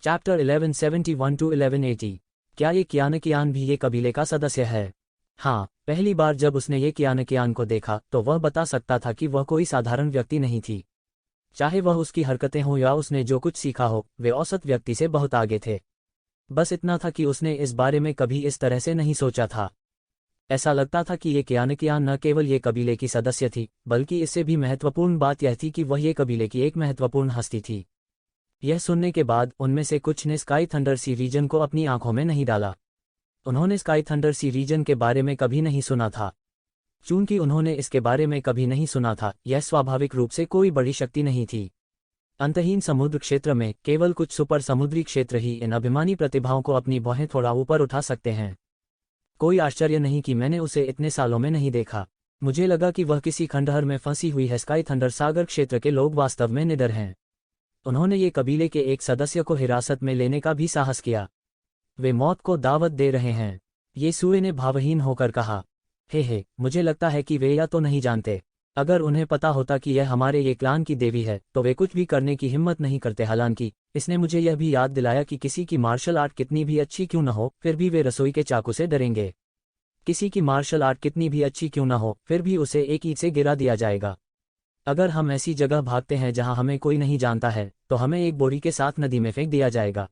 Chapter 1171 to 1180। क्या ये कियान भी ये कबीले का सदस्य है? हाँ, पहली बार जब उसने ये कियान को देखा तो वह बता सकता था कि वह कोई साधारण व्यक्ति नहीं थी। चाहे वह उसकी हरकतें हों या उसने जो कुछ सीखा हो, वे औसत व्यक्ति से बहुत आगे थे। बस इतना था कि उसने इस बारे में कभी इस तरह से नहीं सोचा था। ऐसा लगता था कि ये कियान न केवल ये कबीले की सदस्य थी, बल्कि इससे भी महत्वपूर्ण बात यह थी कि वह ये कबीले की एक महत्वपूर्ण हस्ती थी। यह सुनने के बाद उनमें से कुछ ने स्काई थंडर सी रीजन को अपनी आंखों में नहीं डाला। उन्होंने स्काई थंडर सी रीजन के बारे में कभी नहीं सुना था। चूंकि उन्होंने इसके बारे में कभी नहीं सुना था, यह स्वाभाविक रूप से कोई बड़ी शक्ति नहीं थी। अंतहीन समुद्र क्षेत्र में केवल कुछ सुपर समुद्री क्षेत्र ही इन अभिमानी प्रतिभाओं को अपनी भौहें थोड़ा ऊपर उठा सकते हैं। कोई आश्चर्य नहीं कि मैंने उसे इतने सालों में नहीं देखा। मुझे लगा कि वह किसी खंडहर में फंसी हुई है। स्काई थंडर सागर क्षेत्र के लोग वास्तव में निडर हैं। उन्होंने ये कबीले के एक सदस्य को हिरासत में लेने का भी साहस किया। वे मौत को दावत दे रहे हैं। येसुए ने भावहीन होकर कहा, हे, मुझे लगता है कि वे या तो नहीं जानते। अगर उन्हें पता होता कि यह हमारे ये क्लान की देवी है तो वे कुछ भी करने की हिम्मत नहीं करते। हालांकि इसने मुझे यह भी याद दिलाया कि किसी की मार्शल आर्ट कितनी भी अच्छी क्यों न हो, फिर भी वे रसोई के चाकू से डरेंगे। किसी की मार्शल आर्ट कितनी भी अच्छी क्यों न हो, फिर भी उसे एक ईंट से गिरा दिया जाएगा। अगर हम ऐसी जगह भागते हैं जहां हमें कोई नहीं जानता है तो हमें एक बोरी के साथ नदी में फेंक दिया जाएगा।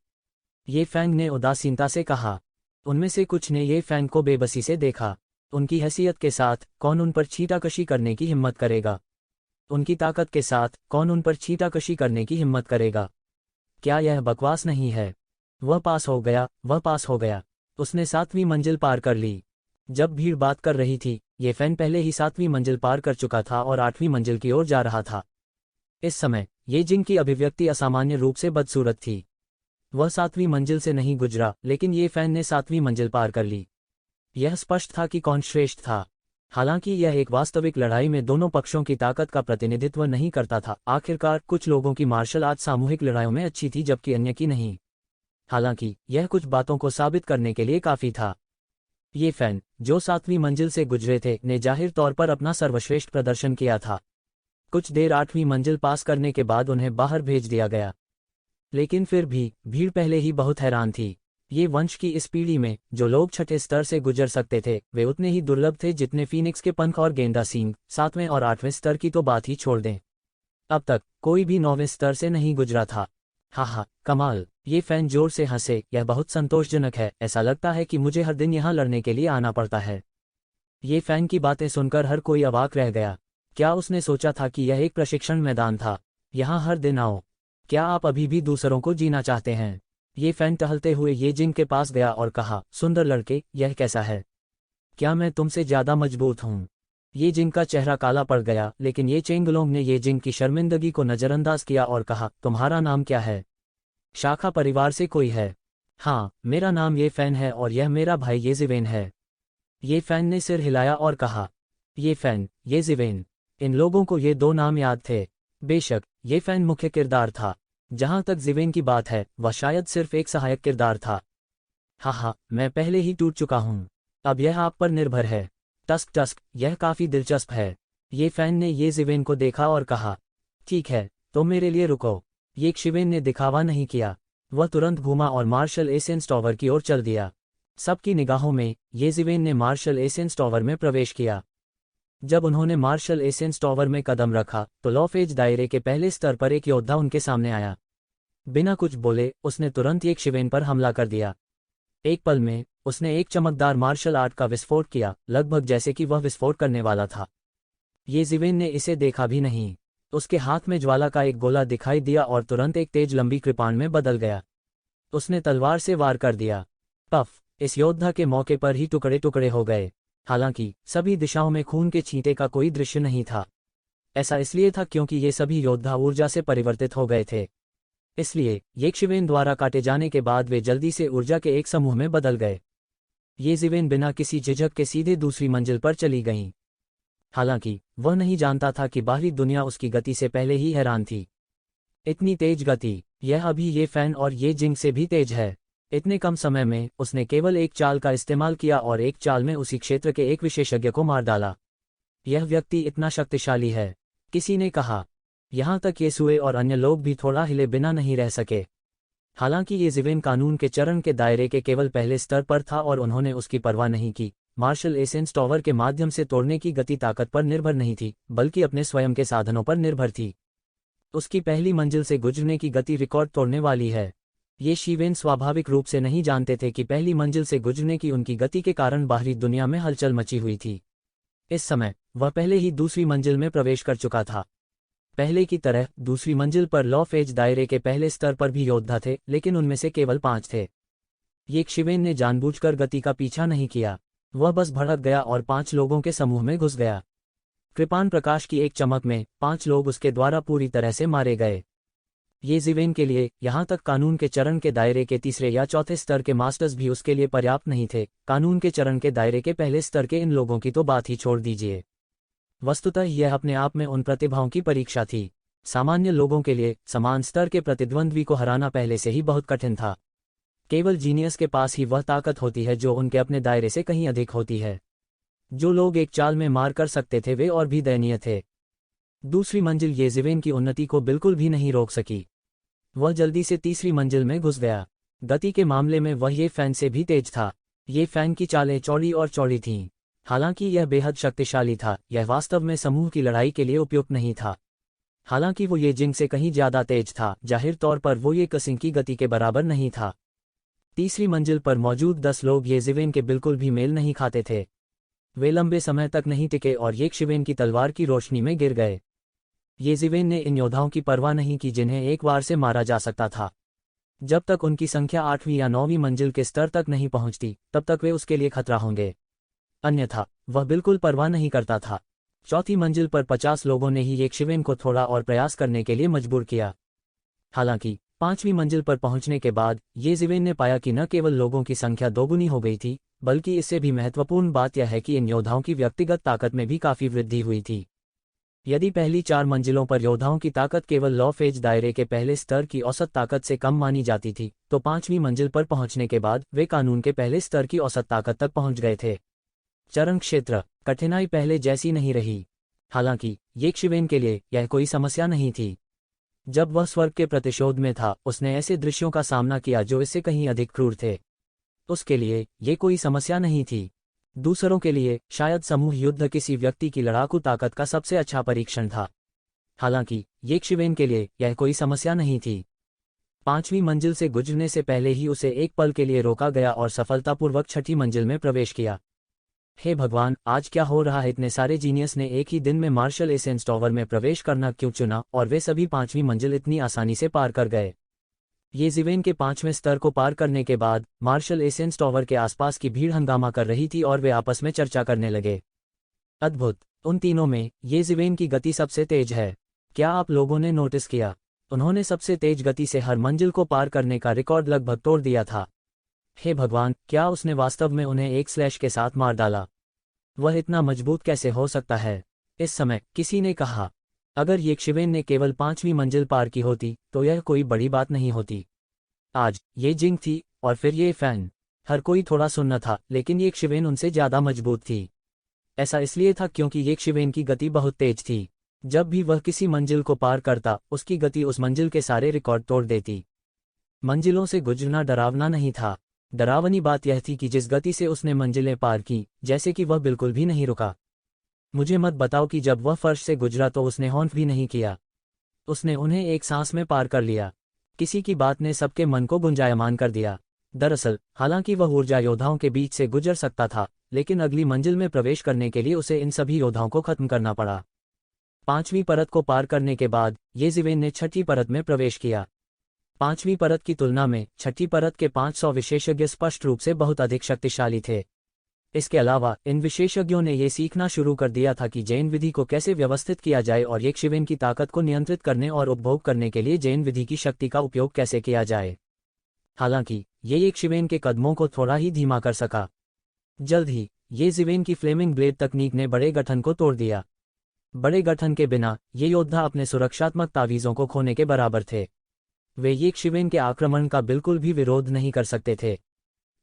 ये फैंग ने उदासीनता से कहा। उनमें से कुछ ने ये फैंग को बेबसी से देखा। उनकी हैसियत के साथ कौन उन पर छींटाकशी करने की हिम्मत करेगा? उनकी ताकत के साथ कौन उन पर छींटाकशी करने की हिम्मत करेगा? क्या यह बकवास नहीं है? वह पास हो गया। उसने 7वीं मंजिल पार कर ली। जब भीड़ बात कर रही थी, ये फैन पहले ही 7वीं मंजिल पार कर चुका था और 8वीं मंजिल की ओर जा रहा था। इस समय ये जिंग की अभिव्यक्ति असामान्य रूप से बदसूरत थी। वह 7वीं मंजिल से नहीं गुजरा, लेकिन ये फैन ने 7वीं मंजिल पार कर ली। यह स्पष्ट था कि कौन श्रेष्ठ था। हालांकि यह एक वास्तविक लड़ाई में दोनों पक्षों की ताकत का प्रतिनिधित्व नहीं करता था। आखिरकार कुछ लोगों की मार्शल आर्ट सामूहिक लड़ाइयों में अच्छी थी जबकि अन्य की नहीं। हालांकि यह कुछ बातों को साबित करने के लिए काफी था। ये फैन, जो 7वीं मंजिल से गुजरे थे, ने जाहिर तौर पर अपना सर्वश्रेष्ठ प्रदर्शन किया था। कुछ देर 8वीं मंजिल पास करने के बाद उन्हें बाहर भेज दिया गया। लेकिन फिर भी भीड़ पहले ही बहुत हैरान थी। ये वंश की इस पीढ़ी में जो लोग छठे स्तर से गुजर सकते थे, वे उतने ही दुर्लभ थे जितने फीनिक्स के पंख और गेंदा सींग। 7वें और 8वें स्तर की तो बात ही छोड़ दें। अब तक कोई भी 9वें स्तर से नहीं गुजरा था। हा, कमाल। ये फैन जोर से हंसे। यह बहुत संतोषजनक है। ऐसा लगता है कि मुझे हर दिन यहाँ लड़ने के लिए आना पड़ता है। ये फैन की बातें सुनकर हर कोई अवाक रह गया। क्या उसने सोचा था कि यह एक प्रशिक्षण मैदान था? यहाँ हर दिन आओ। क्या आप अभी भी दूसरों को जीना चाहते हैं? ये फैन टहलते हुए ये जिंग के पास गया और कहा, सुंदर लड़के, यह कैसा है? क्या मैं तुमसे ज्यादा मजबूत हूँ? ये जिंग का चेहरा काला पड़ गया, लेकिन ये चेंगलोंग ने ये जिंग की शर्मिंदगी को नजरअंदाज किया और कहा, तुम्हारा नाम क्या है? शाखा परिवार से कोई है? हाँ, मेरा नाम ये फैन है और यह मेरा भाई ये जिवेन है। ये फैन ने सिर हिलाया और कहा, ये फैन, ये जिवेन। इन लोगों को ये 2 नाम याद थे। बेशक ये फैन मुख्य किरदार था। जहां तक जिवेन की बात है, वह शायद सिर्फ एक सहायक किरदार था। हाँ, मैं पहले ही टूट चुका हूँ। अब यह आप पर निर्भर है। टस्क, यह काफी दिलचस्प है। ये फैन ने ये जिवेन को देखा और कहा, ठीक है, तो मेरे लिए रुको। ये शिवेन ने दिखावा नहीं किया। वह तुरंत घूमा और मार्शल एसेंस टॉवर की ओर चल दिया। सबकी निगाहों में ये जिवेन ने मार्शल एसेंस टॉवर में प्रवेश किया। जब उन्होंने मार्शल एसेंस टॉवर में कदम रखा तो लॉफेज दायरे के पहले स्तर पर एक योद्धा उनके सामने आया। बिना कुछ बोले उसने तुरंत एक शिवेन पर हमला कर दिया। एक पल में उसने एक चमकदार मार्शल आर्ट का विस्फोट किया, लगभग जैसे कि वह विस्फोट करने वाला था। ये जिवेन ने इसे देखा भी नहीं। उसके हाथ में ज्वाला का एक गोला दिखाई दिया और तुरंत एक तेज लंबी कृपाण में बदल गया। उसने तलवार से वार कर दिया। पफ! इस योद्धा के मौके पर ही टुकड़े टुकड़े हो गए। हालांकि सभी दिशाओं में खून के छींटे का कोई दृश्य नहीं था। ऐसा इसलिए था क्योंकि ये सभी योद्धा ऊर्जा से परिवर्तित हो गए थे। इसलिए ये शिवेन द्वारा काटे जाने के बाद वे जल्दी से ऊर्जा के एक समूह में बदल गए। ये जिवेन बिना किसी झिझक के सीधे दूसरी मंजिल पर चली गईं। हालांकि वह नहीं जानता था कि बाहरी दुनिया उसकी गति से पहले ही हैरान थी। इतनी तेज गति, यह अभी ये फैन और ये जिंग से भी तेज है। इतने कम समय में उसने केवल एक चाल का इस्तेमाल किया और एक चाल में उसी क्षेत्र के एक विशेषज्ञ को मार डाला। यह व्यक्ति इतना शक्तिशाली है, किसी ने कहा। यहाँ तक येसुए और अन्य लोग भी थोड़ा हिले बिना नहीं रह सके। हालांकि ये जिवेन कानून के चरण के दायरे के केवल पहले स्तर पर था और उन्होंने उसकी परवाह नहीं की। मार्शल एसेंस टॉवर के माध्यम से तोड़ने की गति ताकत पर निर्भर नहीं थी, बल्कि अपने स्वयं के साधनों पर निर्भर थी। उसकी पहली मंजिल से गुजरने की गति रिकॉर्ड तोड़ने वाली है। ये शिवेन स्वाभाविक रूप से नहीं जानते थे कि पहली मंजिल से गुजरने की उनकी गति के कारण बाहरी दुनिया में हलचल मची हुई थी। इस समय वह पहले ही दूसरी मंजिल में प्रवेश कर चुका था। पहले की तरह दूसरी मंजिल पर लॉ फेज दायरे के पहले स्तर पर भी योद्धा थे, लेकिन उनमें से केवल 5 थे। ये शिवेन ने जानबूझकर गति का पीछा नहीं किया। वह बस भड़क गया और 5 लोगों के समूह में घुस गया। कृपाण प्रकाश की एक चमक में 5 लोग उसके द्वारा पूरी तरह से मारे गए। ये जिवेन के लिए यहाँ तक कानून के चरण के दायरे के तीसरे या चौथे स्तर के मास्टर्स भी उसके लिए पर्याप्त नहीं थे। कानून के चरण के दायरे के पहले स्तर के इन लोगों की तो बात ही छोड़ दीजिए। वस्तुतः यह अपने आप में उन प्रतिभाओं की परीक्षा थी। सामान्य लोगों के लिए समान स्तर के प्रतिद्वंद्वी को हराना पहले से ही बहुत कठिन था। केवल जीनियस के पास ही वह ताकत होती है जो उनके अपने दायरे से कहीं अधिक होती है। जो लोग एक चाल में मार कर सकते थे वे और भी दयनीय थे। दूसरी मंजिल ये जिवेन की उन्नति को बिल्कुल भी नहीं रोक सकी। वह जल्दी से तीसरी मंजिल में घुस गया। गति के मामले में वह ये फैन से भी तेज था। ये फैन की चालें चौड़ी और चौड़ी थीं। हालांकि यह बेहद शक्तिशाली था, यह वास्तव में समूह की लड़ाई के लिए उपयुक्त नहीं था। हालांकि वो ये जिंग से कहीं ज्यादा तेज था, जाहिर तौर पर वो ये कसिंग की गति के बराबर नहीं था। तीसरी मंजिल पर मौजूद 10 लोग ये जिवेन के बिल्कुल भी मेल नहीं खाते थे। वे लंबे समय तक नहीं टिके और ये शिवेन की तलवार की रोशनी में गिर गए। ये जिवेन ने इन योद्धाओं की परवाह नहीं की जिन्हें एक बार से मारा जा सकता था। जब तक उनकी संख्या 8वीं या 9वीं मंजिल के स्तर तक नहीं पहुंचती, तब तक वे उसके लिए खतरा होंगे। अन्यथा वह बिल्कुल परवाह नहीं करता था। चौथी मंजिल पर 50 लोगों ने ही एक शिवेन को थोड़ा और प्रयास करने के लिए मजबूर किया। हालांकि 5वीं मंजिल पर पहुंचने के बाद ये जिवेन ने पाया कि न केवल लोगों की संख्या दोगुनी हो गई थी, बल्कि इससे भी महत्वपूर्ण बात यह है कि इन योद्धाओं की व्यक्तिगत ताकत में भी काफी वृद्धि हुई थी। यदि पहली 4 मंजिलों पर योद्धाओं की ताकत केवल लॉ फेज दायरे के पहले स्तर की औसत ताकत से कम मानी जाती थी, तो 5वीं मंजिल पर पहुंचने के बाद वे कानून के पहले स्तर की औसत ताकत तक पहुंच गए थे। चरण क्षेत्र कठिनाई पहले जैसी नहीं रही। हालांकि ये शिवेन के लिए यह कोई समस्या नहीं थी। जब वह स्वर्ग के प्रतिशोध में था, उसने ऐसे दृश्यों का सामना किया जो इससे कहीं अधिक क्रूर थे। उसके लिए ये कोई समस्या नहीं थी। दूसरों के लिए शायद समूह युद्ध किसी व्यक्ति की लड़ाकू ताकत का सबसे अच्छा परीक्षण था। हालांकि ये शिवेन के लिए यह कोई समस्या नहीं थी। 5वीं मंजिल से गुजरने से पहले ही उसे एक पल के लिए रोका गया और सफलतापूर्वक 6ठी मंजिल में प्रवेश किया। हे भगवान, आज क्या हो रहा है? इतने सारे जीनियस ने एक ही दिन में मार्शल एसेंस टॉवर में प्रवेश करना क्यों चुना और वे सभी 5वीं मंजिल इतनी आसानी से पार कर गए? ये जिवेन के 5वें स्तर को पार करने के बाद मार्शल एसेंस टॉवर के आसपास की भीड़ हंगामा कर रही थी और वे आपस में चर्चा करने लगे। अद्भुत, उन तीनों में ये जिवेन की गति सबसे तेज है। क्या आप लोगों ने नोटिस किया? उन्होंने सबसे तेज गति से हर मंजिल को पार करने का रिकॉर्ड लगभग तोड़ दिया था। हे भगवान, क्या उसने वास्तव में उन्हें एक स्लैश के साथ मार डाला? वह इतना मजबूत कैसे हो सकता है? इस समय किसी ने कहा, अगर ये शिवेन ने केवल 5वीं मंजिल पार की होती तो यह कोई बड़ी बात नहीं होती। आज ये जिंग थी और फिर ये फैन। हर कोई थोड़ा सुन्न था, लेकिन ये शिवेन उनसे ज्यादा मजबूत थी। ऐसा इसलिए था क्योंकि ये शिवेन की गति बहुत तेज थी। जब भी वह किसी मंजिल को पार करता, उसकी गति उस मंजिल के सारे रिकॉर्ड तोड़ देती। मंजिलों से गुजरना डरावना नहीं था। डरावनी बात यह थी कि जिस गति से उसने मंजिलें पार की, जैसे कि वह बिल्कुल भी नहीं रुका। मुझे मत बताओ कि जब वह फर्श से गुजरा तो उसने हॉन्ट भी नहीं किया। उसने उन्हें एक सांस में पार कर लिया। किसी की बात ने सबके मन को गुंजायमान कर दिया। दरअसल, हालांकि वह ऊर्जा योद्धाओं के बीच से गुजर सकता था, लेकिन अगली मंजिल में प्रवेश करने के लिए उसे इन सभी योद्धाओं को खत्म करना पड़ा। 5वीं परत को पार करने के बाद ये जिवेन ने 6ठी परत में प्रवेश किया। 5वीं परत की तुलना में 6ठी परत के 500 विशेषज्ञ स्पष्ट रूप से बहुत अधिक शक्तिशाली थे। इसके अलावा इन विशेषज्ञों ने यह सीखना शुरू कर दिया था कि जैन विधि को कैसे व्यवस्थित किया जाए और एक शिवेन की ताकत को नियंत्रित करने और उपभोग करने के लिए जैन विधि की शक्ति का उपयोग कैसे किया जाए। हालांकि ये एक शिवेन के कदमों को थोड़ा ही धीमा कर सका। जल्द ही ये जिवेन की फ्लेमिंग ब्लेड तकनीक ने बड़े गठन को तोड़ दिया। बड़े गठन के बिना ये योद्धा अपने सुरक्षात्मक तावीज़ों को खोने के बराबर थे। वे ये शिवेन के आक्रमण का बिल्कुल भी विरोध नहीं कर सकते थे।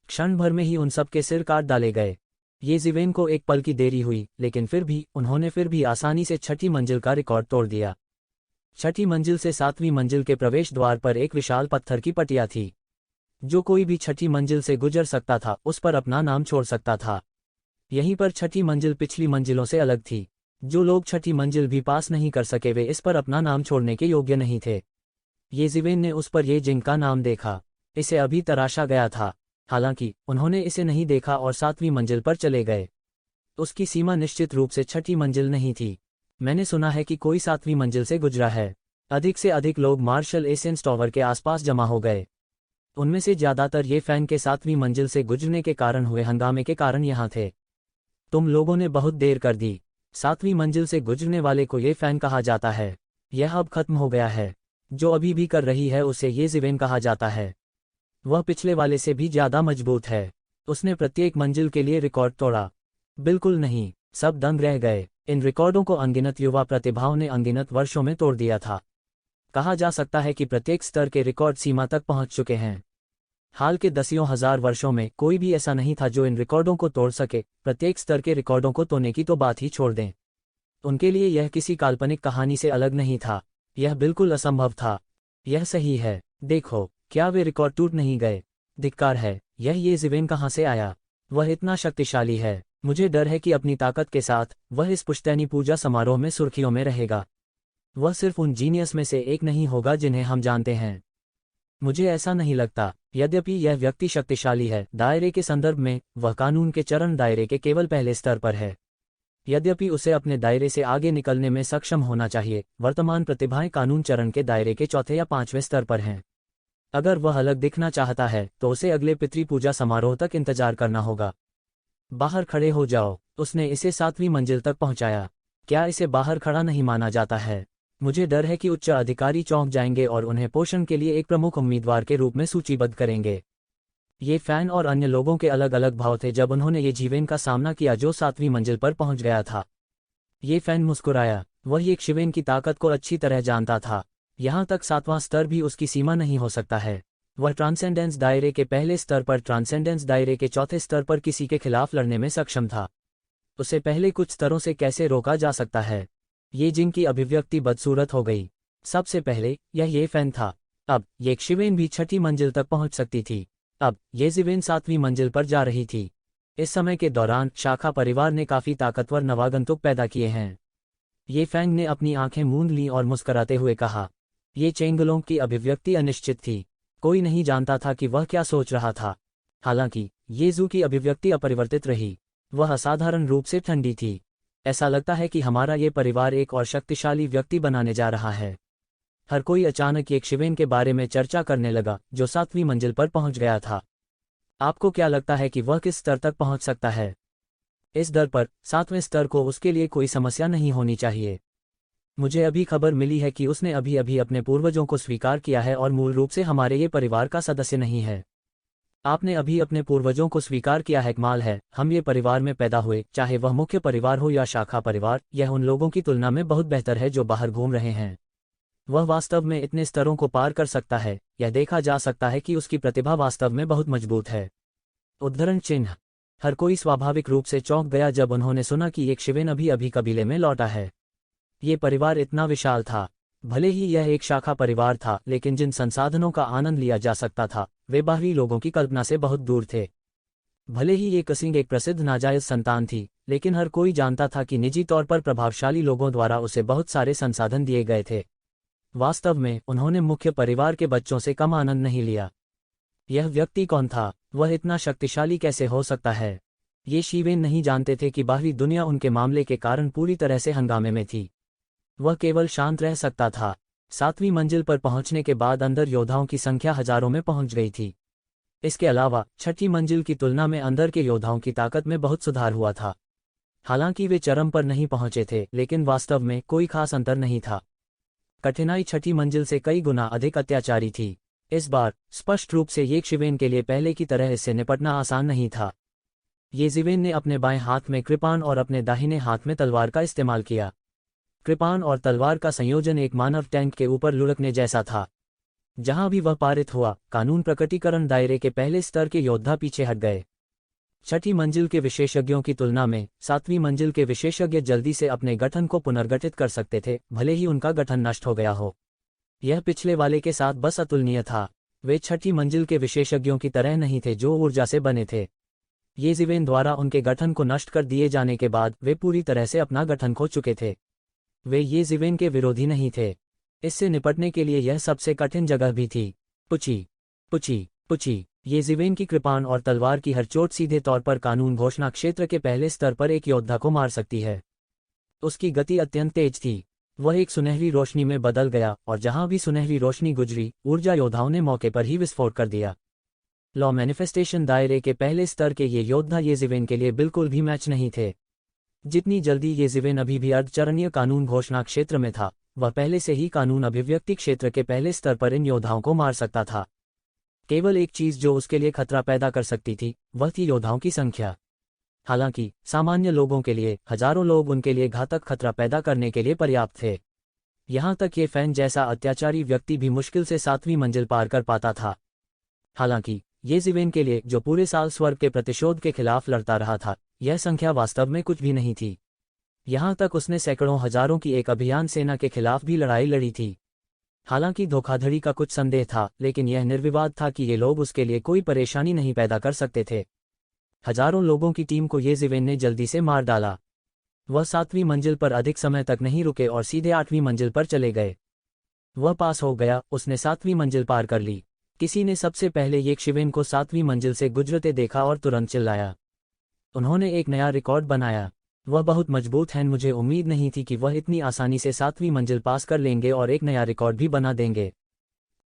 क्षण भर में ही उन सब के सिर काट डाले गए। ये जिवेन को एक पल की देरी हुई, लेकिन फिर भी उन्होंने आसानी से 6ठी मंजिल का रिकॉर्ड तोड़ दिया। छठी मंजिल से 7वीं मंजिल के प्रवेश द्वार पर एक विशाल पत्थर की पटिया थी। जो कोई भी छठी मंजिल से गुजर सकता था उस पर अपना नाम छोड़ सकता था। यहीं पर छठी मंजिल पिछली मंजिलों से अलग थी। जो लोग छठी मंजिल भी पास नहीं कर सके वे इस पर अपना नाम छोड़ने के योग्य नहीं थे। येज़िवेन ने उस पर ये जिंक का नाम देखा। इसे अभी तराशा गया था। हालांकि उन्होंने इसे नहीं देखा और 7वीं मंजिल पर चले गए। उसकी सीमा निश्चित रूप से छठी मंजिल नहीं थी। मैंने सुना है कि कोई 7वीं मंजिल से गुजरा है। अधिक से अधिक लोग मार्शल एसेंस टावर के आसपास जमा हो गए। उनमें से ज्यादातर ये फैन के 7वीं मंजिल से गुजरने के कारण हुए हंगामे के कारण यहाँ थे। तुम लोगों ने बहुत देर कर दी। 7वीं मंजिल से गुजरने वाले को ये फैन कहा जाता है। यह अब खत्म हो गया है। जो अभी भी कर रही है उसे येज़िवेन कहा जाता है। वह पिछले वाले से भी ज्यादा मजबूत है। उसने प्रत्येक मंजिल के लिए रिकॉर्ड तोड़ा। बिल्कुल नहीं, सब दंग रह गए। इन रिकॉर्डों को अनगिनत युवा प्रतिभाओं ने अनगिनत वर्षों में तोड़ दिया था। कहा जा सकता है कि प्रत्येक स्तर के रिकॉर्ड सीमा तक पहुंच चुके हैं। हाल के दसियों हजार वर्षों में कोई भी ऐसा नहीं था जो इन रिकॉर्डों को तोड़ सके। प्रत्येक स्तर के रिकॉर्डों को तोड़ने की तो बात ही छोड़ दें। उनके लिए यह किसी काल्पनिक कहानी से अलग नहीं था। यह बिल्कुल असंभव था। यह सही है। देखो, क्या वे रिकॉर्ड टूट नहीं गए? धिक्कार है। यह येज़िवेन कहाँ से आया? वह इतना शक्तिशाली है। मुझे डर है कि अपनी ताकत के साथ वह इस पुश्तैनी पूजा समारोह में सुर्खियों में रहेगा। वह सिर्फ उन जीनियस में से एक नहीं होगा जिन्हें हम जानते हैं। मुझे ऐसा नहीं लगता। यद्यपि यह व्यक्ति शक्तिशाली है, दायरे के संदर्भ में वह कानून के चरण दायरे के केवल पहले स्तर पर है। यद्यपि उसे अपने दायरे से आगे निकलने में सक्षम होना चाहिए। वर्तमान प्रतिभाएं कानून चरण के दायरे के चौथे या 5वें स्तर पर हैं। अगर वह अलग दिखना चाहता है तो उसे अगले पितृ पूजा समारोह तक इंतजार करना होगा। बाहर खड़े हो जाओ। उसने इसे 7वीं मंजिल तक पहुंचाया। क्या इसे बाहर खड़ा नहीं माना जाता है? मुझे डर है कि उच्च अधिकारी चौंक जाएंगे और उन्हें पोषण के लिए एक प्रमुख उम्मीदवार के रूप में सूचीबद्ध करेंगे। ये फैन और अन्य लोगों के अलग अलग भाव थे जब उन्होंने येज़िवेन का सामना किया जो 7वीं मंजिल पर पहुंच गया था। ये फैन मुस्कुराया। वह येज़िवेन की ताकत को अच्छी तरह जानता था। यहाँ तक 7वां स्तर भी उसकी सीमा नहीं हो सकता है। वह ट्रांसेंडेंस दायरे के पहले स्तर पर ट्रांसेंडेंस दायरे के चौथे स्तर पर किसी के खिलाफ लड़ने में सक्षम था। उसे पहले कुछ स्तरों से कैसे रोका जा सकता है? ये जिनकी अभिव्यक्ति बदसूरत हो गई। सबसे पहले यह ये फैन था। अब येज़िवेन भी छठी मंजिल तक पहुंच सकती थी। अब येज़िवेन 7वीं मंजिल पर जा रही थी। इस समय के दौरान शाखा परिवार ने काफी ताकतवर नवागंतुक पैदा किए हैं। ये फैंग ने अपनी आंखें मूंद लीं और मुस्कुराते हुए कहा। ये चेंगलों की अभिव्यक्ति अनिश्चित थी। कोई नहीं जानता था कि वह क्या सोच रहा था। हालांकि येज़ू की अभिव्यक्ति अपरिवर्तित रही। वह असाधारण रूप से ठंडी थी। ऐसा लगता है कि हमारा ये परिवार एक और शक्तिशाली व्यक्ति बनाने जा रहा है। हर कोई अचानक येज़िवेन के बारे में चर्चा करने लगा जो 7वीं मंजिल पर पहुंच गया था। आपको क्या लगता है कि वह किस स्तर तक पहुंच सकता है? इस दर पर 7वें स्तर को उसके लिए कोई समस्या नहीं होनी चाहिए। मुझे अभी खबर मिली है कि उसने अभी अभी अपने पूर्वजों को स्वीकार किया है और मूल रूप से हमारे ये परिवार का सदस्य नहीं है। आपने अभी अपने पूर्वजों को स्वीकार किया है। कमाल है। हम ये परिवार में पैदा हुए, चाहे वह मुख्य परिवार हो या शाखा परिवार। यह उन लोगों की तुलना में बहुत बेहतर है जो बाहर घूम रहे हैं। वह वास्तव में इतने स्तरों को पार कर सकता है। यह देखा जा सकता है कि उसकी प्रतिभा वास्तव में बहुत मजबूत है। उद्धरण चिन्ह। हर कोई स्वाभाविक रूप से चौंक गया जब उन्होंने सुना कि येज़िवेन अभी अभी कबीले में लौटा है। ये परिवार इतना विशाल था। भले ही यह एक शाखा परिवार था, लेकिन जिन संसाधनों का आनंद लिया जा सकता था वे बाहरी लोगों की कल्पना से बहुत दूर थे। भले ही ये कसिंग एक प्रसिद्ध नाजायज संतान थी, लेकिन हर कोई जानता था कि निजी तौर पर प्रभावशाली लोगों द्वारा उसे बहुत सारे संसाधन दिए गए थे। वास्तव में उन्होंने मुख्य परिवार के बच्चों से कम आनंद नहीं लिया। यह व्यक्ति कौन था? वह इतना शक्तिशाली कैसे हो सकता है? येज़िवेन नहीं जानते थे कि बाहरी दुनिया उनके मामले के कारण पूरी तरह से हंगामे में थी। वह केवल शांत रह सकता था। 7वीं मंजिल पर पहुंचने के बाद अंदर योद्धाओं की संख्या हजारों में पहुंच गई थी। इसके अलावा छठी मंजिल की तुलना में अंदर के योद्धाओं की ताकत में बहुत सुधार हुआ था। हालांकि वे चरम पर नहीं पहुंचे थे, लेकिन वास्तव में कोई खास अंतर नहीं था। कठिनाई छठी मंजिल से कई गुना अधिक अत्याचारी थी। इस बार स्पष्ट रूप से येज़िवेन के लिए पहले की तरह इससे निपटना आसान नहीं था। येज़िवेन ने अपने बाएं हाथ में कृपाण और अपने दाहिने हाथ में तलवार का इस्तेमाल किया। कृपाण और तलवार का संयोजन एक मानव टैंक के ऊपर लुढ़कने जैसा था। जहां भी वह पारित हुआ, कानून प्रकटीकरण दायरे के पहले स्तर के योद्धा पीछे हट गए। छठी मंजिल के विशेषज्ञों की तुलना में 7वीं मंजिल के विशेषज्ञ जल्दी से अपने गठन को पुनर्गठित कर सकते थे, भले ही उनका गठन नष्ट हो गया हो। यह पिछले वाले के साथ बस अतुलनीय था। वे छठी मंजिल के विशेषज्ञों की तरह नहीं थे जो ऊर्जा से बने थे। ये जीवेन द्वारा उनके गठन को नष्ट कर दिए जाने के बाद वे पूरी तरह से अपना गठन खो चुके थे। वे ये जीवेन के विरोधी नहीं थे। इससे निपटने के लिए यह सबसे कठिन जगह भी थी। पुची पुची पुची ये जीवेन की कृपाण और तलवार की हर चोट सीधे तौर पर कानून घोषणा क्षेत्र के पहले स्तर पर एक योद्धा को मार सकती है। उसकी गति अत्यंत तेज थी। वह एक सुनहरी रोशनी में बदल गया और जहां भी सुनहरी रोशनी गुजरी, ऊर्जा योद्धाओं ने मौके पर ही विस्फोट कर दिया। लॉ मैनिफेस्टेशन दायरे के पहले स्तर के ये योद्धा येजिवेन के लिए बिल्कुल भी मैच नहीं थे। जितनी जल्दी येजिवेन अभी भी अर्धचरणीय कानून घोषणा क्षेत्र में था, वह पहले से ही कानून अभिव्यक्ति क्षेत्र के पहले स्तर पर इन योद्धाओं को मार सकता था। केवल एक चीज जो उसके लिए खतरा पैदा कर सकती थी, वह थी योद्धाओं की संख्या। हालांकि सामान्य लोगों के लिए हजारों लोग उनके लिए घातक खतरा पैदा करने के लिए पर्याप्त थे। यहां तक ये फैन जैसा अत्याचारी व्यक्ति भी मुश्किल से 7वीं मंजिल पार कर पाता था। हालांकि येजिवेन के लिए, जो पूरे साल स्वर्ग के प्रतिशोध के खिलाफ लड़ता रहा था, यह संख्या वास्तव में कुछ भी नहीं थी। यहां तक उसने सैकड़ों हजारों की एक अभियान सेना के खिलाफ भी लड़ाई लड़ी थी। हालांकि धोखाधड़ी का कुछ संदेह था, लेकिन यह निर्विवाद था कि ये लोग उसके लिए कोई परेशानी नहीं पैदा कर सकते थे। हजारों लोगों की टीम को येजिवेन ने जल्दी से मार डाला। वह 7वीं मंजिल पर अधिक समय तक नहीं रुके और सीधे 8वीं मंजिल पर चले गए। वह पास हो गया, उसने 7वीं मंजिल पार कर ली। किसी ने सबसे पहले येशिवेन को 7वीं मंजिल से गुजरते देखा और तुरंत चिल्लाया। उन्होंने एक नया रिकॉर्ड बनाया। वह बहुत मजबूत हैं। मुझे उम्मीद नहीं थी कि वह इतनी आसानी से 7वीं मंजिल पास कर लेंगे और एक नया रिकॉर्ड भी बना देंगे।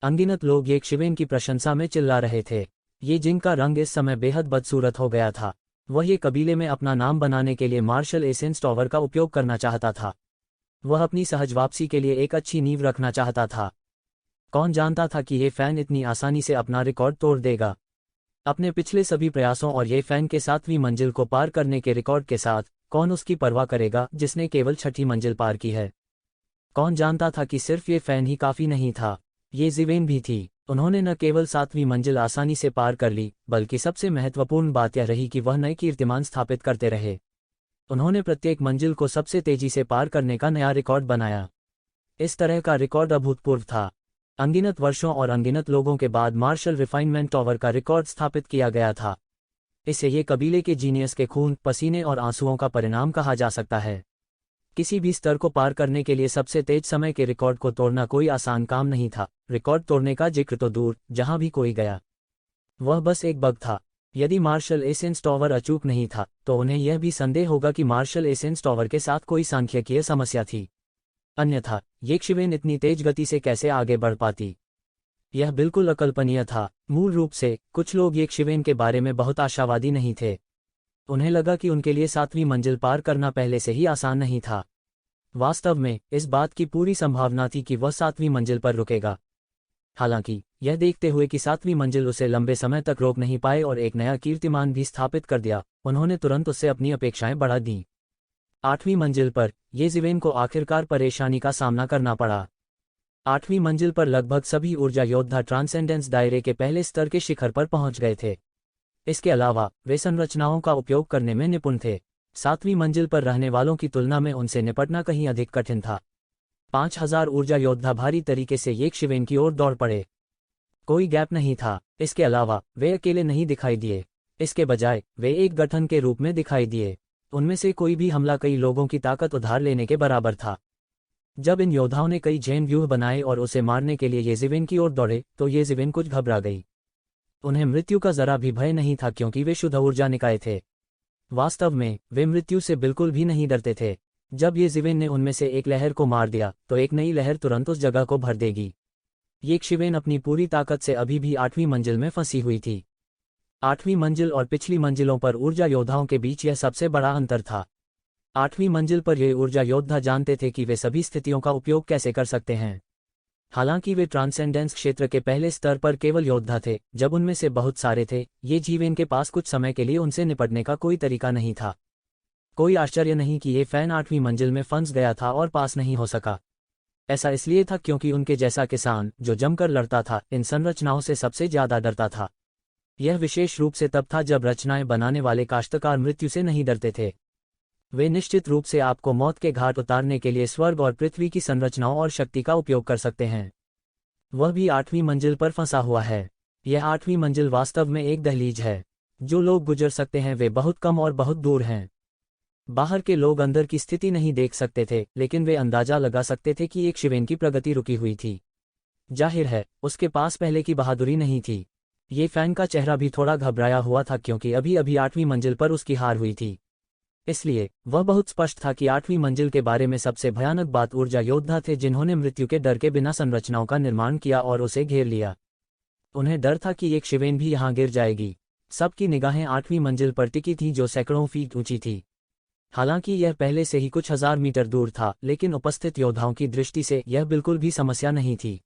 अनगिनत लोग येशिवेन की प्रशंसा में चिल्ला रहे थे। ये जिनका रंग इस समय बेहद बदसूरत हो गया था, वह ये कबीले में अपना नाम बनाने के लिए मार्शल एसेंस्टॉवर का उपयोग करना चाहता था। वह अपनी सहज वापसी के लिए एक अच्छी नींव रखना चाहता था। कौन जानता था कि ये फैन इतनी आसानी से अपना रिकॉर्ड तोड़ देगा। अपने पिछले सभी प्रयासों और ये फैन के 7वीं मंजिल को पार करने के रिकॉर्ड के साथ, कौन उसकी परवाह करेगा जिसने केवल 6ठी मंजिल पार की है। कौन जानता था कि सिर्फ ये फैन ही काफ़ी नहीं था, येजिवेन भी थी। उन्होंने न केवल 7वीं मंजिल आसानी से पार कर ली, बल्कि सबसे महत्वपूर्ण बात यह रही कि वह नए कीर्तिमान स्थापित करते रहे। उन्होंने प्रत्येक मंजिल को सबसे तेजी से पार करने का नया रिकॉर्ड बनाया। इस तरह का रिकॉर्ड अभूतपूर्व था। अनगिनत वर्षों और अनगिनत लोगों के बाद मार्शल रिफाइनमेंट टावर का रिकॉर्ड स्थापित किया गया था। इसे ये कबीले के जीनियस के खून, पसीने और आंसुओं का परिणाम कहा जा सकता है। किसी भी स्तर को पार करने के लिए सबसे तेज समय के रिकॉर्ड को तोड़ना कोई आसान काम नहीं था। रिकॉर्ड तोड़ने का जिक्र तो दूर, जहां भी कोई गया, वह बस एक बग था। यदि मार्शल एसेंस्टॉवर अचूक नहीं था, तो उन्हें यह भी संदेह होगा कि मार्शल एसेंस्टॉवर के साथ कोई सांख्यिकीय समस्या थी। अन्यथा येशिवेन इतनी तेज गति से कैसे आगे बढ़ पाती? यह बिल्कुल अकल्पनीय था। मूल रूप से कुछ लोग येशिवेन के बारे में बहुत आशावादी नहीं थे। उन्हें लगा कि उनके लिए 7वीं मंजिल पार करना पहले से ही आसान नहीं था। वास्तव में इस बात की पूरी संभावना थी कि वह 7वीं मंजिल पर रुकेगा। हालांकि यह देखते हुए कि 7वीं मंजिल उसे लंबे समय तक रोक नहीं पाए और एक नया कीर्तिमान भी स्थापित कर दिया, उन्होंने तुरंत उससे अपनी अपेक्षाएं बढ़ा दीं। 8वीं मंजिल पर येजिवेन को आखिरकार परेशानी का सामना करना पड़ा। 8वीं मंजिल पर लगभग सभी ऊर्जा योद्धा ट्रांसेंडेंस दायरे के पहले स्तर के शिखर पर पहुंच गए थे। इसके अलावा वे संरचनाओं का उपयोग करने में निपुण थे। 7वीं मंजिल पर रहने वालों की तुलना में उनसे निपटना कहीं अधिक कठिन था। 5000 ऊर्जा योद्धा भारी तरीके से येशिवेन की ओर दौड़ पड़े। कोई गैप नहीं था। इसके अलावा वे अकेले नहीं दिखाई दिए। इसके बजाय वे एक गठन के रूप में दिखाई दिए। उनमें से कोई भी हमला कई लोगों की ताकत उधार लेने के बराबर था। जब इन योद्धाओं ने कई जैन व्यूह बनाए और उसे मारने के लिए येजिवेन की ओर दौड़े, तो येजिवेन कुछ घबरा गई। उन्हें मृत्यु का जरा भी भय नहीं था, क्योंकि वे शुद्ध ऊर्जा निकाय थे। वास्तव में वे मृत्यु से बिल्कुल भी नहीं डरते थे। जब येजिवेन ने उनमें से एक लहर को मार दिया, तो एक नई लहर तुरंत उस जगह को भर देगी। येशिवेन अपनी पूरी ताकत से अभी भी 8वीं मंजिल में फंसी हुई थी। 8वीं मंजिल और पिछली मंजिलों पर ऊर्जा योद्धाओं के बीच यह सबसे बड़ा अंतर था। 8वीं मंजिल पर ये ऊर्जा योद्धा जानते थे कि वे सभी स्थितियों का उपयोग कैसे कर सकते हैं। हालांकि वे ट्रांसेंडेंस क्षेत्र के पहले स्तर पर केवल योद्धा थे। जब उनमें से बहुत सारे थे, येजिवेन के पास कुछ समय के लिए उनसे निपटने का कोई तरीका नहीं था। कोई आश्चर्य नहीं कि ये फैन 8वीं मंजिल में फंस गया था और पास नहीं हो सका। ऐसा इसलिए था क्योंकि उनके जैसा किसान, जो जमकर लड़ता था, इन संरचनाओं से सबसे ज्यादा डरता था। यह विशेष रूप से तब था जब रचनाएं बनाने वाले काश्तकार मृत्यु से नहीं डरते थे। वे निश्चित रूप से आपको मौत के घाट उतारने के लिए स्वर्ग और पृथ्वी की संरचनाओं और शक्ति का उपयोग कर सकते हैं। वह भी 8वीं मंजिल पर फंसा हुआ है। यह 8वीं मंजिल वास्तव में एक दहलीज है। जो लोग गुजर सकते हैं वे बहुत कम और बहुत दूर हैं। बाहर के लोग अंदर की स्थिति नहीं देख सकते थे, लेकिन वे अंदाजा लगा सकते थे कि एक शिवेन की प्रगति रुकी हुई थी। जाहिर है, उसके पास पहले की बहादुरी नहीं थी। ये फैन का चेहरा भी थोड़ा घबराया हुआ था क्योंकि अभी अभी 8वीं मंजिल पर उसकी हार हुई थी। इसलिए वह बहुत स्पष्ट था कि 8वीं मंजिल के बारे में सबसे भयानक बात ऊर्जा योद्धा थे जिन्होंने मृत्यु के डर के बिना संरचनाओं का निर्माण किया और उसे घेर लिया। उन्हें डर था कि एक शिवेन भी यहाँ गिर जाएगी। सबकी निगाहें 8वीं मंजिल पर टिकी थीं जो सैकड़ों फीट ऊंची थी। हालांकि यह पहले से ही कुछ हजार मीटर दूर था, लेकिन उपस्थित योद्धाओं की दृष्टि से यह बिल्कुल भी समस्या नहीं थी।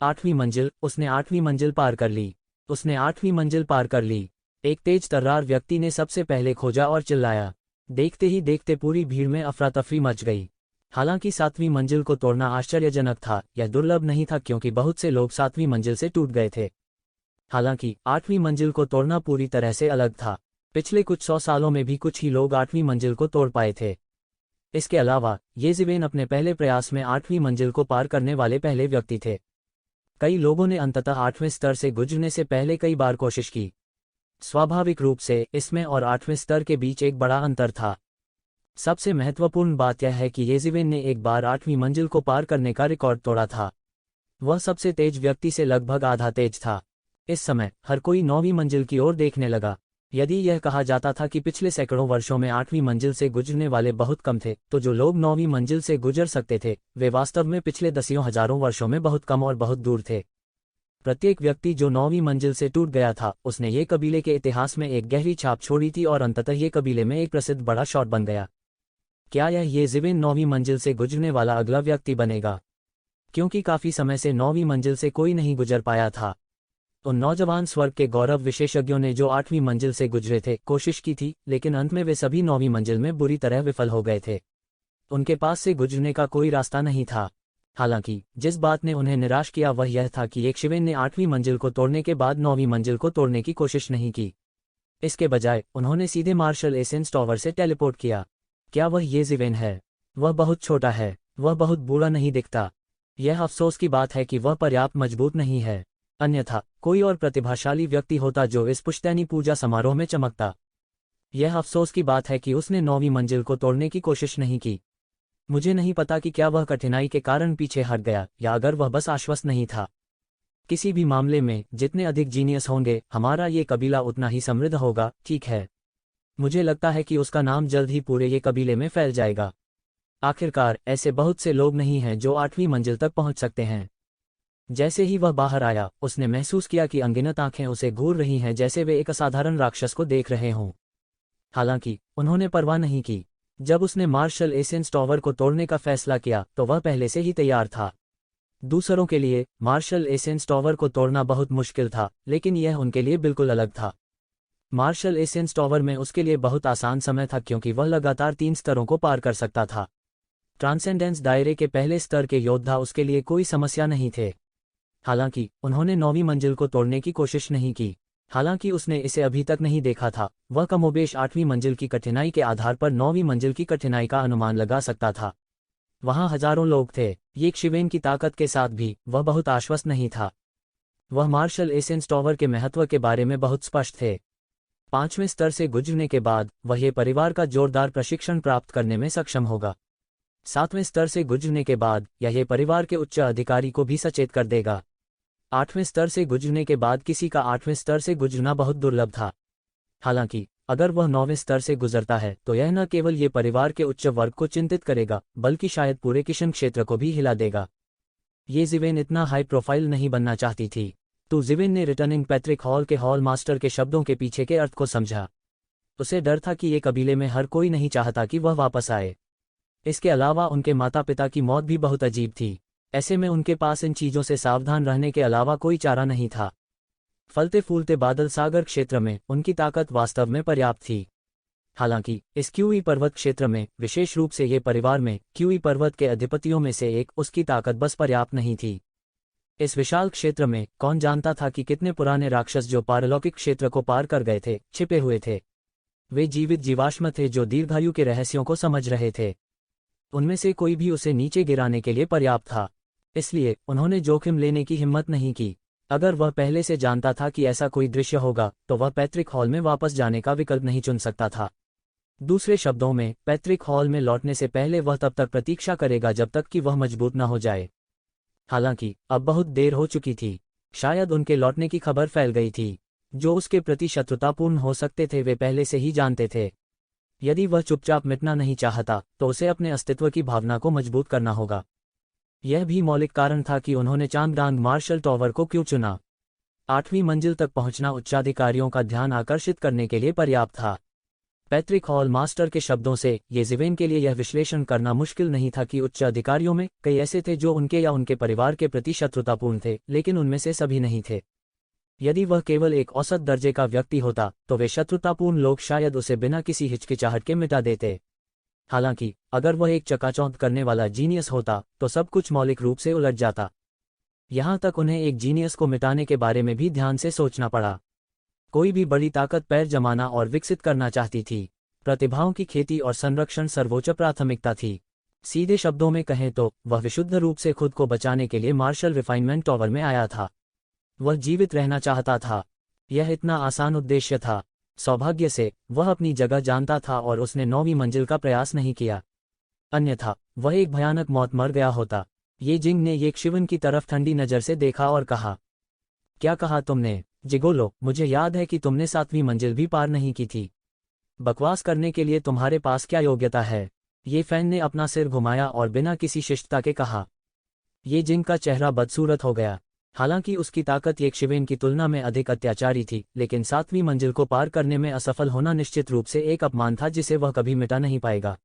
8वीं मंजिल, उसने 8वीं मंजिल पार कर ली। उसने 8वीं मंजिल पार कर ली। एक तेज तर्रार व्यक्ति ने सबसे पहले खोजा और चिल्लाया। देखते ही देखते पूरी भीड़ में अफरा-तफरी मच गई। हालांकि 7वीं मंजिल को तोड़ना आश्चर्यजनक था, यह दुर्लभ नहीं था क्योंकि बहुत से लोग 7वीं मंजिल से टूट गए थे। हालांकि 8वीं मंजिल को तोड़ना पूरी तरह से अलग था। पिछले कुछ 100 सालों में भी कुछ ही लोग 8वीं मंजिल को तोड़ पाए थे। इसके अलावा येज़िवेन अपने पहले प्रयास में 8वीं मंजिल को पार करने वाले पहले व्यक्ति थे। कई लोगों ने अंततः 8वें स्तर से गुजरने से पहले कई बार कोशिश की। स्वाभाविक रूप से इसमें और 8वें स्तर के बीच एक बड़ा अंतर था। सबसे महत्वपूर्ण बात यह है कि येज़िवेन ने एक बार 8वीं मंजिल को पार करने का रिकॉर्ड तोड़ा था। वह सबसे तेज व्यक्ति से लगभग आधा तेज था। इस समय हर कोई 9वीं मंजिल की ओर देखने लगा। यदि यह कहा जाता था कि पिछले सैकड़ों वर्षों में 8वीं मंजिल से गुजरने वाले बहुत कम थे, तो जो लोग 9वीं मंजिल से गुजर सकते थे वे वास्तव में पिछले दसियों हजारों वर्षों में बहुत कम और बहुत दूर थे। प्रत्येक व्यक्ति जो 9वीं मंजिल से टूट गया था, उसने ये कबीले के इतिहास में एक गहरी छाप छोड़ी थी और अंततः ये कबीले में एक प्रसिद्ध बड़ा शॉट बन गया। क्या यह येज़िवेन 9वीं मंजिल से गुजरने वाला अगला व्यक्ति बनेगा? क्योंकि काफी समय से 9वीं मंजिल से कोई नहीं गुजर पाया था। उन नौजवान स्वर्ग के गौरव विशेषज्ञों ने जो 8वीं मंजिल से गुजरे थे कोशिश की थी, लेकिन अंत में वे सभी 9वीं मंजिल में बुरी तरह विफल हो गए थे। उनके पास से गुजरने का कोई रास्ता नहीं था। हालांकि जिस बात ने उन्हें निराश किया वह यह था कि एक शिवेन ने 8वीं मंजिल को तोड़ने के बाद 9वीं मंजिल को तोड़ने की कोशिश नहीं की। इसके बजाय उन्होंने सीधे मार्शल एसेंस टॉवर से टेलीपोर्ट किया। क्या वह येज़िवेन है? वह बहुत छोटा है। वह बहुत बूढ़ा नहीं दिखता। यह अफसोस की बात है कि वह पर्याप्त मजबूत नहीं है। अन्यथा कोई और प्रतिभाशाली व्यक्ति होता जो इस पुश्तैनी पूजा समारोह में चमकता। यह अफसोस की बात है कि उसने 9वीं मंजिल को तोड़ने की कोशिश नहीं की। मुझे नहीं पता कि क्या वह कठिनाई के कारण पीछे हट गया या अगर वह बस आश्वस्त नहीं था। किसी भी मामले में जितने अधिक जीनियस होंगे, हमारा ये कबीला उतना ही समृद्ध होगा, ठीक है? मुझे लगता है कि उसका नाम जल्द ही पूरे ये कबीले में फैल जाएगा। आखिरकार ऐसे बहुत से लोग नहीं हैं जो 8वीं मंजिल तक पहुंच सकते हैं। जैसे ही वह बाहर आया, उसने महसूस किया कि अनगिनत आंखें उसे घूर रही हैं जैसे वे एक असाधारण राक्षस को देख रहे हों। हालांकि उन्होंने परवाह नहीं की। जब उसने मार्शल एसेंस टॉवर को तोड़ने का फैसला किया तो वह पहले से ही तैयार था। दूसरों के लिए मार्शल एसेंस टॉवर को तोड़ना बहुत मुश्किल था, लेकिन यह उनके लिए बिल्कुल अलग था। मार्शल एसेंस टॉवर में उसके लिए बहुत आसान समय था क्योंकि वह लगातार 3 स्तरों को पार कर सकता था। ट्रांसेंडेंस दायरे के पहले स्तर के योद्धा उसके लिए कोई समस्या नहीं थे। हालांकि उन्होंने 9वीं मंजिल को तोड़ने की कोशिश नहीं की। हालांकि उसने इसे अभी तक नहीं देखा था, वह कमोबेश 8वीं मंजिल की कठिनाई के आधार पर 9वीं मंजिल की कठिनाई का अनुमान लगा सकता था। वहां हजारों लोग थे। ये शिवेन की ताकत के साथ भी वह बहुत आश्वस्त नहीं था। वह मार्शल एसेंस टॉवर के महत्व के बारे में बहुत स्पष्ट थे। 5वें स्तर से गुजरने के बाद वह ये परिवार का जोरदार प्रशिक्षण प्राप्त करने में सक्षम होगा। 7वें स्तर से गुजरने के बाद यह परिवार के उच्च अधिकारी को भी सचेत कर देगा। 8वें स्तर से गुजरने के बाद किसी का 8वें स्तर से गुजरना बहुत दुर्लभ था। हालांकि अगर वह 9वें स्तर से गुजरता है तो यह न केवल ये परिवार के उच्च वर्ग को चिंतित करेगा, बल्कि शायद पूरे किशन क्षेत्र को भी हिला देगा। येज़िवेन इतना हाई प्रोफाइल नहीं बनना चाहती थी। तो ज़िवेन ने रिटर्निंग पैट्रिक हॉल के हॉल मास्टर के शब्दों के पीछे के अर्थ को समझा। उसे डर था कि ये कबीले में हर कोई नहीं चाहता कि वह वापस आए। इसके अलावा उनके माता पिता की मौत भी बहुत अजीब थी। ऐसे में उनके पास इन चीज़ों से सावधान रहने के अलावा कोई चारा नहीं था। फलते फूलते बादल सागर क्षेत्र में उनकी ताकत वास्तव में पर्याप्त थी। हालांकि इस क्यूई पर्वत क्षेत्र में, विशेष रूप से ये परिवार में क्यूई पर्वत के अधिपतियों में से एक, उसकी ताकत बस पर्याप्त नहीं थी। इस विशाल क्षेत्र में कौन जानता था कि कितने पुराने राक्षस जो पारलौकिक क्षेत्र को पार कर गए थे छिपे हुए थे। वे जीवित जीवाश्म थे जो दीर्घायु के रहस्यों को समझ रहे थे। उनमें से कोई भी उसे नीचे गिराने के लिए पर्याप्त था, इसलिए उन्होंने जोखिम लेने की हिम्मत नहीं की। अगर वह पहले से जानता था कि ऐसा कोई दृश्य होगा तो वह पैट्रिक हॉल में वापस जाने का विकल्प नहीं चुन सकता था। दूसरे शब्दों में, पैट्रिक हॉल में लौटने से पहले वह तब तक प्रतीक्षा करेगा जब तक कि वह मजबूत न हो जाए। हालांकि अब बहुत देर हो चुकी थी। शायद उनके लौटने की खबर फैल गई थी। जो उसके प्रति शत्रुतापूर्ण हो सकते थे वे पहले से ही जानते थे। यदि वह चुपचाप मिटना नहीं चाहता तो उसे अपने अस्तित्व की भावना को मजबूत करना होगा। यह भी मौलिक कारण था कि उन्होंने चांगडांग मार्शल टॉवर को क्यों चुना। 8वीं मंजिल तक पहुंचना उच्चाधिकारियों का ध्यान आकर्षित करने के लिए पर्याप्त था। पैट्रिक हॉल मास्टर के शब्दों से येज़िवेन के लिए यह विश्लेषण करना मुश्किल नहीं था कि उच्च अधिकारियों में कई ऐसे थे जो उनके या उनके परिवार के प्रति शत्रुतापूर्ण थे, लेकिन उनमें से सभी नहीं थे। यदि वह केवल एक औसत दर्जे का व्यक्ति होता तो वे शत्रुतापूर्ण लोग शायद उसे बिना किसी हिचकिचाहट के मिटा देते। हालांकि अगर वह एक चकाचौंध करने वाला जीनियस होता तो सब कुछ मौलिक रूप से उलट जाता। यहां तक उन्हें एक जीनियस को मिटाने के बारे में भी ध्यान से सोचना पड़ा। कोई भी बड़ी ताकत पैर जमाना और विकसित करना चाहती थी। प्रतिभाओं की खेती और संरक्षण सर्वोच्च प्राथमिकता थी। सीधे शब्दों में कहें तो वह विशुद्ध रूप से खुद को बचाने के लिए मार्शल रिफाइनमेंट टॉवर में आया था। वह जीवित रहना चाहता था। यह इतना आसान उद्देश्य था। सौभाग्य से वह अपनी जगह जानता था और उसने 9वीं मंजिल का प्रयास नहीं किया, अन्यथा वह एक भयानक मौत मर गया होता। ये जिंग ने ये शिवन की तरफ ठंडी नज़र से देखा और कहा, क्या कहा तुमने जिगोलो? मुझे याद है कि तुमने 7वीं मंजिल भी पार नहीं की थी। बकवास करने के लिए तुम्हारे पास क्या योग्यता है? ये फैन ने अपना सिर घुमाया और बिना किसी शिष्टता के कहा। ये जिंग का चेहरा बदसूरत हो गया। हालांकि उसकी ताकत एक शिवेन की तुलना में अधिक अत्याचारी थी, लेकिन 7वीं मंजिल को पार करने में असफल होना निश्चित रूप से एक अपमान था जिसे वह कभी मिटा नहीं पाएगा।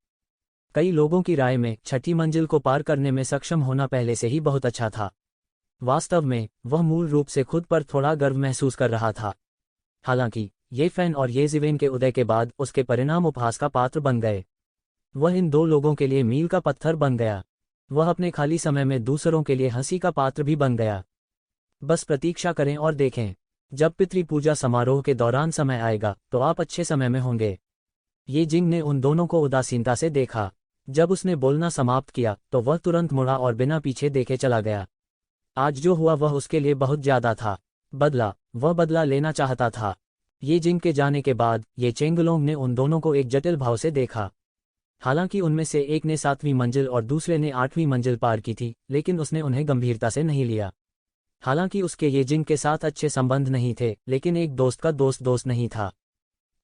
कई लोगों की राय में 6ठी मंजिल को पार करने में सक्षम होना पहले से ही बहुत अच्छा था। वास्तव में वह मूल रूप से खुद पर थोड़ा गर्व महसूस कर रहा था। हालांकि ये फैन और येज़िवेन के उदय के बाद उसके परिणाम उपहास का पात्र बन गए। वह इन दो लोगों के लिए मील का पत्थर बन गया। वह अपने खाली समय में दूसरों के लिए हंसी का पात्र भी बन गया। बस प्रतीक्षा करें और देखें। जब पितृ पूजा समारोह के दौरान समय आएगा तो आप अच्छे समय में होंगे। ये जिंग ने उन दोनों को उदासीनता से देखा। जब उसने बोलना समाप्त किया तो वह तुरंत मुड़ा और बिना पीछे देखे चला गया। आज जो हुआ वह उसके लिए बहुत ज्यादा था। वह बदला लेना चाहता था। ये जिंग के जाने के बाद ये चेंगलोंग ने उन दोनों को एक जटिल भाव से देखा। हालांकि उनमें से एक ने 7वीं मंजिल और दूसरे ने 8वीं मंजिल पार की थी, लेकिन उसने उन्हें गंभीरता से नहीं लिया। हालांकि उसके ये जिंग के साथ अच्छे संबंध नहीं थे, लेकिन एक दोस्त का दोस्त नहीं था।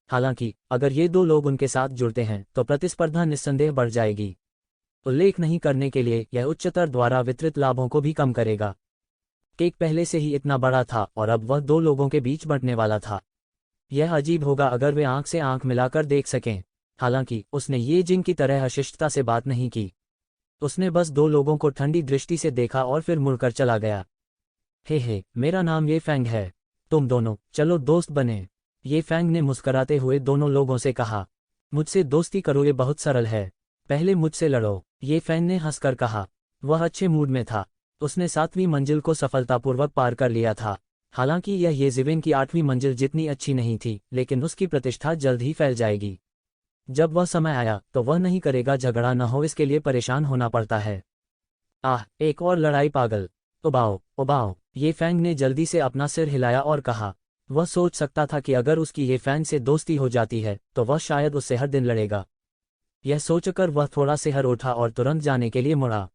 हालांकि अगर ये दो लोग उनके साथ जुड़ते हैं तो प्रतिस्पर्धा निस्संदेह बढ़ जाएगी। उल्लेख नहीं करने के लिए यह उच्चतर द्वारा वितरित लाभों को भी कम करेगा। केक पहले से ही इतना बड़ा था और अब वह दो लोगों के बीच बंटने वाला था। यह अजीब होगा अगर वे आंख से आंख मिलाकर देख सकें। हालांकि उसने ये जिंग की तरह अशिष्टता से बात नहीं की। उसने बस दो लोगों को ठंडी दृष्टि से देखा और फिर मुड़कर चला गया। हे, मेरा नाम ये फैंग है। तुम दोनों चलो दोस्त बने। ये फैंग ने मुस्कराते हुए दोनों लोगों से कहा। मुझसे दोस्ती करो, ये बहुत सरल है। पहले मुझसे लड़ो, ये फैंग ने हंसकर कहा। वह अच्छे मूड में था। उसने 7वीं मंजिल को सफलतापूर्वक पार कर लिया था। हालांकि यह येज़िवेन की 8वीं मंजिल जितनी अच्छी नहीं थी, लेकिन उसकी प्रतिष्ठा जल्द ही फैल जाएगी। जब वह समय आया तो वह नहीं करेगा, झगड़ा न हो इसके लिए परेशान होना पड़ता है। एक और लड़ाई पागल। उबाओ। ये फैंग ने जल्दी से अपना सिर हिलाया और कहा। वह सोच सकता था कि अगर उसकी ये फैंग से दोस्ती हो जाती है तो वह शायद उससे हर दिन लड़ेगा। यह सोचकर वह थोड़ा सिहर उठा और तुरंत जाने के लिए मुड़ा।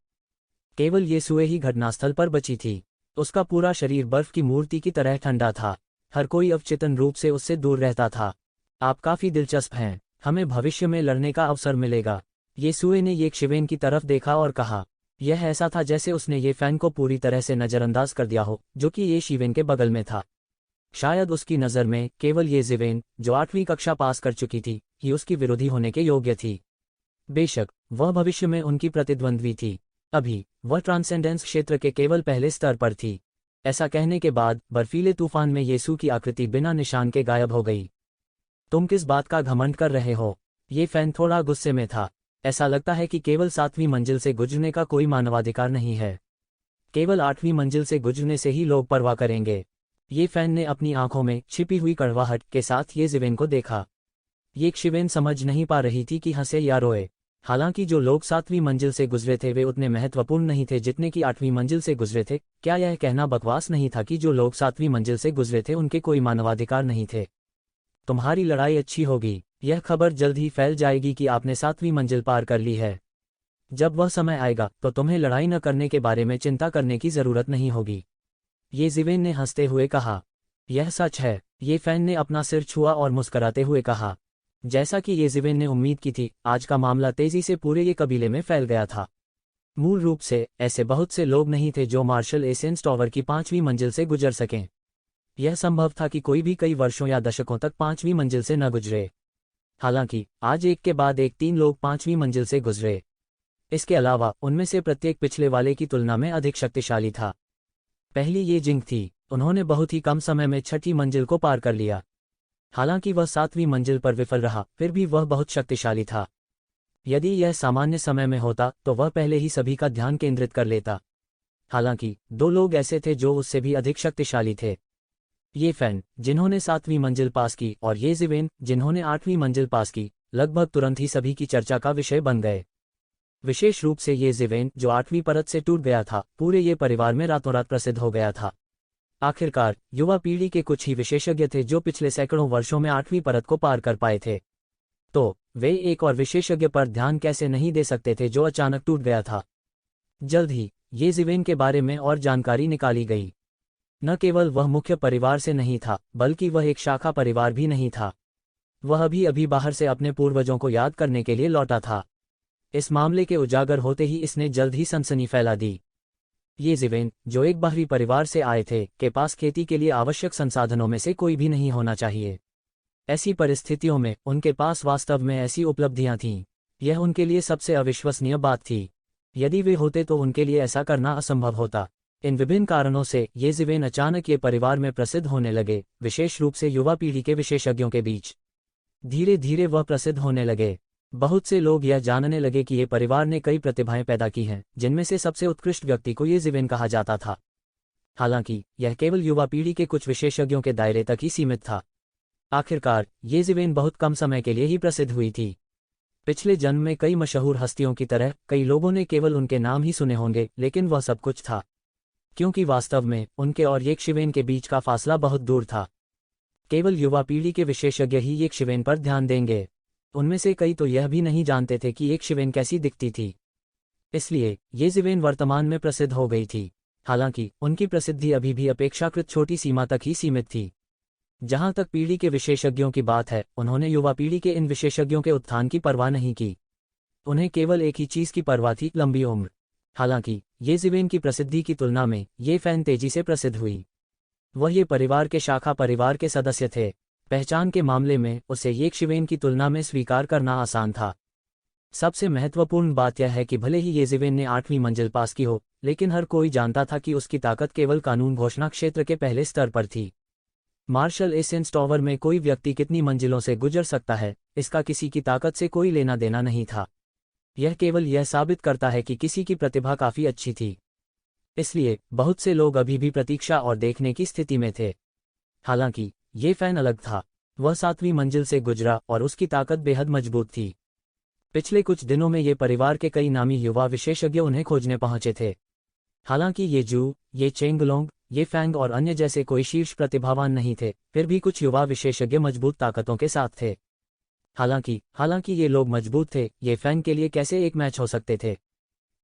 केवल येसुए ही घटनास्थल पर बची थी। उसका पूरा शरीर बर्फ की मूर्ति की तरह ठंडा था। हर कोई अवचेतन रूप से उससे दूर रहता था। आप काफी दिलचस्प हैं, हमें भविष्य में लड़ने का अवसर मिलेगा। येसुए ने ये शिवेन की तरफ देखा और कहा। यह ऐसा था जैसे उसने ये फैन को पूरी तरह से नजरअंदाज कर दिया हो, जो कि ये शिवेन के बगल में था। शायद उसकी नज़र में केवल येज़िवेन, जो 8वीं कक्षा पास कर चुकी थी, ही उसकी विरोधी होने के योग्य थी। बेशक वह भविष्य में उनकी प्रतिद्वंद्वी थी। अभी वह ट्रांसेंडेंस क्षेत्र के केवल पहले स्तर पर थी। ऐसा कहने के बाद बर्फीले तूफान में येसु की आकृति बिना निशान के गायब हो गई। तुम किस बात का घमंड कर रहे हो? ये फैन थोड़ा गुस्से में था। ऐसा लगता है कि केवल 7वीं मंजिल से गुजरने का कोई मानवाधिकार नहीं है। केवल 8वीं मंजिल से गुजरने से ही लोग परवाह करेंगे। ये फैन ने अपनी आंखों में छिपी हुई कड़वाहट के साथ ये जिवेन को देखा। ये शिवेन समझ नहीं पा रही थी कि हंसे या रोए। हालांकि जो लोग 7वीं मंजिल से गुजरे थे वे उतने महत्वपूर्ण नहीं थे जितने कि 8वीं मंजिल से गुजरे थे। क्या यह कहना बकवास नहीं था कि जो लोग 7वीं मंजिल से गुजरे थे उनके कोई मानवाधिकार नहीं थे? तुम्हारी लड़ाई अच्छी होगी, यह खबर जल्द ही फैल जाएगी कि आपने 7वीं मंजिल पार कर ली है। जब वह समय आएगा तो तुम्हें लड़ाई न करने के बारे में चिंता करने की जरूरत नहीं होगी, ये जिवेन ने हंसते हुए कहा। यह सच है, ये फैन ने अपना सिर छुआ और मुस्कराते हुए कहा। जैसा कि ये जिवेन ने उम्मीद की थी, आज का मामला तेजी से पूरे ये कबीले में फैल गया था। मूल रूप से ऐसे बहुत से लोग नहीं थे जो मार्शल एसेंस टॉवर की 5वीं मंजिल से गुजर सकें। यह संभव था कि कोई भी कई वर्षों या दशकों तक 5वीं मंजिल से न गुजरे। हालांकि आज एक के बाद एक 3 लोग 5वीं मंजिल से गुजरे। इसके अलावा उनमें से प्रत्येक पिछले वाले की तुलना में अधिक शक्तिशाली था। पहली ये जिंग थी, उन्होंने बहुत ही कम समय में 6ठी मंजिल को पार कर लिया। हालांकि वह 7वीं मंजिल पर विफल रहा, फिर भी वह बहुत शक्तिशाली था। यदि यह सामान्य समय में होता तो वह पहले ही सभी का ध्यान केंद्रित कर लेता। हालांकि 2 लोग ऐसे थे जो उससे भी अधिक शक्तिशाली थे। ये फैन जिन्होंने 7वीं मंजिल पास की और ये जिवेन जिन्होंने 8वीं मंजिल पास की, लगभग तुरंत ही सभी की चर्चा का विषय बन गए। विशेष रूप से ये जिवेन जो 8वीं परत से टूट गया था, पूरे ये परिवार में रातों रात प्रसिद्ध हो गया था। आखिरकार युवा पीढ़ी के कुछ ही विशेषज्ञ थे जो पिछले सैकड़ों वर्षों में 8वीं परत को पार कर पाए थे। तो वे एक और विशेषज्ञ पर ध्यान कैसे नहीं दे सकते थे जो अचानक टूट गया था। जल्द ही ये जिवेन के बारे में और जानकारी निकाली गई। न केवल वह मुख्य परिवार से नहीं था, बल्कि वह एक शाखा परिवार भी नहीं था। वह अभी बाहर से अपने पूर्वजों को याद करने के लिए लौटा था। इस मामले के उजागर होते ही इसने जल्द ही सनसनी फैला दी। ये जिवेन जो एक बाहरी परिवार से आए थे, के पास खेती के लिए आवश्यक संसाधनों में से कोई भी नहीं होना चाहिए। ऐसी परिस्थितियों में उनके पास वास्तव में ऐसी उपलब्धियां थीं। यह उनके लिए सबसे अविश्वसनीय बात थी। यदि वे होते तो उनके लिए ऐसा करना असंभव होता। इन विभिन्न कारणों से ये जिवेन अचानक ये परिवार में प्रसिद्ध होने लगे, विशेष रूप से युवा पीढ़ी के विशेषज्ञों के बीच। धीरे धीरे वह प्रसिद्ध होने लगे। बहुत से लोग यह जानने लगे कि ये परिवार ने कई प्रतिभाएं पैदा की हैं, जिनमें से सबसे उत्कृष्ट व्यक्ति को ये जिवेन कहा जाता था। हालांकि यह केवल युवा पीढ़ी के कुछ विशेषज्ञों के दायरे तक ही सीमित था। आखिरकार ये जिवेन बहुत कम समय के लिए ही प्रसिद्ध हुई थी। पिछले जन्म में कई मशहूर हस्तियों की तरह कई लोगों ने केवल उनके नाम ही सुने होंगे, लेकिन वह सब कुछ था, क्योंकि वास्तव में उनके और ये शिवेन के बीच का फासला बहुत दूर था। केवल युवा पीढ़ी के विशेषज्ञ ही ये शिवेन पर ध्यान देंगे। उनमें से कई तो यह भी नहीं जानते थे कि एक शिवेन कैसी दिखती थी। इसलिए ये जिवेन वर्तमान में प्रसिद्ध हो गई थी। हालांकि उनकी प्रसिद्धि अभी भी अपेक्षाकृत छोटी सीमा तक ही सीमित थी। जहां तक पीढ़ी के विशेषज्ञों की बात है, उन्होंने युवा पीढ़ी के इन विशेषज्ञों के उत्थान की परवाह नहीं की। उन्हें केवल एक ही चीज की परवाह थी, लंबी उम्र। हालांकि ये जिवेन की प्रसिद्धि की तुलना में ये फैन तेजी से प्रसिद्ध हुई। वह ये परिवार के शाखा परिवार के सदस्य थे। पहचान के मामले में उसे ये शिवेन की तुलना में स्वीकार करना आसान था। सबसे महत्वपूर्ण बात यह है कि भले ही ये जिवेन ने 8वीं मंजिल पास की हो, लेकिन हर कोई जानता था कि उसकी ताकत केवल कानून घोषणा क्षेत्र के पहले स्तर पर थी। मार्शल एसेंस टॉवर में कोई व्यक्ति कितनी मंजिलों से गुजर सकता है, इसका किसी की ताकत से कोई लेना देना नहीं था। यह केवल यह साबित करता है कि किसी की प्रतिभा काफी अच्छी थी। इसलिए बहुत से लोग अभी भी प्रतीक्षा और देखने की स्थिति में थे। हालांकि ये फैन अलग था। वह 7वीं मंजिल से गुजरा और उसकी ताकत बेहद मजबूत थी। पिछले कुछ दिनों में ये परिवार के कई नामी युवा विशेषज्ञ उन्हें खोजने पहुंचे थे। हालांकि ये जू, ये चेंगलोंग, ये फैंग और अन्य जैसे कोई शीर्ष प्रतिभावान नहीं थे, फिर भी कुछ युवा विशेषज्ञ मजबूत ताकतों के साथ थे। हालांकि ये लोग मजबूत थे, ये फैंग के लिए कैसे एक मैच हो सकते थे।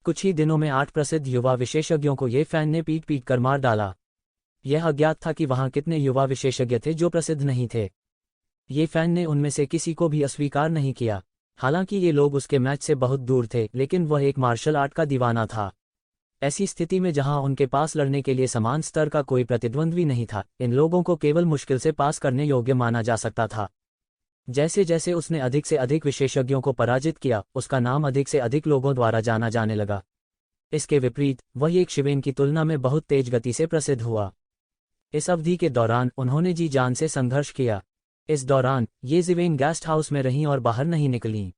कुछ ही दिनों में 8 प्रसिद्ध युवा विशेषज्ञों को ये फैन ने पीट कर मार डाला। यह अज्ञात था कि वहां कितने युवा विशेषज्ञ थे जो प्रसिद्ध नहीं थे। ये फैन ने उनमें से किसी को भी अस्वीकार नहीं किया। हालांकि ये लोग उसके मैच से बहुत दूर थे, लेकिन वह एक मार्शल आर्ट का दीवाना था। ऐसी स्थिति में जहां उनके पास लड़ने के लिए समान स्तर का कोई प्रतिद्वंद्वी नहीं था, इन लोगों को केवल मुश्किल से पास करने योग्य माना जा सकता था। जैसे जैसे उसने अधिक से अधिक विशेषज्ञों को पराजित किया, उसका नाम अधिक से अधिक लोगों द्वारा जाना जाने लगा। इसके विपरीत वह एक शिवेन की तुलना में बहुत तेज गति से प्रसिद्ध हुआ। इस अवधि के दौरान उन्होंने जी जान से संघर्ष किया। इस दौरान ये जिवेन गेस्ट हाउस में रहीं और बाहर नहीं निकलीं।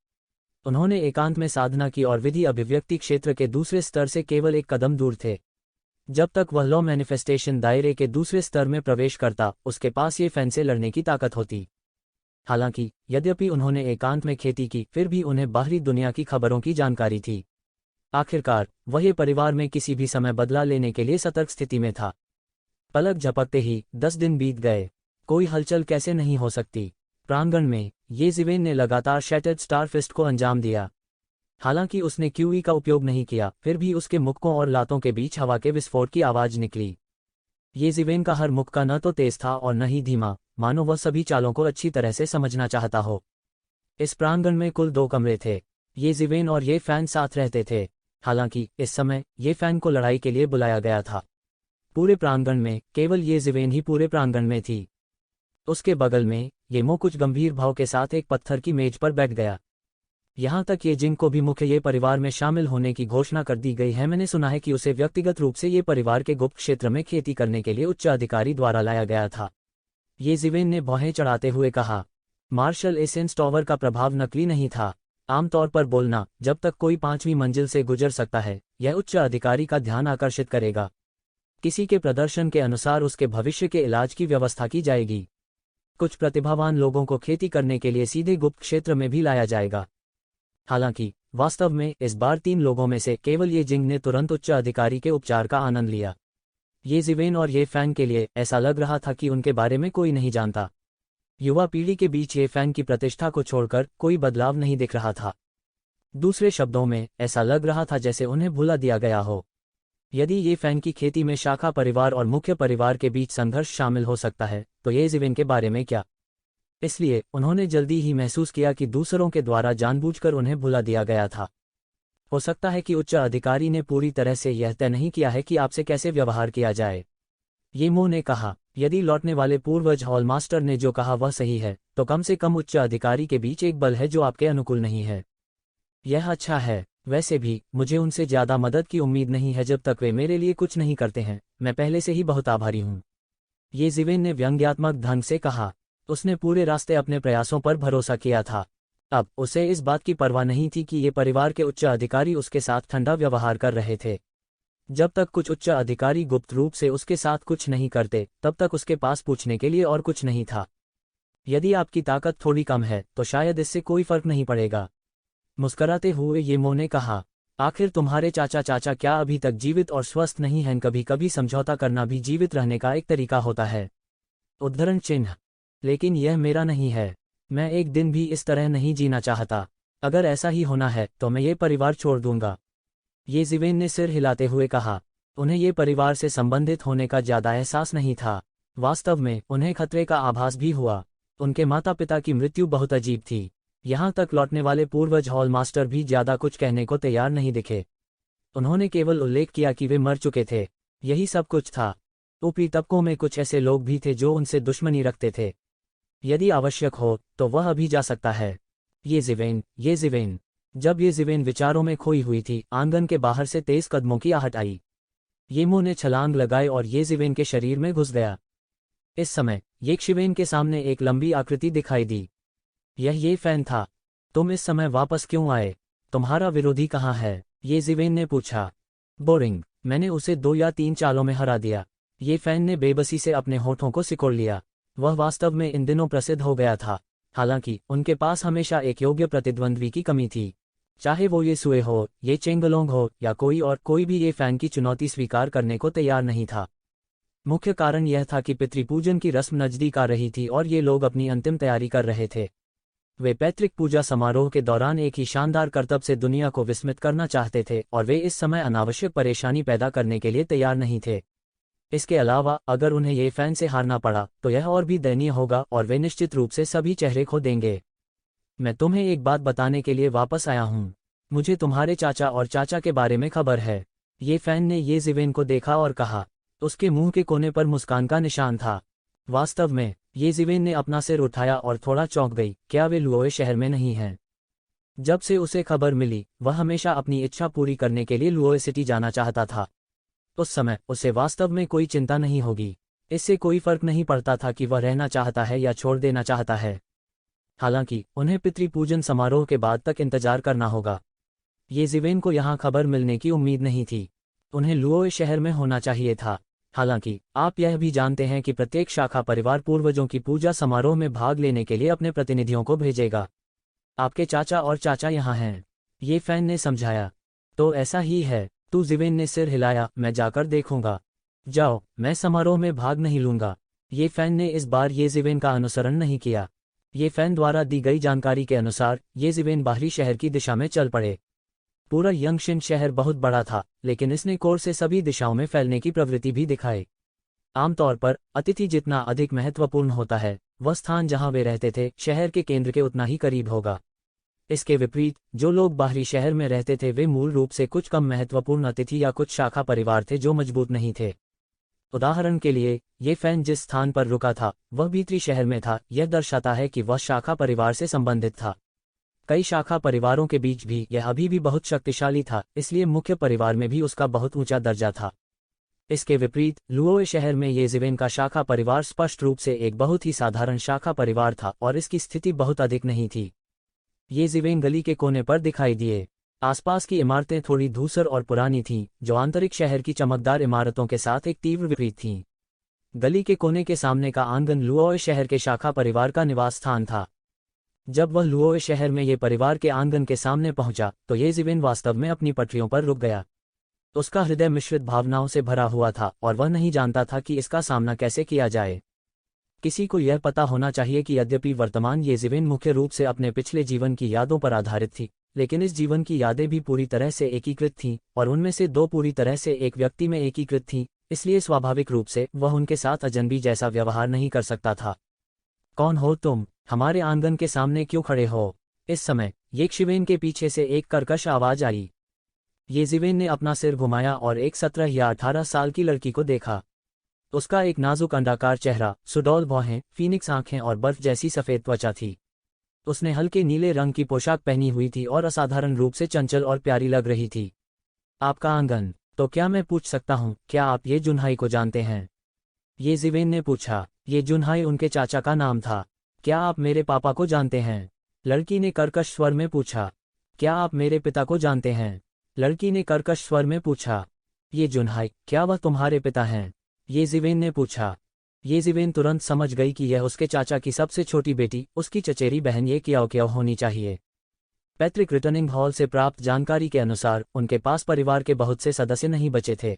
उन्होंने एकांत में साधना की और विधि अभिव्यक्ति क्षेत्र के दूसरे स्तर से केवल एक कदम दूर थे। जब तक वह लॉ मैनिफेस्टेशन दायरे के दूसरे स्तर में प्रवेश करता, उसके पास ये फैन से लड़ने की ताकत होती। हालांकि यद्यपि उन्होंने एकांत में खेती की, फिर भी उन्हें बाहरी दुनिया की खबरों की जानकारी थी। आखिरकार वह ये परिवार में किसी भी समय बदला लेने के लिए सतर्क स्थिति में था। पलक झपकते ही 10 दिन बीत गए। कोई हलचल कैसे नहीं हो सकती। प्रांगण में ये जिवेन ने लगातार शैटर्ड स्टारफिस्ट को अंजाम दिया। हालांकि उसने क्यूई का उपयोग नहीं किया, फिर भी उसके मुक्कों और लातों के बीच हवा के विस्फोट की आवाज निकली। ये जिवेन का हर मुक्का न तो तेज था और न ही धीमा, मानो वह सभी चालों को अच्छी तरह से समझना चाहता हो। इस प्रांगण में कुल 2 कमरे थे। ये जिवेन और ये फैन साथ रहते थे। हालांकि इस समय ये फैन को लड़ाई के लिए बुलाया गया था। पूरे प्रांगण में केवल ये जिवेन ही पूरे प्रांगण में थी। उसके बगल में ये मो कुछ गंभीर भाव के साथ एक पत्थर की मेज पर बैठ गया। यहाँ तक ये जिंग को भी मुख्य ये परिवार में शामिल होने की घोषणा कर दी गई है। मैंने सुना है कि उसे व्यक्तिगत रूप से ये परिवार के गुप्त क्षेत्र में खेती करने के लिए उच्च अधिकारी द्वारा लाया गया था। ये जिवेन ने भौहें चढ़ाते हुए कहा। मार्शल एसेंस टॉवर का प्रभाव नकली नहीं था। आमतौर पर बोलना जब तक कोई 5वीं मंजिल से गुजर सकता है, यह उच्च अधिकारी का ध्यान आकर्षित करेगा। किसी के प्रदर्शन के अनुसार उसके भविष्य के इलाज की व्यवस्था की जाएगी। कुछ प्रतिभावान लोगों को खेती करने के लिए सीधे गुप्त क्षेत्र में भी लाया जाएगा। हालांकि वास्तव में इस बार 3 लोगों में से केवल ये जिंग ने तुरंत उच्च अधिकारी के उपचार का आनंद लिया। ये जिवेन और ये फैन के लिए ऐसा लग रहा था कि उनके बारे में कोई नहीं जानता। युवा पीढ़ी के बीच ये फैन की प्रतिष्ठा को छोड़कर कोई बदलाव नहीं दिख रहा था। दूसरे शब्दों में ऐसा लग रहा था जैसे उन्हें भुला दिया गया हो। यदि ये फैन की खेती में शाखा परिवार और मुख्य परिवार के बीच संघर्ष शामिल हो सकता है, तो ये जिवेन के बारे में क्या? इसलिए उन्होंने जल्दी ही महसूस किया कि दूसरों के द्वारा जानबूझकर उन्हें भुला दिया गया था। हो सकता है कि उच्च अधिकारी ने पूरी तरह से यह तय नहीं किया है कि आपसे कैसे व्यवहार किया जाए। ये मो ने कहा। यदि लौटने वाले पूर्वज हॉलमास्टर ने जो कहा वह सही है, तो कम से कम उच्च अधिकारी के बीच एक बल है जो आपके अनुकूल नहीं है। यह अच्छा है। वैसे भी मुझे उनसे ज्यादा मदद की उम्मीद नहीं है जब तक वे मेरे लिए कुछ नहीं करते हैं। मैं पहले से ही बहुत आभारी हूँ। ये जिवेन ने व्यंग्यात्मक ढंग से कहा। उसने पूरे रास्ते अपने प्रयासों पर भरोसा किया था। अब उसे इस बात की परवाह नहीं थी कि ये परिवार के उच्च अधिकारी उसके साथ ठंडा व्यवहार कर रहे थे। जब तक कुछ उच्च अधिकारी गुप्त रूप से उसके साथ कुछ नहीं करते, तब तक उसके पास पूछने के लिए और कुछ नहीं था। यदि आपकी ताकत थोड़ी कम है तो शायद इससे कोई फर्क नहीं पड़ेगा। मुस्कराते हुए ये मो ने कहा। आखिर तुम्हारे चाचा क्या अभी तक जीवित और स्वस्थ नहीं हैं? कभी कभी समझौता करना भी जीवित रहने का एक तरीका होता है। उद्धरण चिन्ह। लेकिन यह मेरा नहीं है। मैं एक दिन भी इस तरह नहीं जीना चाहता। अगर ऐसा ही होना है तो मैं ये परिवार छोड़ दूंगा। ये जिवेन ने सिर हिलाते हुए कहा। उन्हें ये परिवार से संबंधित होने का ज्यादा एहसास नहीं था। वास्तव में उन्हें खतरे का आभास भी हुआ। उनके माता पिता की मृत्यु बहुत अजीब थी। यहाँ तक लौटने वाले पूर्वज हॉलमास्टर भी ज्यादा कुछ कहने को तैयार नहीं दिखे। उन्होंने केवल उल्लेख किया कि वे मर चुके थे। यही सब कुछ था। ऊपरी तबकों में कुछ ऐसे लोग भी थे जो उनसे दुश्मनी रखते थे। यदि आवश्यक हो तो वह अभी जा सकता है। ये जिवेन। जब ये जिवेन विचारों में खोई हुई थी, आंगन के बाहर से तेज कदमों की आहट आई। येमो ने छलांग लगाई और ये जिवेन के शरीर में घुस गया। इस समय येशिवेन के सामने एक लंबी आकृति दिखाई दी। यह ये फैन था। तुम इस समय वापस क्यों आए? तुम्हारा विरोधी कहाँ है? ये जिवेन ने पूछा। बोरिंग। मैंने उसे 2 या 3 चालों में हरा दिया। ये फैन ने बेबसी से अपने होठों को सिकोड़ लिया। वह वास्तव में इन दिनों प्रसिद्ध हो गया था। हालांकि उनके पास हमेशा एक योग्य प्रतिद्वंद्वी की कमी थी। चाहे वो ये सुए हो, ये चेंगलोंग हो या कोई भी ये फैन की चुनौती स्वीकार करने को तैयार नहीं था। मुख्य कारण यह था कि पितृपूजन की रस्म नजदीक आ रही थी और ये लोग अपनी अंतिम तैयारी कर रहे थे। वे पैतृक पूजा समारोह के दौरान एक ही शानदार करतब से दुनिया को विस्मित करना चाहते थे और वे इस समय अनावश्यक परेशानी पैदा करने के लिए तैयार नहीं थे। इसके अलावा अगर उन्हें ये फैन से हारना पड़ा तो यह और भी दयनीय होगा और वे निश्चित रूप से सभी चेहरे खो देंगे। मैं तुम्हें एक बात बताने के लिए वापस आया हूँ। मुझे तुम्हारे चाचा और चाचा के बारे में खबर है। ये फैन ने ये जिवेन को देखा और कहा। उसके मुंह के कोने पर मुस्कान का निशान था। वास्तव में ये जिवेन ने अपना सिर उठाया और थोड़ा चौंक गई। क्या वे लुओए शहर में नहीं हैं? जब से उसे खबर मिली, वह हमेशा अपनी इच्छा पूरी करने के लिए लुओए सिटी जाना चाहता था। उस समय उसे वास्तव में कोई चिंता नहीं होगी। इससे कोई फर्क नहीं पड़ता था कि वह रहना चाहता है या छोड़ देना चाहता है। हालांकि उन्हें पितृपूजन समारोह के बाद तक इंतजार करना होगा। ये जिवेन को यहाँ खबर मिलने की उम्मीद नहीं थी। उन्हें लुओए शहर में होना चाहिए था। हालांकि आप यह भी जानते हैं कि प्रत्येक शाखा परिवार पूर्वजों की पूजा समारोह में भाग लेने के लिए अपने प्रतिनिधियों को भेजेगा। आपके चाचा और चाचा यहाँ हैं, ये फैन ने समझाया। तो ऐसा ही है, तू जिवेन ने सिर हिलाया। मैं जाकर देखूंगा। जाओ, मैं समारोह में भाग नहीं लूंगा। ये फैन ने इस बार ये जिवेन का अनुसरण नहीं किया। ये फैन द्वारा दी गई जानकारी के अनुसार ये जिवेन बाहरी शहर की दिशा में चल पड़े। पूरा यंगशिन शहर बहुत बड़ा था, लेकिन इसने कोर से सभी दिशाओं में फैलने की प्रवृत्ति भी दिखाई। आमतौर पर अतिथि जितना अधिक महत्वपूर्ण होता है, वह स्थान जहां वे रहते थे शहर के केंद्र के उतना ही करीब होगा। इसके विपरीत जो लोग बाहरी शहर में रहते थे वे मूल रूप से कुछ कम महत्वपूर्ण अतिथि या कुछ शाखा परिवार थे जो मजबूत नहीं थे। उदाहरण के लिए, ये फैन जिस स्थान पर रुका था वह भीतरी शहर में था। यह दर्शाता है कि वह शाखा परिवार से संबंधित था। कई शाखा परिवारों के बीच भी यह अभी भी बहुत शक्तिशाली था, इसलिए मुख्य परिवार में भी उसका बहुत ऊंचा दर्जा था। इसके विपरीत लुओए शहर में ये जिवेन का शाखा परिवार स्पष्ट रूप से एक बहुत ही साधारण शाखा परिवार था और इसकी स्थिति बहुत अधिक नहीं थी। ये जिवेन गली के कोने पर दिखाई दिए। आसपास की इमारतें थोड़ी धूसर और पुरानी थीं, जो आंतरिक शहर की चमकदार इमारतों के साथ एक तीव्र विपरीत थीं। गली के कोने के सामने का आंगन लुओए शहर के शाखा परिवार का निवास स्थान था। जब वह लुओए शहर में ये परिवार के आंगन के सामने पहुंचा तो ये जिवेन वास्तव में अपनी पटरियों पर रुक गया। उसका हृदय मिश्रित भावनाओं से भरा हुआ था और वह नहीं जानता था कि इसका सामना कैसे किया जाए। किसी को यह पता होना चाहिए कि यद्यपि वर्तमान ये जिवेन मुख्य रूप से अपने पिछले जीवन की यादों पर आधारित थी, लेकिन इस जीवन की यादें भी पूरी तरह से एकीकृत थीं और उनमें से दो पूरी तरह से एक व्यक्ति में एकीकृत थीं, इसलिए स्वाभाविक रूप से वह उनके साथ अजनबी जैसा व्यवहार नहीं कर सकता था। कौन हो तुम? हमारे आंगन के सामने क्यों खड़े हो? इस समय येशिवेन के पीछे से एक कर्कश आवाज आई। येशिवेन ने अपना सिर घुमाया और एक 17 या 18 साल की लड़की को देखा। उसका एक नाजुक अंडाकार चेहरा, सुडौल भौहें, फीनिक्स आंखें और बर्फ जैसी सफेद त्वचा थी। उसने हल्के नीले रंग की पोशाक पहनी हुई थी और असाधारण रूप से चंचल और प्यारी लग रही थी। आपका आंगन? तो क्या मैं पूछ सकता हूँ, क्या आप ये जुनहाई को जानते हैं? ये जिवेन ने पूछा। ये जुनहाई उनके चाचा का नाम था। क्या आप मेरे पापा को जानते हैं? लड़की ने कर्कश स्वर में पूछा। क्या आप मेरे पिता को जानते हैं? लड़की ने कर्कश स्वर में पूछा। ये जुनहाई, क्या वह तुम्हारे पिता हैं? ये जिवेन ने पूछा। ये जिवेन तुरंत समझ गई कि यह उसके चाचा की सबसे छोटी बेटी, उसकी चचेरी बहन ये क्याओ होनी चाहिए। पैट्रिक रिटर्निंग हॉल से प्राप्त जानकारी के अनुसार उनके पास परिवार के बहुत से सदस्य नहीं बचे थे।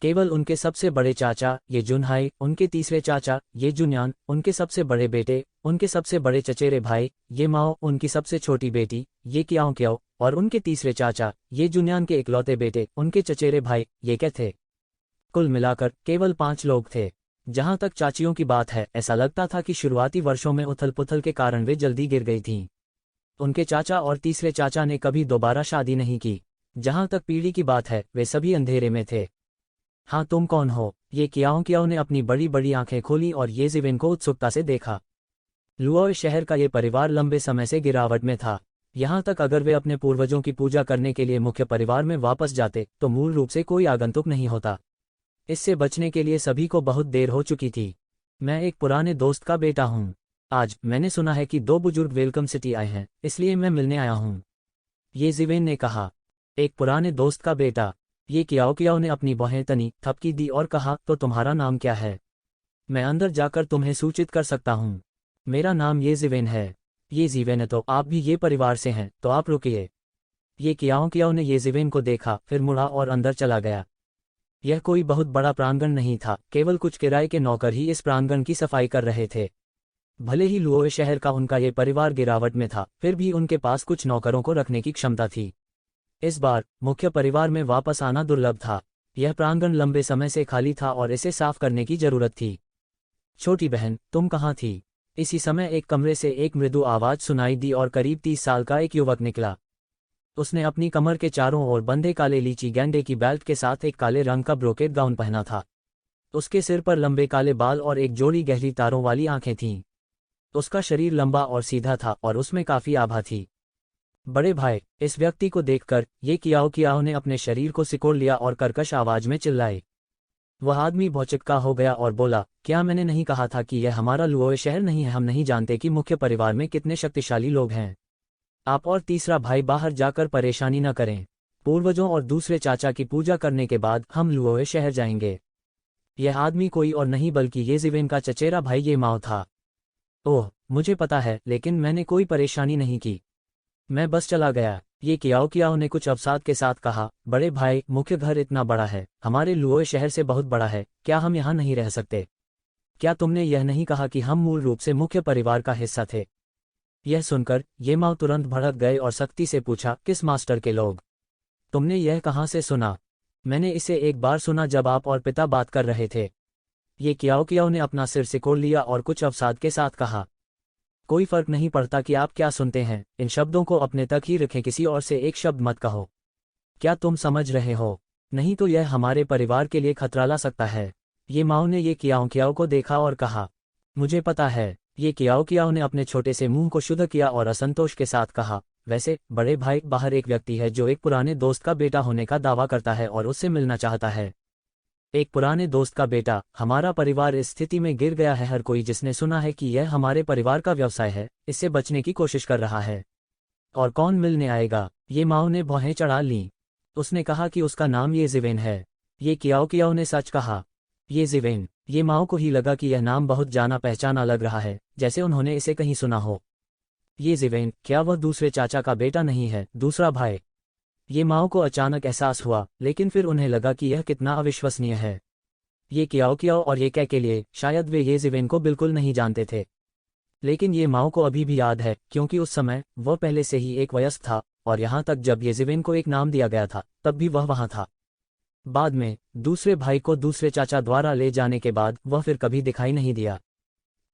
केवल उनके सबसे बड़े चाचा ये जुनहाई, उनके तीसरे चाचा ये जुन्यान, उनके सबसे बड़े बेटे, उनके सबसे बड़े चचेरे भाई ये माओ, उनकी सबसे छोटी बेटी ये क्याओ और उनके तीसरे चाचा ये जुन्यान के इकलौते बेटे, उनके चचेरे भाई ये क्या थे। कुल मिलाकर केवल 5 लोग थे। जहां तक चाचियों की बात है, ऐसा लगता था कि शुरुआती वर्षों में उथल पुथल के कारण वे जल्दी गिर गई थीं। उनके चाचा और तीसरे चाचा ने कभी दोबारा शादी नहीं की। जहां तक पीढ़ी की बात है, वे सभी अंधेरे में थे। हाँ, तुम कौन हो? ये क्याओ ने अपनी बड़ी बड़ी आंखें खोली और ये जिवेन को उत्सुकता से देखा। लुओए शहर का ये परिवार लंबे समय से गिरावट में था। यहाँ तक अगर वे अपने पूर्वजों की पूजा करने के लिए मुख्य परिवार में वापस जाते तो मूल रूप से कोई आगंतुक नहीं होता। इससे बचने के लिए सभी को बहुत देर हो चुकी थी। मैं एक पुराने दोस्त का बेटा हूँ। आज मैंने सुना है कि 2 बुजुर्ग वेलकम सिटी आए हैं, इसलिए मैं मिलने आया हूँ। ये जिवेन ने कहा। एक पुराने दोस्त का बेटा? ये क्याओ ने अपनी बाहें तनी, थपकी दी और कहा, तो तुम्हारा नाम क्या है? मैं अंदर जाकर तुम्हें सूचित कर सकता हूँ। मेरा नाम ये जिवेन है। ये जिवेन है, तो आप भी ये परिवार से हैं, तो आप रुकिए। ये क्याओ ने ये जिवेन को देखा, फिर मुड़ा और अंदर चला गया। यह कोई बहुत बड़ा प्रांगण नहीं था, केवल कुछ किराए के नौकर ही इस प्रांगण की सफाई कर रहे थे। भले ही लुओए शहर का उनका ये परिवार गिरावट में था, फिर भी उनके पास कुछ नौकरों को रखने की क्षमता थी। इस बार मुख्य परिवार में वापस आना दुर्लभ था। यह प्रांगण लंबे समय से खाली था और इसे साफ करने की जरूरत थी। छोटी बहन, तुम कहाँ थी? इसी समय एक कमरे से एक मृदु आवाज सुनाई दी और करीब 30 साल का एक युवक निकला। उसने अपनी कमर के चारों ओर बंधे काले लीची गेंडे की बेल्ट के साथ एक काले रंग का ब्रोकेड गाउन पहना था। उसके सिर पर लंबे काले बाल और एक जोड़ी गहरी तारों वाली आंखें थीं। उसका शरीर लंबा और सीधा था और उसमें काफी आभा थी। बड़े भाई, इस व्यक्ति को देखकर ये क्याओ ने अपने शरीर को सिकोड़ लिया और कर्कश आवाज में चिल्लाए। वह आदमी भौचक्का हो गया और बोला, क्या मैंने नहीं कहा था कि यह हमारा लुओए शहर नहीं है? हम नहीं जानते कि मुख्य परिवार में कितने शक्तिशाली लोग हैं। आप और तीसरा भाई बाहर जाकर परेशानी न करें। पूर्वजों और दूसरे चाचा की पूजा करने के बाद हम लुओए शहर जाएंगे। यह आदमी कोई और नहीं बल्कि ये जिवेन का चचेरा भाई ये माओ था। ओह, मुझे पता है, लेकिन मैंने कोई परेशानी नहीं की। मैं बस चला गया। ये कियाओ कियाओ ने कुछ अवसाद के साथ कहा, बड़े भाई, मुख्य घर इतना बड़ा है, हमारे लुओए शहर से बहुत बड़ा है, क्या हम यहाँ नहीं रह सकते? क्या तुमने यह नहीं कहा कि हम मूल रूप से मुख्य परिवार का हिस्सा थे? यह सुनकर ये माओ तुरंत भड़क गए और सख्ती से पूछा, किस मास्टर के लोग? तुमने यह कहाँ से सुना? मैंने इसे एक बार सुना जब आप और पिता बात कर रहे थे। ये कियाओ कियाओ ने अपना सिर सिकोड़ लिया और कुछ अवसाद के साथ कहा, कोई फर्क नहीं पड़ता कि आप क्या सुनते हैं, इन शब्दों को अपने तक ही रखें, किसी और से एक शब्द मत कहो। क्या तुम समझ रहे हो? नहीं तो यह हमारे परिवार के लिए खतरा ला सकता है। ये माओ ने ये कियाओ कियाओ को देखा और कहा, मुझे पता है। ये कियाओ कियाओ ने अपने छोटे से मुंह को शुद्ध किया और असंतोष के साथ कहा, वैसे बड़े भाई, बाहर एक व्यक्ति है जो एक पुराने दोस्त का बेटा होने का दावा करता है और उससे मिलना चाहता है। एक पुराने दोस्त का बेटा? हमारा परिवार इस स्थिति में गिर गया है। हर कोई जिसने सुना है कि यह हमारे परिवार का व्यवसाय है, इससे बचने की कोशिश कर रहा है। और कौन मिलने आएगा? ये माओ ने भौहें चढ़ा लीं। उसने कहा कि उसका नाम ये जिवेन है। ये कियाओ कियाओ ने सच कहा। ये जिवेन? ये माओ को ही लगा कि यह नाम बहुत जाना पहचाना लग रहा है, जैसे उन्होंने इसे कहीं सुना हो। ये जिवेन, क्या वह दूसरे चाचा का बेटा नहीं है, दूसरा भाई? ये माओ को अचानक एहसास हुआ, लेकिन फिर उन्हें लगा कि यह कितना अविश्वसनीय है। ये कियाओ कियाओ और ये कै के लिए शायद वे ये जिवेन को बिल्कुल नहीं जानते थे। लेकिन ये माओ को अभी भी याद है, क्योंकि उस समय वह पहले से ही एक वयस्क था, और यहाँ तक जब ये जिवेन को एक नाम दिया गया था, तब भी वह वहाँ था। बाद में दूसरे भाई को दूसरे चाचा द्वारा ले जाने के बाद वह फिर कभी दिखाई नहीं दिया।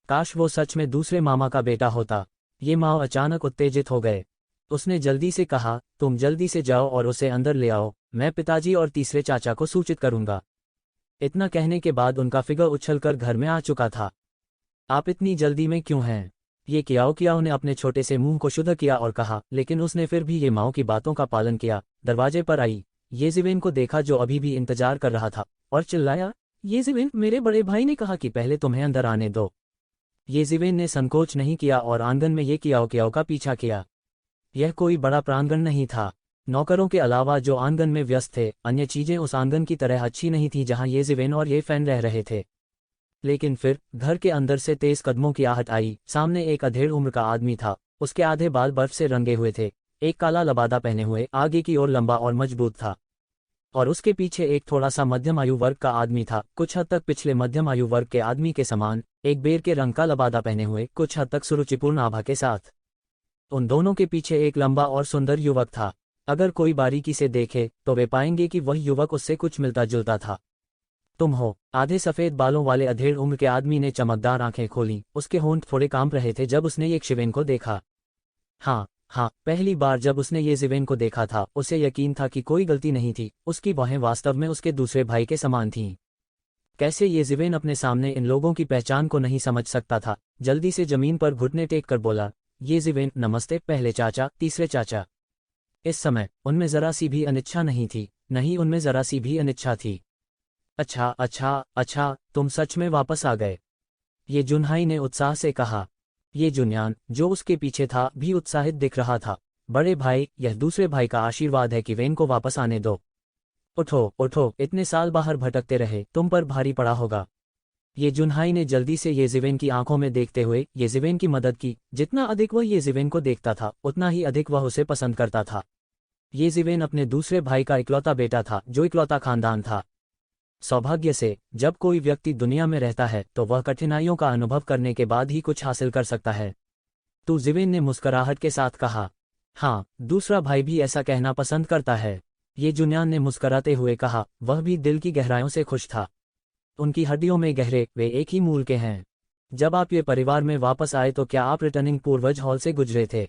काश वो सच में दूसरे मामा का बेटा होता। ये माओ अचानक उत्तेजित हो गए। उसने जल्दी से कहा, तुम जल्दी से जाओ और उसे अंदर ले आओ, मैं पिताजी और तीसरे चाचा को सूचित करूंगा। इतना कहने के बाद उनका फिगर उछलकर घर में आ चुका था। आप इतनी जल्दी में क्यों हैं? ये कियाओ कियाओ ने अपने छोटे से मुंह को शुद्ध किया और कहा, लेकिन उसने फिर भी ये माओ की बातों का पालन किया। दरवाजे पर आई ये जिवेन को देखा जो अभी भी इंतजार कर रहा था, और चिल्लाया, ये जिवेन, मेरे बड़े भाई ने कहा कि पहले तुम्हें अंदर आने दो। ये जिवेन ने संकोच नहीं किया और आंगन में ये कियाओ कियाओ का पीछा किया। यह कोई बड़ा प्रांगण नहीं था। नौकरों के अलावा जो आंगन में व्यस्त थे, अन्य चीजें उस आंगन की तरह अच्छी नहीं थी जहां ये जिवेन और ये फैन रह रहे थे। लेकिन फिर घर के अंदर से तेज कदमों की आहट आई। सामने एक अधेड़ उम्र का आदमी था। उसके आधे बाल बर्फ से रंगे हुए थे, एक काला लबादा पहने हुए, आगे की ओर लंबा और मजबूत था। और उसके पीछे एक थोड़ा सा मध्यम आयु वर्ग का आदमी था, कुछ हद तक पिछले मध्यम आयु वर्ग के आदमी के समान, एक बेर के रंग का लबादा पहने हुए, कुछ हद तक सुरुचिपूर्ण आभा के साथ। उन दोनों के पीछे एक लंबा और सुंदर युवक था। अगर कोई बारीकी से देखे तो वे पाएंगे कि वह युवक उससे कुछ मिलता जुलता था। तुम हो? आधे सफेद बालों वाले अधेड़ उम्र के आदमी ने चमकदार आंखें खोलीं। उसके होंठ थोड़े कांप रहे थे जब उसने ये जिवेन को देखा। हाँ हाँ, पहली बार जब उसने ये जिवेन को देखा था, उसे यकीन था कि कोई गलती नहीं थी। उसकी बाहें वास्तव में उसके दूसरे भाई के समान थीं। कैसे ये जिवेन अपने सामने इन लोगों की पहचान को नहीं समझ सकता था। जल्दी से जमीन पर घुटने टेक कर बोला, ये जिवेन, नमस्ते पहले चाचा, तीसरे चाचा। इस समय उनमें जरा सी भी अनिच्छा नहीं थी, नहीं उनमें जरा सी भी अनिच्छा थी। अच्छा अच्छा अच्छा, तुम सच में वापस आ गए, ये जुनहाई ने उत्साह से कहा। ये जुन्यान, जो उसके पीछे था, भी उत्साहित दिख रहा था। बड़े भाई, यह दूसरे भाई का आशीर्वाद है कि वेन को वापस आने दो। उठो उठो, इतने साल बाहर भटकते रहे, तुम पर भारी पड़ा होगा। ये जुनहाई ने जल्दी से ये जिवेन की आंखों में देखते हुए ये जिवेन की मदद की। जितना अधिक वह ये जिवेन को देखता था, उतना ही अधिक वह उसे पसंद करता था। ये जिवेन अपने दूसरे भाई का इकलौता बेटा था, जो इकलौता खानदान था। सौभाग्य से जब कोई व्यक्ति दुनिया में रहता है तो वह कठिनाइयों का अनुभव करने के बाद ही कुछ हासिल कर सकता है। तो जिवेन ने मुस्कुराहट के साथ कहा, हाँ, दूसरा भाई भी ऐसा कहना पसंद करता है। ये जुन्यान ने मुस्कुराते हुए कहा, वह भी दिल की गहराइयों से खुश था। उनकी हड्डियों में गहरे, वे एक ही मूल के हैं। जब आप ये परिवार में वापस आए तो क्या आप रिटर्निंग पूर्वज हॉल से गुजरे थे?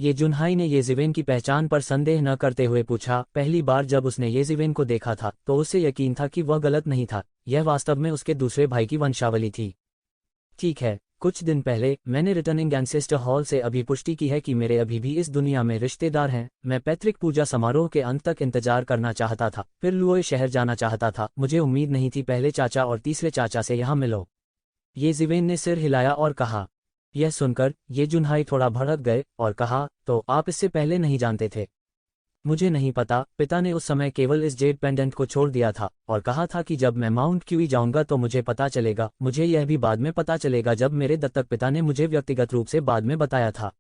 ये जुनहाई ने ये जिवेन की पहचान पर संदेह न करते हुए पूछा। पहली बार जब उसने ये जिवेन को देखा था तो उसे यकीन था कि वह गलत नहीं था, यह वास्तव में उसके दूसरे भाई की वंशावली थी। ठीक है, कुछ दिन पहले मैंने रिटर्निंग एंसेस्टर हॉल से अभी पुष्टि की है कि मेरे अभी भी इस दुनिया में रिश्तेदार हैं। मैं पैतृक पूजा समारोह के अंत तक इंतजार करना चाहता था, फिर लुओए शहर जाना चाहता था। मुझे उम्मीद नहीं थी पहले चाचा और तीसरे चाचा से यहाँ मिलो। ये जिवेन ने सिर हिलाया और कहा। यह सुनकर ये जुनहाई थोड़ा भड़क गए और कहा, तो आप इससे पहले नहीं जानते थे? मुझे नहीं पता, पिता ने उस समय केवल इस जेड पेंडेंट को छोड़ दिया था और कहा था कि जब मैं माउंट क्यूई जाऊंगा तो मुझे पता चलेगा। मुझे यह भी बाद में पता चलेगा जब मेरे दत्तक पिता ने मुझे व्यक्तिगत रूप से बाद में बताया था।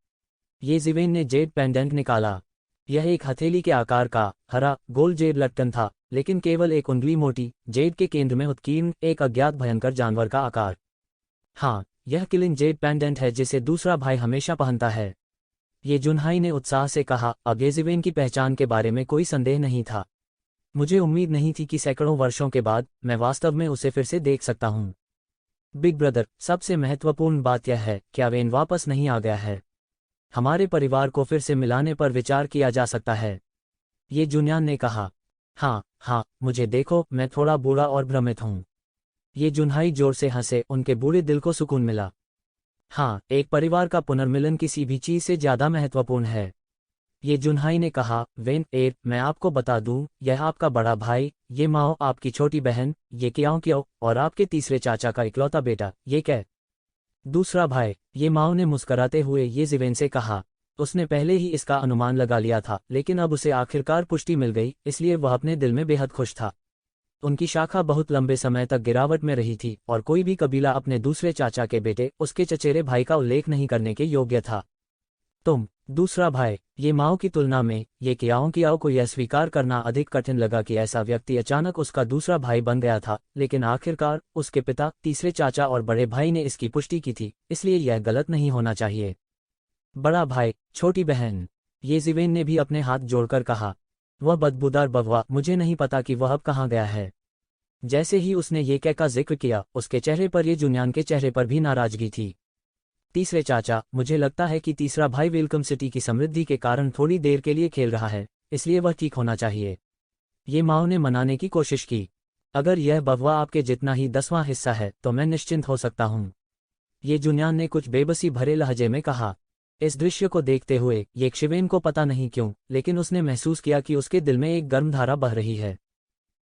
ये ज़िवेन ने जेड पेंडेंट निकाला। यह एक हथेली के आकार का हरा गोल जेड लटकन था, लेकिन केवल एक उंगली मोटी, जेड के केंद्र में उत्कीर्ण एक अज्ञात भयंकर जानवर का आकार। हाँ, यह किलिंग जेड पेंडेंट है जिसे दूसरा भाई हमेशा पहनता है। ये जुनहाई ने उत्साह से कहा। अब ये ज़िवेन की पहचान के बारे में कोई संदेह नहीं था। मुझे उम्मीद नहीं थी कि सैकड़ों वर्षों के बाद मैं वास्तव में उसे फिर से देख सकता हूँ। बिग ब्रदर, सबसे महत्वपूर्ण बात यह है, क्या वेन वापस नहीं आ गया है? हमारे परिवार को फिर से मिलाने पर विचार किया जा सकता है, ये जुनयान ने कहा। हाँ हाँ, मुझे देखो, मैं थोड़ा बूढ़ा और भ्रमित हूँ। ये जुनहाई जोर से हंसे, उनके बूढ़े दिल को सुकून मिला। हाँ, एक परिवार का पुनर्मिलन किसी भी चीज से ज्यादा महत्वपूर्ण है, ये जुनहाई ने कहा। वेन एर, मैं आपको बता दूं, यह आपका बड़ा भाई, ये माओ आपकी छोटी बहन, ये क्याओ क्याओ, और आपके तीसरे चाचा का इकलौता बेटा, ये कै। दूसरा भाई, ये माओ ने मुस्कराते हुए ये ज़िवेन से कहा। उसने पहले ही इसका अनुमान लगा लिया था, लेकिन अब उसे आखिरकार पुष्टि मिल गई, इसलिए वह अपने दिल में बेहद खुश था। उनकी शाखा बहुत लंबे समय तक गिरावट में रही थी और कोई भी कबीला अपने दूसरे चाचा के बेटे, उसके चचेरे भाई का उल्लेख नहीं करने के योग्य था। दूसरा भाई, ये माओ की तुलना में ये क्याओ को यह स्वीकार करना अधिक कठिन लगा कि ऐसा व्यक्ति अचानक उसका दूसरा भाई बन गया था, लेकिन आखिरकार उसके पिता, तीसरे चाचा और बड़े भाई ने इसकी पुष्टि की थी, इसलिए यह गलत नहीं होना चाहिए। बड़ा भाई, छोटी बहन, ये ज़िवेन ने भी अपने हाथ जोड़कर कहा। वह बदबूदार बगवा, मुझे नहीं पता कि वह अब कहाँ गया है। जैसे ही उसने ये कै का जिक्र किया, उसके चेहरे पर ये जुनयान के चेहरे पर भी नाराजगी थी। तीसरे चाचा, मुझे लगता है कि तीसरा भाई वेलकम सिटी की समृद्धि के कारण थोड़ी देर के लिए खेल रहा है, इसलिए वह ठीक होना चाहिए। ये माओ ने मनाने की कोशिश की। अगर यह बगवा आपके जितना ही 10वां हिस्सा है तो मैं निश्चिंत हो सकता हूँ, ये जुनयान ने कुछ बेबसी भरे लहजे में कहा। इस दृश्य को देखते हुए ये शिवेन को पता नहीं क्यों, लेकिन उसने महसूस किया कि उसके दिल में एक गर्म धारा बह रही है।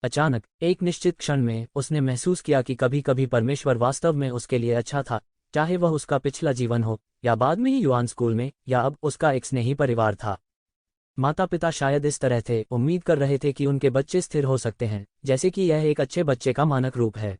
अचानक एक निश्चित क्षण में उसने महसूस किया कि कभी कभी परमेश्वर वास्तव में उसके लिए अच्छा था, चाहे वह उसका पिछला जीवन हो, या बाद में ही युआन स्कूल में, या अब उसका एक स्नेही परिवार था। माता पिता शायद इस तरह थे, उम्मीद कर रहे थे कि उनके बच्चे स्थिर हो सकते हैं, जैसे कि यह एक अच्छे बच्चे का मानक रूप है।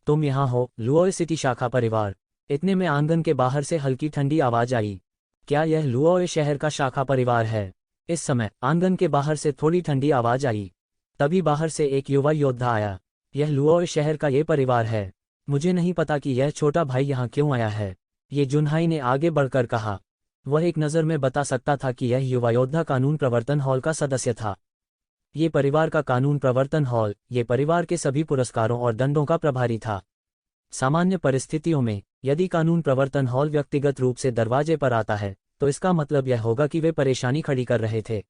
तुम यहाँ हो, लुओ सिटी शाखा परिवार। इतने में आंगन के बाहर से हल्की ठंडी आवाज आई। क्या यह लुओ शहर का शाखा परिवार है? इस समय आंगन के बाहर से थोड़ी ठंडी आवाज आई। तभी बाहर से एक युवा योद्धा आया। यह लुओ शहर का ये परिवार है। मुझे नहीं पता कि यह छोटा भाई यहाँ क्यों आया है, ये जुनहाई ने आगे बढ़कर कहा। वह एक नज़र में बता सकता था कि यह युवा योद्धा कानून प्रवर्तन हॉल का सदस्य था। ये परिवार का कानून प्रवर्तन हॉल, ये परिवार के सभी पुरस्कारों और दंडों का प्रभारी था। सामान्य परिस्थितियों में यदि कानून प्रवर्तन हॉल व्यक्तिगत रूप से दरवाजे पर आता है, तो इसका मतलब यह होगा कि वे परेशानी खड़ी कर रहे थे।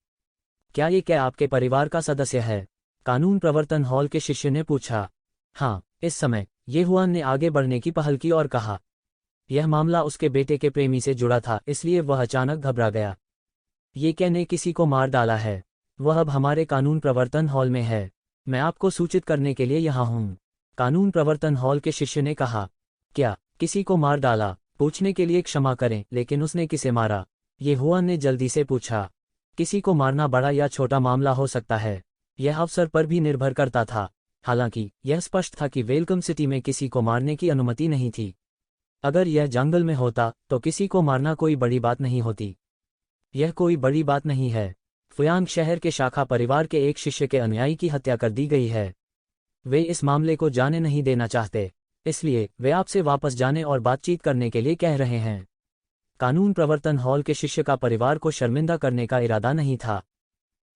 क्या आपके परिवार का सदस्य है? कानून प्रवर्तन हॉल के शिष्य ने पूछा। हाँ, इस समय ये हुआन ने आगे बढ़ने की पहल की और कहा। यह मामला उसके बेटे के प्रेमी से जुड़ा था, इसलिए वह अचानक घबरा गया। ये क्या ने किसी को मार डाला है? वह अब हमारे कानून प्रवर्तन हॉल में है। मैं आपको सूचित करने के लिए यहाँ हूँ, कानून प्रवर्तन हॉल के शिष्य ने कहा। क्या किसी को मार डाला? पूछने के लिए क्षमा करें, लेकिन उसने किसे मारा? ये हुआन ने जल्दी से पूछा। किसी को मारना बड़ा या छोटा मामला हो सकता है, यह अवसर पर भी निर्भर करता था। हालांकि यह स्पष्ट था कि वेलकम सिटी में किसी को मारने की अनुमति नहीं थी। अगर यह जंगल में होता तो किसी को मारना कोई बड़ी बात नहीं होती। यह कोई बड़ी बात नहीं है। फुयांग शहर के शाखा परिवार के एक शिष्य के अनुयायी की हत्या कर दी गई है। वे इस मामले को जाने नहीं देना चाहते, इसलिए वे आपसे वापस जाने और बातचीत करने के लिए कह रहे हैं। कानून प्रवर्तन हॉल के शिष्य का परिवार को शर्मिंदा करने का इरादा नहीं था।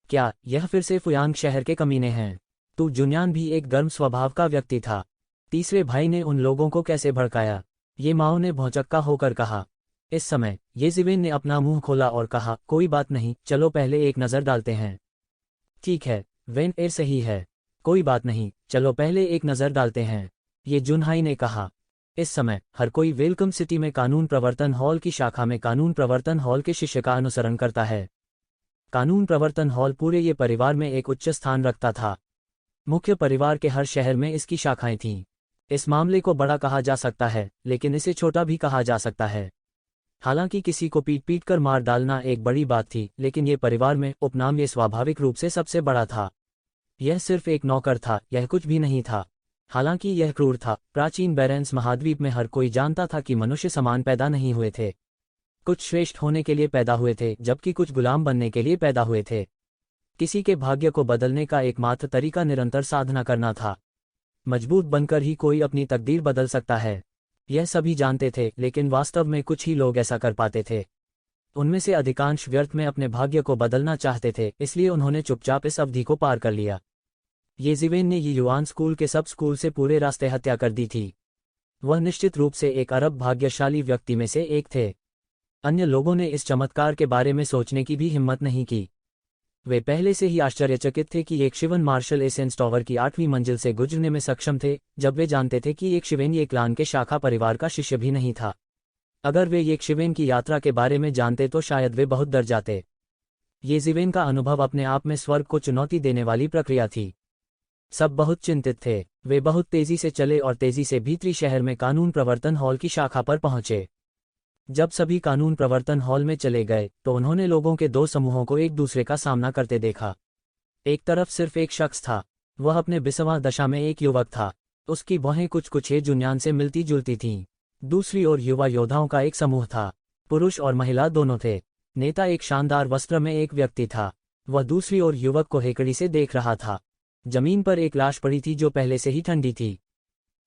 क्या यह फिर से फुयांग शहर के कमीने हैं? तू जुनयान भी एक गर्म स्वभाव का व्यक्ति था। तीसरे भाई ने उन लोगों को कैसे भड़काया? ये माओ ने भौचक्का होकर कहा। इस समय ये ज़िवेन ने अपना मुंह खोला और कहा, कोई बात नहीं, चलो पहले एक नज़र डालते हैं। ठीक है, वेन एर सही है, कोई बात नहीं, चलो पहले एक नज़र डालते हैं, ये जुनहाई ने कहा। इस समय हर कोई वेलकम सिटी में कानून प्रवर्तन हॉल की शाखा में कानून प्रवर्तन हॉल के शिष्य का अनुसरण करता है। कानून प्रवर्तन हॉल पूरे ये परिवार में एक उच्च स्थान रखता था। मुख्य परिवार के हर शहर में इसकी शाखाएं थीं। इस मामले को बड़ा कहा जा सकता है, लेकिन इसे छोटा भी कहा जा सकता है। हालांकि किसी को पीट पीट कर मार डालना एक बड़ी बात थी, लेकिन ये परिवार में उपनाम ये स्वाभाविक रूप से सबसे बड़ा था। यह सिर्फ एक नौकर था, यह कुछ भी नहीं था। हालांकि यह क्रूर था। प्राचीन बेरेंस महाद्वीप में हर कोई जानता था कि मनुष्य समान पैदा नहीं हुए थे। कुछ श्रेष्ठ होने के लिए पैदा हुए थे, जबकि कुछ गुलाम बनने के लिए पैदा हुए थे। किसी के भाग्य को बदलने का एकमात्र तरीका निरंतर साधना करना था। मजबूत बनकर ही कोई अपनी तकदीर बदल सकता है। यह सभी जानते थे, लेकिन वास्तव में कुछ ही लोग ऐसा कर पाते थे। उनमें से अधिकांश व्यर्थ में अपने भाग्य को बदलना चाहते थे, इसलिए उन्होंने चुपचाप इस अवधि को पार कर लिया। येज़िवेन ने युआन स्कूल के सब स्कूल से पूरे रास्ते हत्या कर दी थी। वह निश्चित रूप से एक अरब भाग्यशाली व्यक्ति में से एक थे। अन्य लोगों ने इस चमत्कार के बारे में सोचने की भी हिम्मत नहीं की। वे पहले से ही आश्चर्यचकित थे कि एक शिवन मार्शल एसेंस टावर की 8वीं मंजिल से गुजरने में सक्षम थे, जब वे जानते थे कि एक शिवेन ये क्लान के शाखा परिवार का शिष्य भी नहीं था। अगर वे एक शिवेन की यात्रा के बारे में जानते तो शायद वे बहुत डर जाते। येज़िवेन का अनुभव अपने आप में स्वर्ग को चुनौती देने वाली प्रक्रिया थी। सब बहुत चिंतित थे। वे बहुत तेजी से चले और तेजी से भीतरी शहर में कानून प्रवर्तन हॉल की शाखा पर पहुंचे। जब सभी कानून प्रवर्तन हॉल में चले गए तो उन्होंने लोगों के दो समूहों को एक दूसरे का सामना करते देखा। एक तरफ सिर्फ एक शख्स था। वह अपने 20वां दशा में एक युवक था। उसकी बाहें कुछ जुन्यान से मिलती जुलती थीं। दूसरी ओर युवा योद्धाओं का एक समूह था। पुरुष और महिला दोनों थे। नेता एक शानदार वस्त्र में एक व्यक्ति था। वह दूसरी ओर युवक को हेकड़ी से देख रहा था। जमीन पर एक लाश पड़ी थी जो पहले से ही ठंडी थी।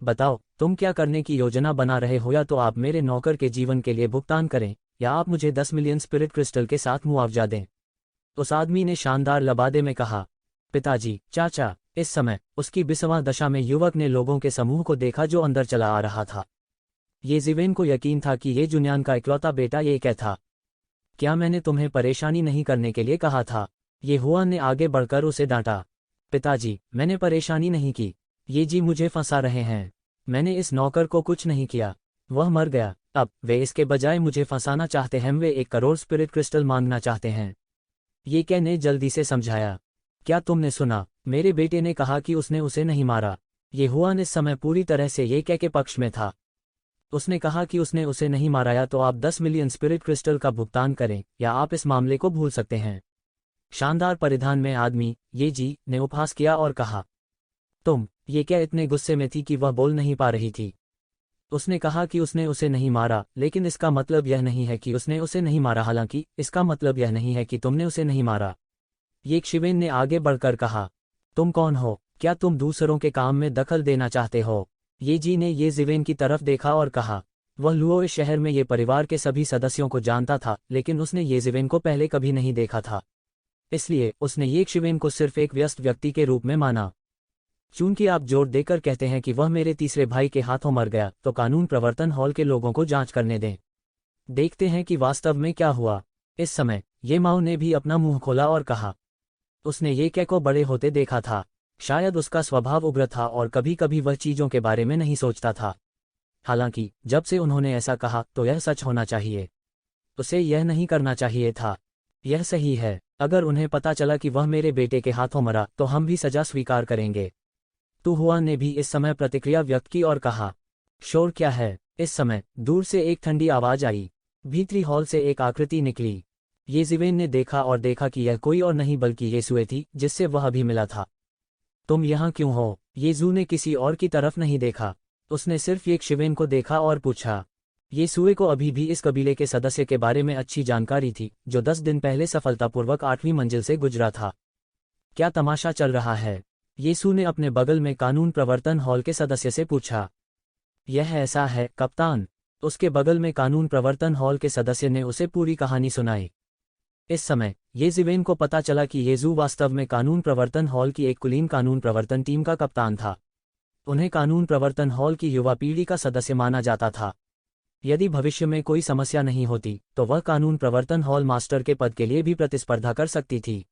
बताओ, तुम क्या करने की योजना बना रहे हो? या तो आप मेरे नौकर के जीवन के लिए भुगतान करें, या आप मुझे 10 मिलियन स्पिरिट क्रिस्टल के साथ मुआवजा दें। उस आदमी ने शानदार लबादे में कहा। पिताजी, चाचा। इस समय उसकी 20वां दशा में युवक ने लोगों के समूह को देखा जो अंदर चला आ रहा था। येज़िवेन को यकीन था कि ये जुन्यान का इकलौता बेटा ये क्या था। क्या मैंने तुम्हें परेशानी नहीं करने के लिए कहा था? यहोवा ने आगे बढ़कर उसे डांटा। पिताजी, मैंने परेशानी नहीं की। ये जी मुझे फंसा रहे हैं। मैंने इस नौकर को कुछ नहीं किया। वह मर गया। अब वे इसके बजाय मुझे फंसाना चाहते हैं। वे 1 करोड़ स्पिरिट क्रिस्टल मांगना चाहते हैं। ये क्या ने जल्दी से समझाया। क्या तुमने सुना? मेरे बेटे ने कहा कि उसने उसे नहीं मारा। यहोवा इस समय पूरी तरह से ये क्या के पक्ष में था। उसने कहा कि उसने उसे नहीं मारा। या तो आप 10 मिलियन स्पिरिट क्रिस्टल का भुगतान करें, या आप इस मामले को भूल सकते हैं। शानदार परिधान में आदमी, ये जी ने उपहास किया और कहा। तुम ये क्या इतने गुस्से में थी कि वह बोल नहीं पा रही थी। उसने कहा कि उसने उसे नहीं मारा, लेकिन इसका मतलब यह नहीं है कि उसने उसे नहीं मारा। हालांकि इसका मतलब यह नहीं है कि तुमने उसे नहीं मारा। ये शिवेन ने आगे बढ़कर कहा। तुम कौन हो? क्या तुम दूसरों के काम में दखल देना चाहते हो? ये जी ने येज़िवेन की तरफ देखा और कहा। वह लुओ शहर में ये परिवार के सभी सदस्यों को जानता था, लेकिन उसने येज़िवेन को पहले कभी नहीं देखा था। इसलिए उसने ये शिवेन को सिर्फ एक व्यस्त व्यक्ति के रूप में माना। चूंकि आप जोर देकर कहते हैं कि वह मेरे तीसरे भाई के हाथों मर गया, तो कानून प्रवर्तन हॉल के लोगों को जांच करने दें। देखते हैं कि वास्तव में क्या हुआ। इस समय ये माओ ने भी अपना मुंह खोला और कहा। उसने ये क्या को बड़े होते देखा था। शायद उसका स्वभाव उग्र था और कभी कभी वह चीजों के बारे में नहीं सोचता था। हालांकि जब से उन्होंने ऐसा कहा तो यह सच होना चाहिए। उसे यह नहीं करना चाहिए था। यह सही है। अगर उन्हें पता चला कि वह मेरे बेटे के हाथों मरा तो हम भी सजा स्वीकार करेंगे। हुआ ने भी इस समय प्रतिक्रिया व्यक्त की और कहा। शोर क्या है? इस समय दूर से एक ठंडी आवाज आई। भीतरी हॉल से एक आकृति निकली। येज़िवेन ने देखा और देखा कि यह कोई और नहीं बल्कि यीशु थी, जिससे वह अभी मिला था। तुम यहाँ क्यों हो? यीशु ने किसी और की तरफ नहीं देखा। उसने सिर्फ एक शिवेन को देखा और पूछा। यीशु को अभी भी इस कबीले के सदस्य के बारे में अच्छी जानकारी थी, जो 10 दिन पहले सफलतापूर्वक 8वीं मंजिल से गुजरा था। क्या तमाशा चल रहा है? यीशु ने अपने बगल में कानून प्रवर्तन हॉल के सदस्य से पूछा। यह ऐसा है, कप्तान। उसके बगल में कानून प्रवर्तन हॉल के सदस्य ने उसे पूरी कहानी सुनाई। इस समय येज़िवेन को पता चला कि यीशु वास्तव में कानून प्रवर्तन हॉल की एक कुलीन कानून प्रवर्तन टीम का कप्तान था। उन्हें कानून प्रवर्तन हॉल की युवा पीढ़ी का सदस्य माना जाता था। यदि भविष्य में कोई समस्या नहीं होती तो वह कानून प्रवर्तन हॉल मास्टर के पद के लिए भी प्रतिस्पर्धा कर सकती थी।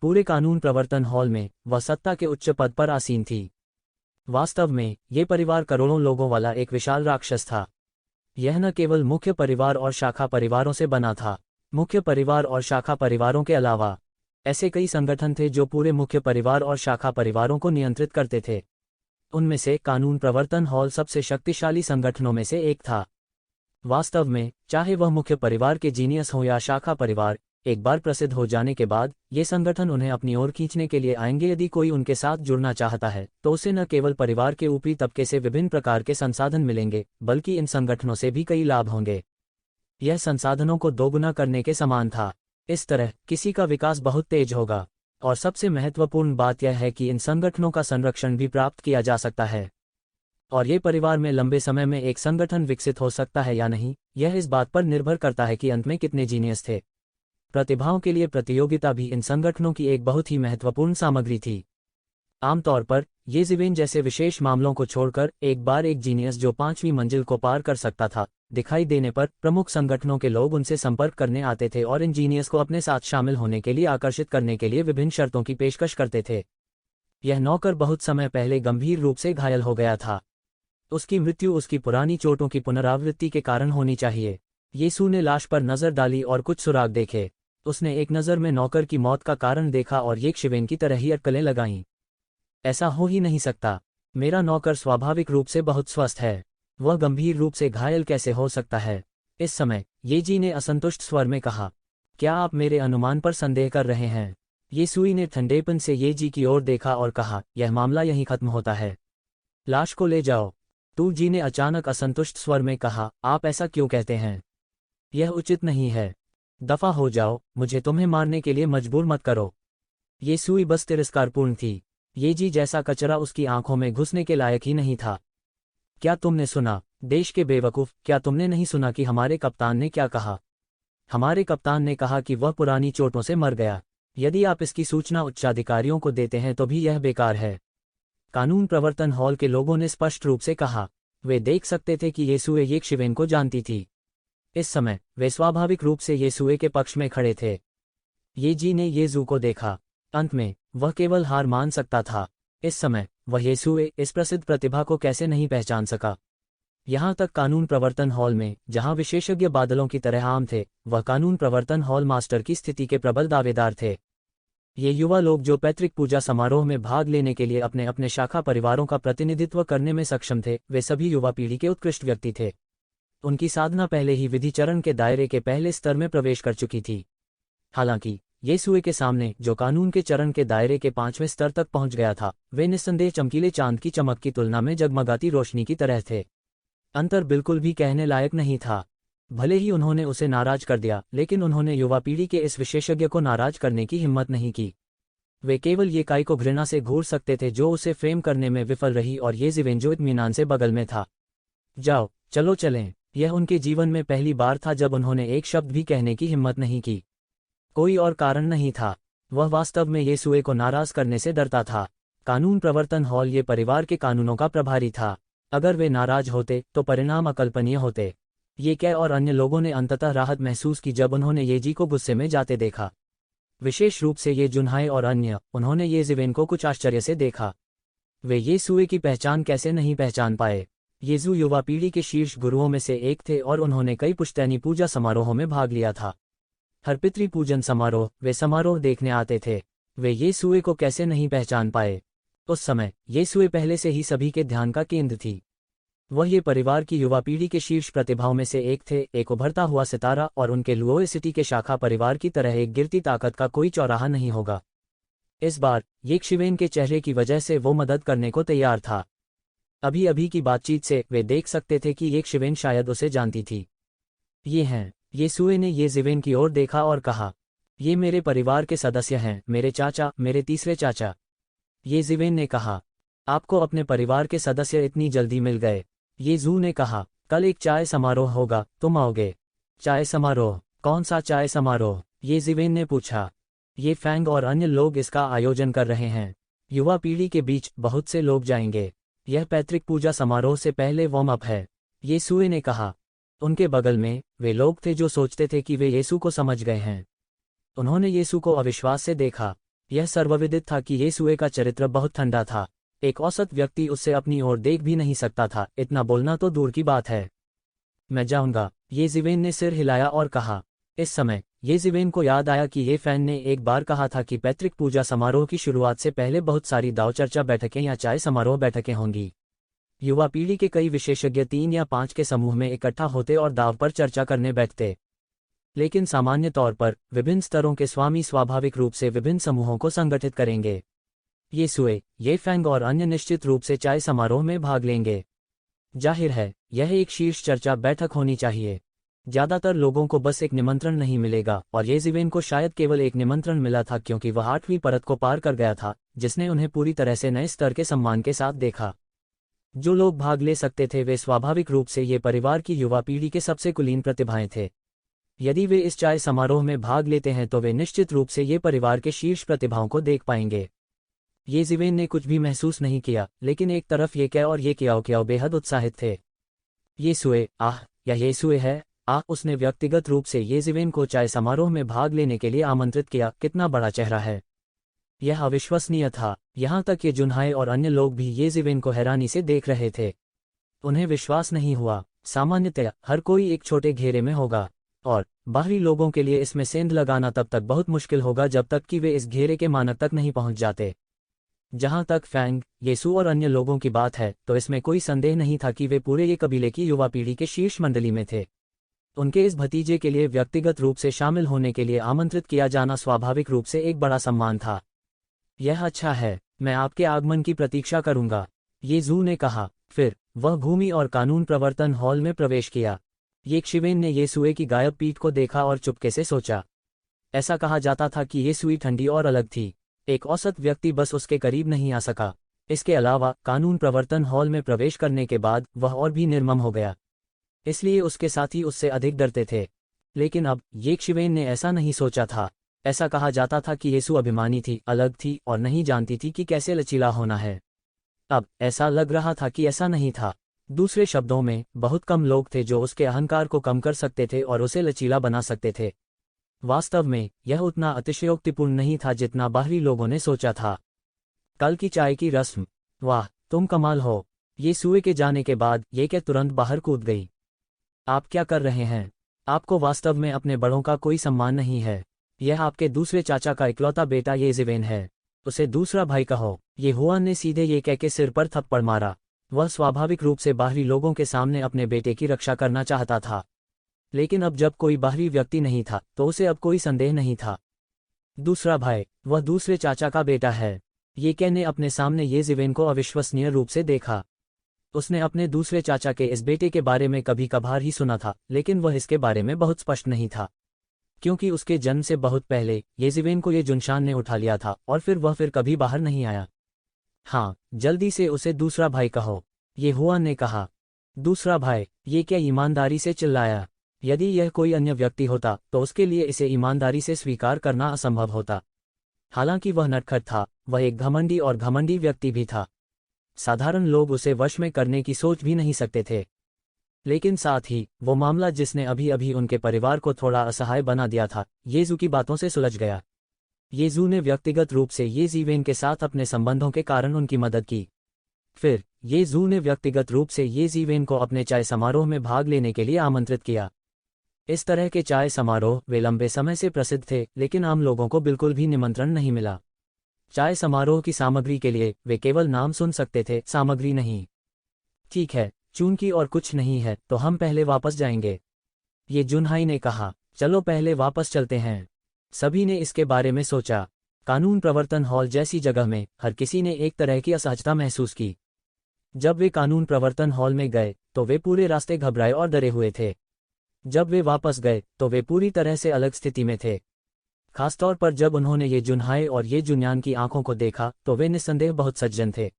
पूरे कानून प्रवर्तन हॉल में वह सत्ता के उच्च पद पर आसीन थी। वास्तव में ये परिवार करोड़ों लोगों वाला एक विशाल राक्षस था। यह न केवल मुख्य परिवार और शाखा परिवारों से बना था। मुख्य परिवार और शाखा परिवारों के अलावा ऐसे कई संगठन थे जो पूरे मुख्य परिवार और शाखा परिवारों को नियंत्रित करते थे। उनमें से कानून प्रवर्तन हॉल सबसे शक्तिशाली संगठनों में से एक था। वास्तव में, चाहे वह मुख्य परिवार के जीनियस हो या शाखा परिवार, एक बार प्रसिद्ध हो जाने के बाद ये संगठन उन्हें अपनी ओर खींचने के लिए आएंगे। यदि कोई उनके साथ जुड़ना चाहता है तो उसे न केवल परिवार के ऊपरी तबके से विभिन्न प्रकार के संसाधन मिलेंगे, बल्कि इन संगठनों से भी कई लाभ होंगे। यह संसाधनों को दोगुना करने के समान था। इस तरह किसी का विकास बहुत तेज होगा। और सबसे महत्वपूर्ण बात यह है कि इन संगठनों का संरक्षण भी प्राप्त किया जा सकता है। और ये परिवार में लंबे समय में एक संगठन विकसित हो सकता है या नहीं, यह इस बात पर निर्भर करता है कि अंत में कितने जीनियस थे। प्रतिभाओं के लिए प्रतियोगिता भी इन संगठनों की एक बहुत ही महत्वपूर्ण सामग्री थी। आमतौर पर येज़िवेन जैसे विशेष मामलों को छोड़कर एक बार एक जीनियस जो 5वीं मंजिल को पार कर सकता था दिखाई देने पर प्रमुख संगठनों के लोग उनसे संपर्क करने आते थे और इन जीनियस को अपने साथ शामिल होने के लिए आकर्षित करने के लिए विभिन्न शर्तों की पेशकश करते थे। यह नौकर बहुत समय पहले गंभीर रूप से घायल हो गया था। उसकी मृत्यु उसकी पुरानी चोटों की पुनरावृत्ति के कारण होनी चाहिए। यीशु ने लाश पर नजर डाली और कुछ सुराग देखे। उसने एक नज़र में नौकर की मौत का कारण देखा और येशुवेन की तरह ही अटकलें लगाईं। ऐसा हो ही नहीं सकता। मेरा नौकर स्वाभाविक रूप से बहुत स्वस्थ है। वह गंभीर रूप से घायल कैसे हो सकता है? इस समय येजी ने असंतुष्ट स्वर में कहा, क्या आप मेरे अनुमान पर संदेह कर रहे हैं? येसुई ने ठंडेपन से येजी की ओर देखा और कहा, यह मामला यहीं खत्म होता है। लाश को ले जाओ। तू जी ने अचानक असंतुष्ट स्वर में कहा, आप ऐसा क्यों कहते हैं? यह उचित नहीं है। दफा हो जाओ, मुझे तुम्हें मारने के लिए मजबूर मत करो। येसुई बस तिरस्कारपूर्ण थी। येजी जैसा कचरा उसकी आंखों में घुसने के लायक ही नहीं था। क्या तुमने सुना, देश के बेवकूफ, क्या तुमने नहीं सुना कि हमारे कप्तान ने क्या कहा? हमारे कप्तान ने कहा कि वह पुरानी चोटों से मर गया। यदि आप इसकी सूचना उच्चाधिकारियों को देते हैं तो भी यह बेकार है। कानून प्रवर्तन हॉल के लोगों ने स्पष्ट रूप से कहा। वे देख सकते थे कि येसुए येशुवेन को जानती थी। इस समय वे स्वाभाविक रूप से येसुए के पक्ष में खड़े थे। येजी ने येजू को देखा। अंत में वह केवल हार मान सकता था। इस समय वह येसुए इस प्रसिद्ध प्रतिभा को कैसे नहीं पहचान सका। यहाँ तक कानून प्रवर्तन हॉल में, जहाँ विशेषज्ञ बादलों की तरह आम थे, वह कानून प्रवर्तन हॉल मास्टर की स्थिति के प्रबल दावेदार थे। ये युवा लोग जो पैतृक पूजा समारोह में भाग लेने के लिए अपने अपने शाखा परिवारों का प्रतिनिधित्व करने में सक्षम थे, वे सभी युवा पीढ़ी के उत्कृष्ट व्यक्ति थे। उनकी साधना पहले ही विधि चरण के दायरे के पहले स्तर में प्रवेश कर चुकी थी। हालांकि येसुए के सामने, जो कानून के चरण के दायरे के 5वें स्तर तक पहुंच गया था, वे निस्संदेह चमकीले चांद की चमक की तुलना में जगमगाती रोशनी की तरह थे। अंतर बिल्कुल भी कहने लायक नहीं था। भले ही उन्होंने उसे नाराज कर दिया, लेकिन उन्होंने युवा पीढ़ी के इस विशेषज्ञ को नाराज करने की हिम्मत नहीं की। वे केवल ये काई को घृणा से घूर सकते थे जो उसे फ्रेम करने में विफल रही, और येज़िवेन जो इत्मीनान से बगल में था। जाओ, चलो चलें। यह उनके जीवन में पहली बार था जब उन्होंने एक शब्द भी कहने की हिम्मत नहीं की। कोई और कारण नहीं था। वह वास्तव में येसुए को नाराज करने से डरता था। कानून प्रवर्तन हॉल ये परिवार के कानूनों का प्रभारी था। अगर वे नाराज होते तो परिणाम अकल्पनीय होते। ये कै और अन्य लोगों ने अंततः राहत महसूस की जब उन्होंने येजी को गुस्से में जाते देखा। विशेष रूप से ये जुन्हाई और अन्य, उन्होंने येज़िवेन को कुछ आश्चर्य से देखा। वे येसुए की पहचान कैसे नहीं पहचान पाए? येजू युवा पीढ़ी के शीर्ष गुरुओं में से एक थे और उन्होंने कई पुश्तैनी पूजा समारोहों में भाग लिया था। हर पितृ पूजन समारोह वे समारोह देखने आते थे। वे येसुए को कैसे नहीं पहचान पाए? उस समय येसुए पहले से ही सभी के ध्यान का केंद्र थी। वह ये परिवार की युवा पीढ़ी के शीर्ष प्रतिभाओं में से एक थे, एक उभरता हुआ सितारा, और उनके लुओसिटी के शाखा परिवार की तरह एक गिरती ताकत का कोई चौराहा नहीं होगा। इस बार येशुवेन के चेहरे की वजह से वो मदद करने को तैयार था। अभी अभी की बातचीत से वे देख सकते थे कि येशुवेन शायद उसे जानती थी। ये हैं। येसुए ने येज़िवेन की ओर देखा और कहा, ये मेरे परिवार के सदस्य हैं, मेरे चाचा, मेरे तीसरे चाचा। येज़िवेन ने कहा, आपको अपने परिवार के सदस्य इतनी जल्दी मिल गए? येजू ने कहा, कल एक चाय समारोह होगा, तुम आओगे? चाय समारोह? कौन सा चाय समारोह? येज़िवेन ने पूछा। ये फैंग और अन्य लोग इसका आयोजन कर रहे हैं। युवा पीढ़ी के बीच बहुत से लोग जाएंगे। यह पैतृक पूजा समारोह से पहले वार्म अप है, येसुए ने कहा। उनके बगल में वे लोग थे जो सोचते थे कि वे येसु को समझ गए हैं। उन्होंने येसु को अविश्वास से देखा। यह सर्वविदित था कि येसुए का चरित्र बहुत ठंडा था। एक औसत व्यक्ति उससे अपनी ओर देख भी नहीं सकता था, इतना बोलना तो दूर की बात है। मैं जाऊंगा, येज़िवेन ने सिर हिलाया और कहा। इस समय येज़िवेन को याद आया कि ये फैन ने एक बार कहा था कि पैतृक पूजा समारोह की शुरुआत से पहले बहुत सारी दाव चर्चा बैठकें या चाय समारोह बैठकें होंगी। युवा पीढ़ी के कई विशेषज्ञ 3 या 5 के समूह में इकट्ठा होते और दाव पर चर्चा करने बैठते। लेकिन सामान्य तौर पर विभिन्न स्तरों के स्वामी स्वाभाविक रूप से विभिन्न समूहों को संगठित करेंगे। ये सुए, ये फैंग और अन्य निश्चित रूप से चाय समारोह में भाग लेंगे। जाहिर है, यह एक शीर्ष चर्चा बैठक होनी चाहिए। ज्यादातर लोगों को बस एक निमंत्रण नहीं मिलेगा, और ये ज़िवेन को शायद केवल एक निमंत्रण मिला था क्योंकि वह 8वीं परत को पार कर गया था, जिसने उन्हें पूरी तरह से नए स्तर के सम्मान के साथ देखा। जो लोग भाग ले सकते थे वे स्वाभाविक रूप से ये परिवार की युवा पीढ़ी के सबसे कुलीन प्रतिभाएं थे। यदि वे इस चाय समारोह में भाग लेते हैं तो वे निश्चित रूप से ये परिवार के शीर्ष प्रतिभाओं को देख पाएंगे। ये ज़िवेन ने कुछ भी महसूस नहीं किया, लेकिन एक तरफ ये क्या और ये क्याओ बेहद उत्साहित थे। ये सुए, आह, या ये सुए है, आह, उसने व्यक्तिगत रूप से ये ज़िवेन को चाय समारोह में भाग लेने के लिए आमंत्रित किया। कितना बड़ा चेहरा है। यह अविश्वसनीय था। यहाँ तक कि जुनहाए और अन्य लोग भी ये ज़िवेन को हैरानी से देख रहे थे। उन्हें विश्वास नहीं हुआ। सामान्यतया हर कोई एक छोटे घेरे में होगा, और बाहरी लोगों के लिए इसमें सेंध लगाना तब तक बहुत मुश्किल होगा जब तक कि वे इस घेरे के मानक तक नहीं पहुंच जाते। जहां तक फैंग, येसु और अन्य लोगों की बात है तो इसमें कोई संदेह नहीं था कि वे पूरे ये कबीले की युवा पीढ़ी के शीर्ष मंडली में थे। उनके इस भतीजे के लिए व्यक्तिगत रूप से शामिल होने के लिए आमंत्रित किया जाना स्वाभाविक रूप से एक बड़ा सम्मान था। यह अच्छा है, मैं आपके आगमन की प्रतीक्षा करूंगा, ये जू ने कहा। फिर वह भूमि और कानून प्रवर्तन हॉल में प्रवेश किया। येशिवेन ने येसुए की गायब पीठ को देखा और चुपके से सोचा। ऐसा कहा जाता था कि येसुई ठंडी और अलग थी। एक औसत व्यक्ति बस उसके करीब नहीं आ सका। इसके अलावा कानून प्रवर्तन हॉल में प्रवेश करने के बाद वह और भी निर्मम हो गया, इसलिए उसके साथी उससे अधिक डरते थे। लेकिन अब येशिवेन ने ऐसा नहीं सोचा था। ऐसा कहा जाता था कि येसु अभिमानी थी, अलग थी और नहीं जानती थी कि कैसे लचीला होना है। अब ऐसा लग रहा था कि ऐसा नहीं था। दूसरे शब्दों में, बहुत कम लोग थे जो उसके अहंकार को कम कर सकते थे और उसे लचीला बना सकते थे। वास्तव में यह उतना अतिशयोक्तिपूर्ण नहीं था जितना बाहरी लोगों ने सोचा था। कल की चाय की रस्म, वाह, तुम कमाल हो। ये सुए के जाने के बाद ये क्या तुरंत बाहर कूद गई। आप क्या कर रहे हैं? आपको वास्तव में अपने बड़ों का कोई सम्मान नहीं है। यह आपके दूसरे चाचा का इकलौता बेटा ये ज़िवेन है, उसे दूसरा भाई कहो। ये हुआन ने सीधे ये कह के सिर पर थप्पड़ मारा। वह स्वाभाविक रूप से बाहरी लोगों के सामने अपने बेटे की रक्षा करना चाहता था, लेकिन अब जब कोई बाहरी व्यक्ति नहीं था तो उसे अब कोई संदेह नहीं था। दूसरा भाई, वह दूसरे चाचा का बेटा है। ये कह ने अपने सामने ये ज़िवेन को अविश्वसनीय रूप से देखा। उसने अपने दूसरे चाचा के इस बेटे के बारे में कभी कभार ही सुना था, लेकिन वह इसके बारे में बहुत स्पष्ट नहीं था, क्योंकि उसके जन्म से बहुत पहले ये ज़िवेन को ये जुनशान ने उठा लिया था और फिर वह कभी बाहर नहीं आया। हाँ, जल्दी से उसे दूसरा भाई कहो, ये हुआन ने कहा। दूसरा भाई, ये क्या ईमानदारी से चिल्लाया। यदि यह कोई अन्य व्यक्ति होता तो उसके लिए इसे ईमानदारी से स्वीकार करना असंभव होता। हालांकि वह नटखट था, वह एक घमंडी और घमंडी व्यक्ति भी था। साधारण लोग उसे वश में करने की सोच भी नहीं सकते थे। लेकिन साथ ही वो मामला जिसने अभी अभी उनके परिवार को थोड़ा असहाय बना दिया था, येजू की बातों से सुलझ गया। येजू ने व्यक्तिगत रूप से ये ज़िवेन के साथ अपने संबंधों के कारण उनकी मदद की। फिर येजू ने व्यक्तिगत रूप से ये ज़िवेन को अपने चाय समारोह में भाग लेने के लिए आमंत्रित किया। इस तरह के चाय समारोह वे लंबे समय से प्रसिद्ध थे, लेकिन आम लोगों को बिल्कुल भी निमंत्रण नहीं मिला। चाय समारोह की सामग्री के लिए वे केवल नाम सुन सकते थे, सामग्री नहीं। ठीक है, चूंकि और कुछ नहीं है तो हम पहले वापस जाएंगे, ये जुनहाई ने कहा। चलो पहले वापस चलते हैं। सभी ने इसके बारे में सोचा। कानून प्रवर्तन हॉल जैसी जगह में हर किसी ने एक तरह की असहजता महसूस की। जब वे कानून प्रवर्तन हॉल में गए तो वे पूरे रास्ते घबराए और डरे हुए थे। जब वे वापस गए तो वे पूरी तरह से अलग स्थिति में थे। खासतौर पर जब उन्होंने ये जुनहाई और ये जुन्यान की आंखों को देखा तो वे निस्संदेह बहुत सज्जन थे।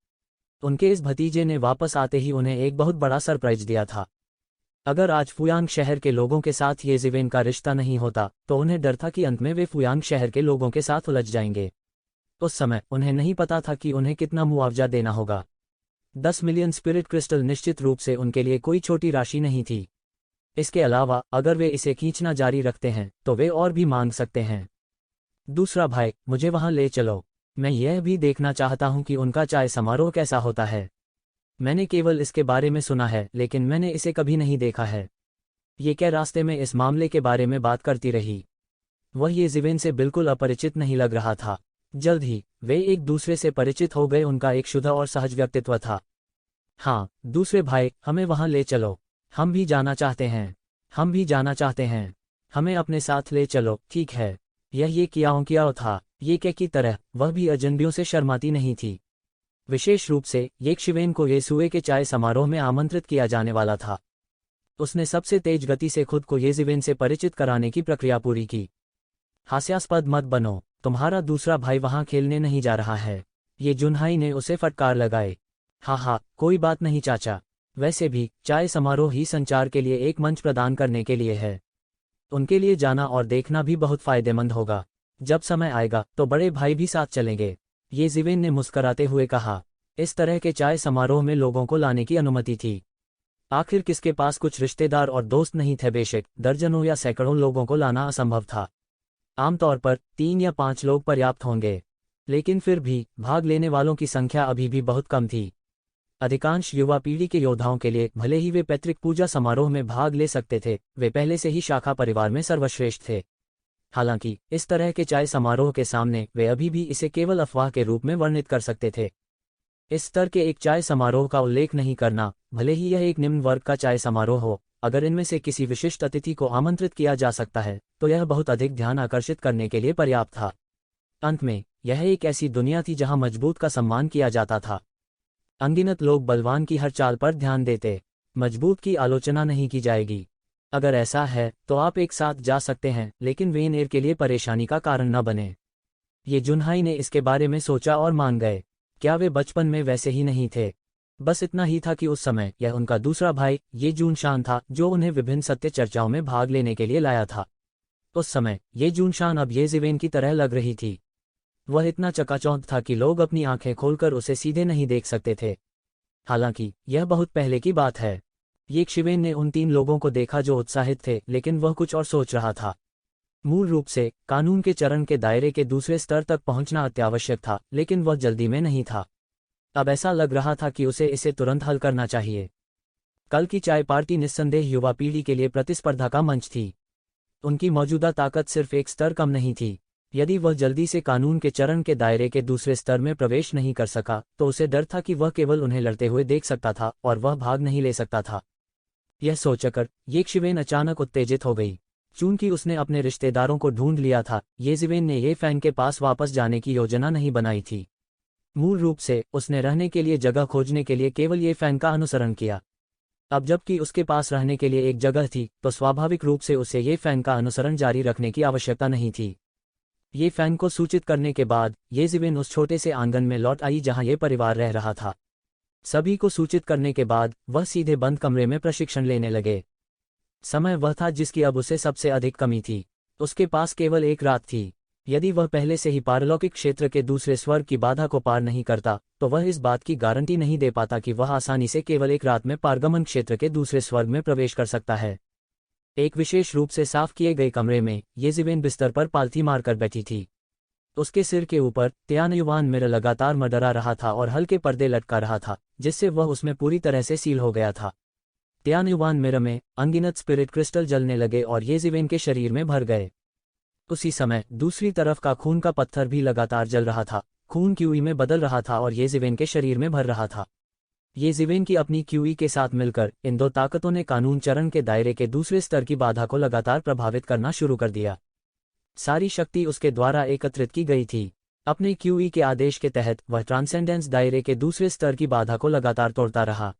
उनके इस भतीजे ने वापस आते ही उन्हें एक बहुत बड़ा सरप्राइज दिया था। अगर आज फुयांग शहर के लोगों के साथ ये ज़िवेन का रिश्ता नहीं होता तो उन्हें डर था कि अंत में वे फुयांग शहर के लोगों के साथ उलझ जाएंगे। उस समय उन्हें नहीं पता था कि उन्हें कितना मुआवजा देना होगा। 10 मिलियन स्पिरिट क्रिस्टल निश्चित रूप से उनके लिए कोई छोटी राशि नहीं थी। इसके अलावा अगर वे इसे खींचना जारी रखते हैं तो वे और भी मांग सकते हैं। दूसरा भाई, मुझे वहां ले चलो। मैं यह भी देखना चाहता हूं कि उनका चाय समारोह कैसा होता है। मैंने केवल इसके बारे में सुना है, लेकिन मैंने इसे कभी नहीं देखा है। ये क्या रास्ते में इस मामले के बारे में बात करती रही। वह ये ज़िवेन से बिल्कुल अपरिचित नहीं लग रहा था। जल्द ही वे एक दूसरे से परिचित हो गए। उनका एक शुद्ध और सहज व्यक्तित्व था। हाँ दूसरे भाई, हमें वहां ले चलो। हम भी जाना चाहते हैं। हम भी जाना चाहते हैं। हमें अपने साथ ले चलो। ठीक है। यह ये कियाओ था। ये क्या की तरह वह भी अजनबियों से शर्माती नहीं थी। विशेष रूप से येशिवेन को येसुए के चाय समारोह में आमंत्रित किया जाने वाला था। उसने सबसे तेज गति से खुद को येजिवेन से परिचित कराने की प्रक्रिया पूरी की। हास्यास्पद मत बनो, तुम्हारा दूसरा भाई वहां खेलने नहीं जा रहा है। ये जुनहाई ने उसे फटकार लगाए। हाँ, कोई बात नहीं चाचा। वैसे भी चाय समारोह ही संचार के लिए एक मंच प्रदान करने के लिए है। उनके लिए जाना और देखना भी बहुत फायदेमंद होगा। जब समय आएगा तो बड़े भाई भी साथ चलेंगे। येजिवेन ने मुस्कराते हुए कहा। इस तरह के चाय समारोह में लोगों को लाने की अनुमति थी। आखिर किसके पास कुछ रिश्तेदार और दोस्त नहीं थे? बेशक दर्जनों या सैकड़ों लोगों को लाना असंभव था। आमतौर पर 3 या 5 लोग पर्याप्त होंगे, लेकिन फिर भी भाग लेने वालों की संख्या अभी भी बहुत कम थी। अधिकांश युवा पीढ़ी के योद्धाओं के लिए भले ही वे पैतृक पूजा समारोह में भाग ले सकते थे, वे पहले से ही शाखा परिवार में सर्वश्रेष्ठ थे। हालांकि इस तरह के चाय समारोह के सामने वे अभी भी इसे केवल अफवाह के रूप में वर्णित कर सकते थे। इस स्तर के एक चाय समारोह का उल्लेख नहीं करना, भले ही यह एक निम्न वर्ग का चाय समारोह हो, अगर इनमें से किसी विशिष्ट अतिथि को आमंत्रित किया जा सकता है तो यह बहुत अधिक ध्यान आकर्षित करने के लिए पर्याप्त था। अंत में यह एक ऐसी दुनिया थी जहां मजबूत का सम्मान किया जाता था। अनगिनत लोग बलवान की हर चाल पर ध्यान देते, मजबूत की आलोचना नहीं की जाएगी। अगर ऐसा है तो आप एक साथ जा सकते हैं, लेकिन वेन एयर के लिए परेशानी का कारण न बने। ये जुनहाई ने इसके बारे में सोचा और मान गए। क्या वे बचपन में वैसे ही नहीं थे? बस इतना ही था कि उस समय यह उनका दूसरा भाई ये जूनशान था जो उन्हें विभिन्न सत्य चर्चाओं में भाग लेने के लिए लाया था। उस समय ये जूनशान अब येजिवेन की तरह लग रही थी। वह इतना चकाचौंध था कि लोग अपनी आंखें खोलकर उसे सीधे नहीं देख सकते थे। हालांकि यह बहुत पहले की बात है। येशिवेन ने उन 3 लोगों को देखा जो उत्साहित थे, लेकिन वह कुछ और सोच रहा था। मूल रूप से कानून के चरण के दायरे के दूसरे स्तर तक पहुंचना अत्यावश्यक था, लेकिन वह जल्दी में नहीं था। अब ऐसा लग रहा था कि उसे इसे तुरंत हल करना चाहिए। कल की चाय पार्टी निस्संदेह युवा पीढ़ी के लिए प्रतिस्पर्धा का मंच थी। उनकी मौजूदा ताकत सिर्फ एक स्तर कम नहीं थी। यदि वह जल्दी से कानून के चरण के दायरे के दूसरे स्तर में प्रवेश नहीं कर सका तो उसे डर था कि वह केवल उन्हें लड़ते हुए देख सकता था और वह भाग नहीं ले सकता था। यह सोचकर येशिवेन अचानक उत्तेजित हो गई। चूंकि उसने अपने रिश्तेदारों को ढूंढ लिया था, येजिवेन ने ये फैन के पास वापस जाने की योजना नहीं बनाई थी। मूल रूप से उसने रहने के लिए जगह खोजने के लिए केवल ये फैन का अनुसरण किया। अब जबकि उसके पास रहने के लिए एक जगह थी तो स्वाभाविक रूप से उसे ये फैन का अनुसरण जारी रखने की आवश्यकता नहीं थी। ये फैन को सूचित करने के बाद येजिवेन उस छोटे से आंगन में लौट आई जहां ये परिवार रह रहा था। सभी को सूचित करने के बाद वह सीधे बंद कमरे में प्रशिक्षण लेने लगे। समय वह था जिसकी अब उसे सबसे अधिक कमी थी। उसके पास केवल एक रात थी। यदि वह पहले से ही पारलौकिक क्षेत्र के दूसरे स्वर्ग की बाधा को पार नहीं करता तो वह इस बात की गारंटी नहीं दे पाता कि वह आसानी से केवल एक रात में पारगमन क्षेत्र के दूसरे स्वर्ग में प्रवेश कर सकता है। एक विशेष रूप से साफ किए गए कमरे में येजिवेन बिस्तर पर पालथी मारकर बैठी थी। उसके सिर के ऊपर त्यानयुवान मिरर लगातार मडरा रहा था और हल्के पर्दे लटका रहा था, जिससे वह उसमें पूरी तरह से सील हो गया था। त्यानयुवान मिरर में अनगिनत स्पिरिट क्रिस्टल जलने लगे और येजिवेन के शरीर में भर गए। उसी समय दूसरी तरफ का खून का पत्थर भी लगातार जल रहा था। खून क्यूई में बदल रहा था और येजिवेन के शरीर में भर रहा था। येजिवेन की अपनी क्यूई के साथ मिलकर इन 2 ताकतों ने कानून चरण के दायरे के दूसरे स्तर की बाधा को लगातार प्रभावित करना शुरू कर दिया। सारी शक्ति उसके द्वारा एकत्रित की गई थी। अपने क्यूई के आदेश के तहत वह ट्रांसेंडेंस दायरे के दूसरे स्तर की बाधा को लगातार तोड़ता रहा।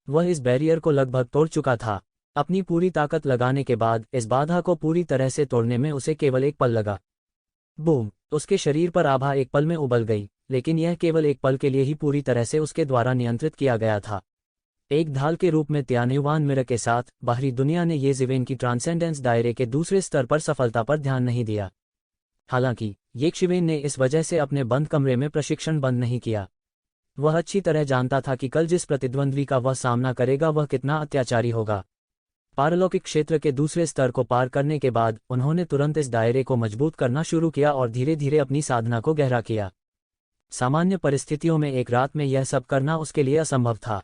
वह इस बैरियर को लगभग तोड़ चुका था। अपनी पूरी ताकत लगाने के बाद इस बाधा को पूरी तरह से तोड़ने में उसे केवल एक पल लगा। बूम! उसके शरीर पर आभा एक पल में उबल गई, लेकिन यह केवल एक पल के लिए ही पूरी तरह से उसके द्वारा नियंत्रित किया गया था। एक ढाल के रूप में त्यानयुवान मिरर के साथ बाहरी दुनिया ने येजिवेन की ट्रांसेंडेंस दायरे के दूसरे स्तर पर सफलता पर ध्यान नहीं दिया। हालांकि येशिवेन ने इस वजह से अपने बंद कमरे में प्रशिक्षण बंद नहीं किया। वह अच्छी तरह जानता था कि कल जिस प्रतिद्वंद्वी का वह सामना करेगा वह कितना अत्याचारी होगा। पारलौकिक क्षेत्र के दूसरे स्तर को पार करने के बाद उन्होंने तुरंत इस दायरे को मजबूत करना शुरू किया और धीरे धीरे अपनी साधना को गहरा किया। सामान्य परिस्थितियों में एक रात में यह सब करना उसके लिए असंभव था।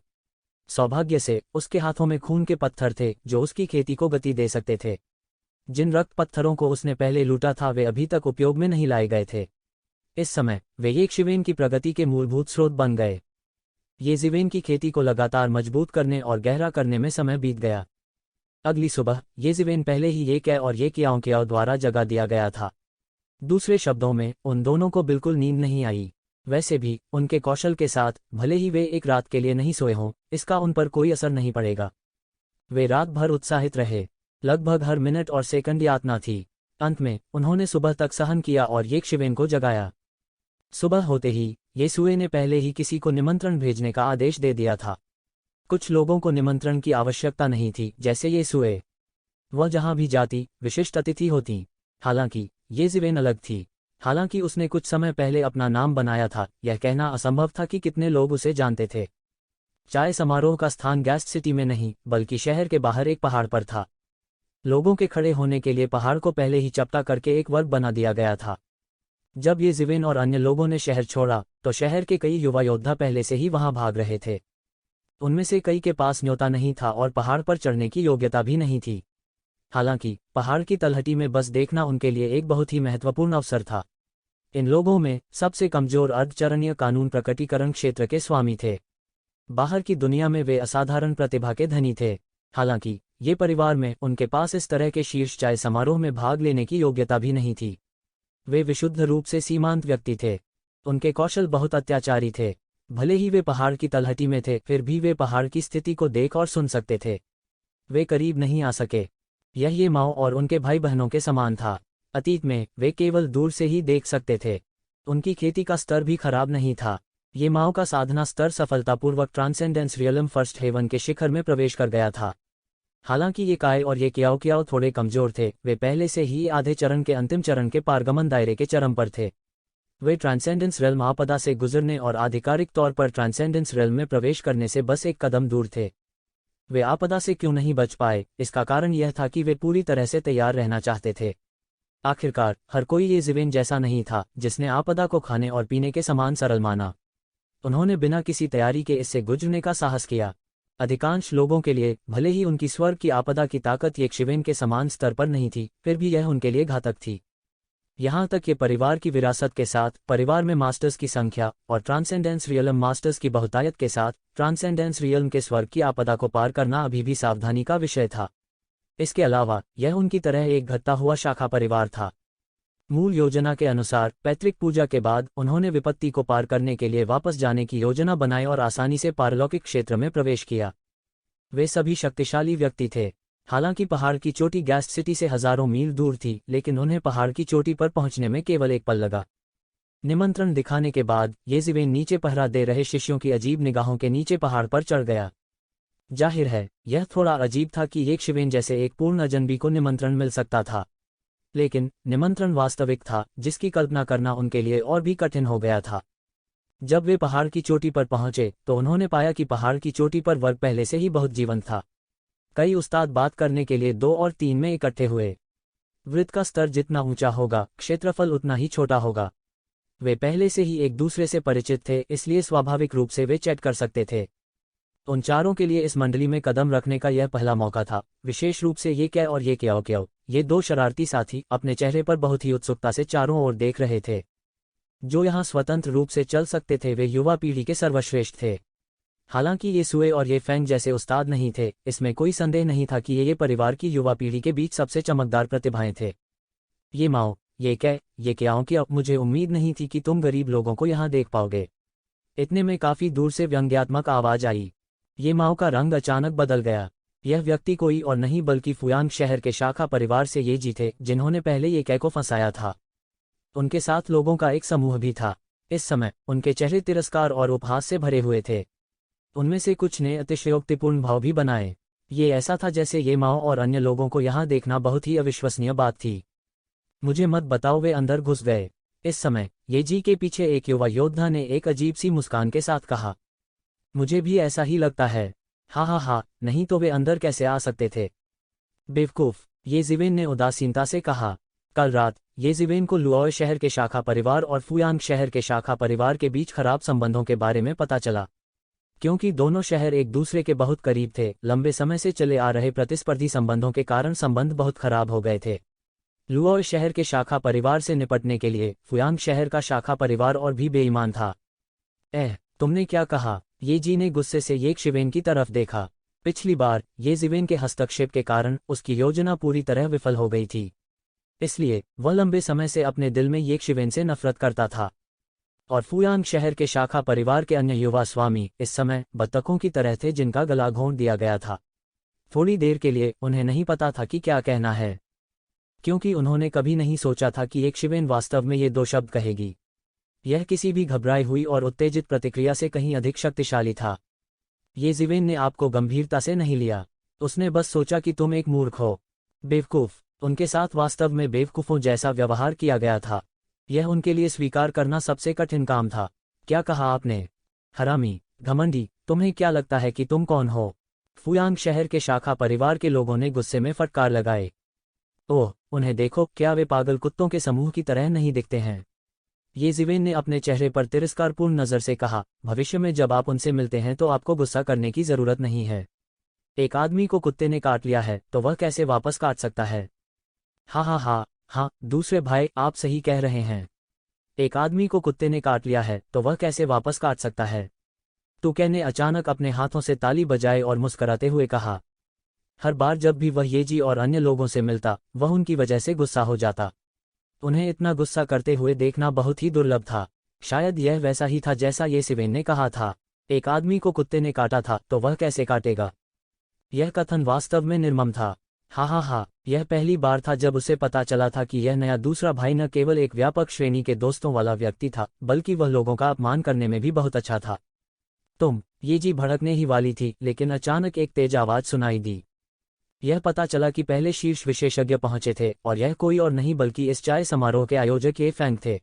सौभाग्य से उसके हाथों में खून के पत्थर थे जो उसकी खेती को गति दे सकते थे। जिन रक्त पत्थरों को उसने पहले लूटा था वे अभी तक उपयोग में नहीं लाए गए थे। इस समय वे येशिवेन की प्रगति के मूलभूत स्रोत बन गए। ये जिवेन की खेती को लगातार मजबूत करने और गहरा करने में समय बीत गया। अगली सुबह ये जिवेन पहले ही ये कै और ये कियाओ द्वारा जगा दिया गया था। दूसरे शब्दों में, उन दोनों को बिल्कुल नींद नहीं आई। वैसे भी उनके कौशल के साथ भले ही वे एक रात के लिए नहीं सोए हों, इसका उन पर कोई असर नहीं पड़ेगा। वे रात भर उत्साहित रहे। लगभग हर मिनट और सेकंड यातना थी। अंत में उन्होंने सुबह तक सहन किया और ये शिवेन को जगाया। सुबह होते ही येसुए ने पहले ही किसी को निमंत्रण भेजने का आदेश दे दिया था। कुछ लोगों को निमंत्रण की आवश्यकता नहीं थी, जैसे येसुए। वह जहां भी जाती विशिष्ट अतिथि होती। हालांकि ये जिवेन अलग थी। हालांकि उसने कुछ समय पहले अपना नाम बनाया था, यह कहना असंभव था कि कितने लोग उसे जानते थे। चाय समारोह का स्थान गेस्ट सिटी में नहीं, बल्कि शहर के बाहर एक पहाड़ पर था। लोगों के खड़े होने के लिए पहाड़ को पहले ही चपटा करके एक वर्ग बना दिया गया था। जब ये जिवेन और अन्य लोगों ने शहर छोड़ा, तो शहर के कई युवा योद्धा पहले से ही वहां भाग रहे थे। उनमें से कई के पास न्योता नहीं था और पहाड़ पर चढ़ने की योग्यता भी नहीं थी। हालांकि पहाड़ की तलहटी में बस देखना उनके लिए एक बहुत ही महत्वपूर्ण अवसर था। इन लोगों में सबसे कमजोर अर्धचरणीय कानून प्रकटीकरण क्षेत्र के स्वामी थे। बाहर की दुनिया में वे असाधारण प्रतिभा के धनी थे। हालांकि ये परिवार में उनके पास इस तरह के शीर्ष चाय समारोह में भाग लेने की योग्यता भी नहीं थी। वे विशुद्ध रूप से सीमांत व्यक्ति थे। उनके कौशल बहुत अत्याचारी थे। भले ही वे पहाड़ की तलहटी में थे, फिर भी वे पहाड़ की स्थिति को देख और सुन सकते थे। वे करीब नहीं आ सके। यह ये माओ और उनके भाई बहनों के समान था। अतीत में वे केवल दूर से ही देख सकते थे। उनकी खेती का स्तर भी खराब नहीं था। ये माओ का साधना स्तर सफलतापूर्वक ट्रांसेंडेंस रियलम फर्स्ट हेवन के शिखर में प्रवेश कर गया था। हालांकि ये काय और ये कियाओ थोड़े कमजोर थे। वे पहले से ही आधे चरण के अंतिम चरण के पारगमन दायरे के चरम पर थे। वे ट्रांसेंडेंस रियल्म आपदा से गुजरने और आधिकारिक तौर पर ट्रांसेंडेंस रियल्म में प्रवेश करने से बस एक कदम दूर थे। वे आपदा से क्यों नहीं बच पाए, इसका कारण यह था कि वे पूरी तरह से तैयार रहना चाहते थे। आखिरकार हर कोई ये जिवेन जैसा नहीं था, जिसने आपदा को खाने और पीने के समान सरल माना। उन्होंने बिना किसी तैयारी के इससे गुजरने का साहस किया। अधिकांश लोगों के लिए भले ही उनकी स्वर्ग की आपदा की ताकत ये शिवेन के समान स्तर पर नहीं थी, फिर भी यह उनके लिए घातक थी। यहाँ तक कि परिवार की विरासत के साथ परिवार में मास्टर्स की संख्या और ट्रांसेंडेंस रियलम मास्टर्स की बहुतायत के साथ ट्रांसेंडेंस रियलम के स्वर्ग की आपदा को पार करना अभी भी सावधानी का विषय था। इसके अलावा यह उनकी तरह एक घटता हुआ शाखा परिवार था। मूल योजना के अनुसार पैतृक पूजा के बाद उन्होंने विपत्ति को पार करने के लिए वापस जाने की योजना बनाई और आसानी से पारलौकिक क्षेत्र में प्रवेश किया। वे सभी शक्तिशाली व्यक्ति थे। हालांकि पहाड़ की चोटी गेस्ट सिटी से हजारों मील दूर थी, लेकिन उन्हें पहाड़ की चोटी पर पहुंचने में केवल एक पल लगा। निमंत्रण दिखाने के बाद ये जिवेन नीचे पहरा दे रहे शिष्यों की अजीब निगाहों के नीचे पहाड़ पर चढ़ गया। जाहिर है यह थोड़ा अजीब था कि एक शिवेन जैसे एक पूर्ण अजनबी को निमंत्रण मिल सकता था, लेकिन निमंत्रण वास्तविक था, जिसकी कल्पना करना उनके लिए और भी कठिन हो गया था। जब वे पहाड़ की चोटी पर पहुंचे तो उन्होंने पाया कि पहाड़ की चोटी पर वर्ग पहले से ही बहुत जीवंत था। कई उस्ताद बात करने के लिए 2 और 3 में इकट्ठे हुए। वृत्त का स्तर जितना ऊंचा होगा, क्षेत्रफल उतना ही छोटा होगा। वे पहले से ही एक दूसरे से परिचित थे, इसलिए स्वाभाविक रूप से वे चैट कर सकते थे। उन चारों के लिए इस मंडली में कदम रखने का यह पहला मौका था, विशेष रूप से ये क्या और ये क्या। ये 2 शरारती साथी अपने चेहरे पर बहुत ही उत्सुकता से चारों ओर देख रहे थे। जो यहाँ स्वतंत्र रूप से चल सकते थे वे युवा पीढ़ी के सर्वश्रेष्ठ थे। हालांकि ये सुए और ये फैंग जैसे उस्ताद नहीं थे, इसमें कोई संदेह नहीं था कि ये परिवार की युवा पीढ़ी के बीच सबसे चमकदार प्रतिभाएं थे। ये माओ, ये कै, ये क्याओं की, अब मुझे उम्मीद नहीं थी कि तुम गरीब लोगों को यहाँ देख पाओगे। इतने में काफी दूर से व्यंग्यात्मक आवाज आई। ये माओ का रंग अचानक बदल गया। यह व्यक्ति कोई और नहीं बल्कि फुयांग शहर के शाखा परिवार से ये जी थे, जिन्होंने पहले ये कै को फंसाया था। उनके साथ लोगों का एक समूह भी था। इस समय उनके चेहरे तिरस्कार और उपहास से भरे हुए थे। उनमें से कुछ ने अतिशयोक्तिपूर्ण भाव भी बनाए। ये ऐसा था जैसे ये माओ और अन्य लोगों को यहाँ देखना बहुत ही अविश्वसनीय बात थी। मुझे मत बताओ, वे अंदर घुस गए। इस समय ये जी के पीछे एक युवा योद्धा ने एक अजीब सी मुस्कान के साथ कहा, मुझे भी ऐसा ही लगता है। हा, नहीं तो वे अंदर कैसे आ सकते थे? बेवकूफ, ये जिवेन ने उदासीनता से कहा। कल रात ये जिवेन को लुओय शहर के शाखा परिवार और फुयांग शहर के शाखा परिवार के बीच खराब संबंधों के बारे में पता चला। क्योंकि दोनों शहर एक दूसरे के बहुत करीब थे, लंबे समय से चले आ रहे प्रतिस्पर्धी संबंधों के कारण संबंध बहुत खराब हो गए थे। लुओय शहर के शाखा परिवार से निपटने के लिए फुयांग शहर का शाखा परिवार और भी बेईमान था। तुमने क्या कहा? ये जी ने गुस्से से येक शिवेन की तरफ देखा। पिछली बार ये जिवेन के हस्तक्षेप के कारण उसकी योजना पूरी तरह विफल हो गई थी, इसलिए वह लंबे समय से अपने दिल में येक शिवेन से नफरत करता था। और फुयांग शहर के शाखा परिवार के अन्य युवा स्वामी इस समय बत्तखों की तरह थे जिनका गला घोंट दिया गया था। थोड़ी देर के लिए उन्हें नहीं पता था कि क्या कहना है, क्योंकि उन्होंने कभी नहीं सोचा था कि येक शिवेन वास्तव में ये दो शब्द कहेगी। यह किसी भी घबराई हुई और उत्तेजित प्रतिक्रिया से कहीं अधिक शक्तिशाली था। ये जिवेन ने आपको गंभीरता से नहीं लिया, उसने बस सोचा कि तुम एक मूर्ख हो, बेवकूफ। उनके साथ वास्तव में बेवकूफों जैसा व्यवहार किया गया था। यह उनके लिए स्वीकार करना सबसे कठिन काम था। क्या कहा आपने? हरामी, घमंडी, तुम्हें क्या लगता है कि तुम कौन हो? फुयांग शहर के शाखा परिवार के लोगों ने गुस्से में फटकार लगाए। ओह, उन्हें देखो, क्या वे पागल कुत्तों के समूह की तरह नहीं दिखते हैं? ये जिवेन ने अपने चेहरे पर तिरस्कारपूर्ण नज़र से कहा, भविष्य में जब आप उनसे मिलते हैं तो आपको गुस्सा करने की जरूरत नहीं है। एक आदमी को कुत्ते ने काट लिया है तो वह कैसे वापस काट सकता है? हाँ हाँ हाँ हाँ, दूसरे भाई, आप सही कह रहे हैं। एक आदमी को कुत्ते ने काट लिया है तो वह कैसे वापस काट सकता है? टुकै ने अचानक अपने हाथों से ताली बजाए और मुस्कराते हुए कहा। हर बार जब भी वह येजी और अन्य लोगों से मिलता, वह उनकी वजह से गुस्सा हो जाता। उन्हें इतना गुस्सा करते हुए देखना बहुत ही दुर्लभ था। शायद यह वैसा ही था जैसा ये सिवेन ने कहा था। एक आदमी को कुत्ते ने काटा था तो वह कैसे काटेगा? यह कथन वास्तव में निर्मम था। हाँ हाँ हाँ, यह पहली बार था जब उसे पता चला था कि यह नया दूसरा भाई न केवल एक व्यापक श्रेणी के दोस्तों वाला व्यक्ति था, बल्कि वह लोगों का अपमान करने में भी बहुत अच्छा था। ये जी भड़कने ही वाली थी, लेकिन अचानक एक तेज आवाज सुनाई दी। यह पता चला कि पहले शीर्ष विशेषज्ञ पहुंचे थे और यह कोई और नहीं बल्कि इस चाय समारोह के आयोजक ये फैंग थे।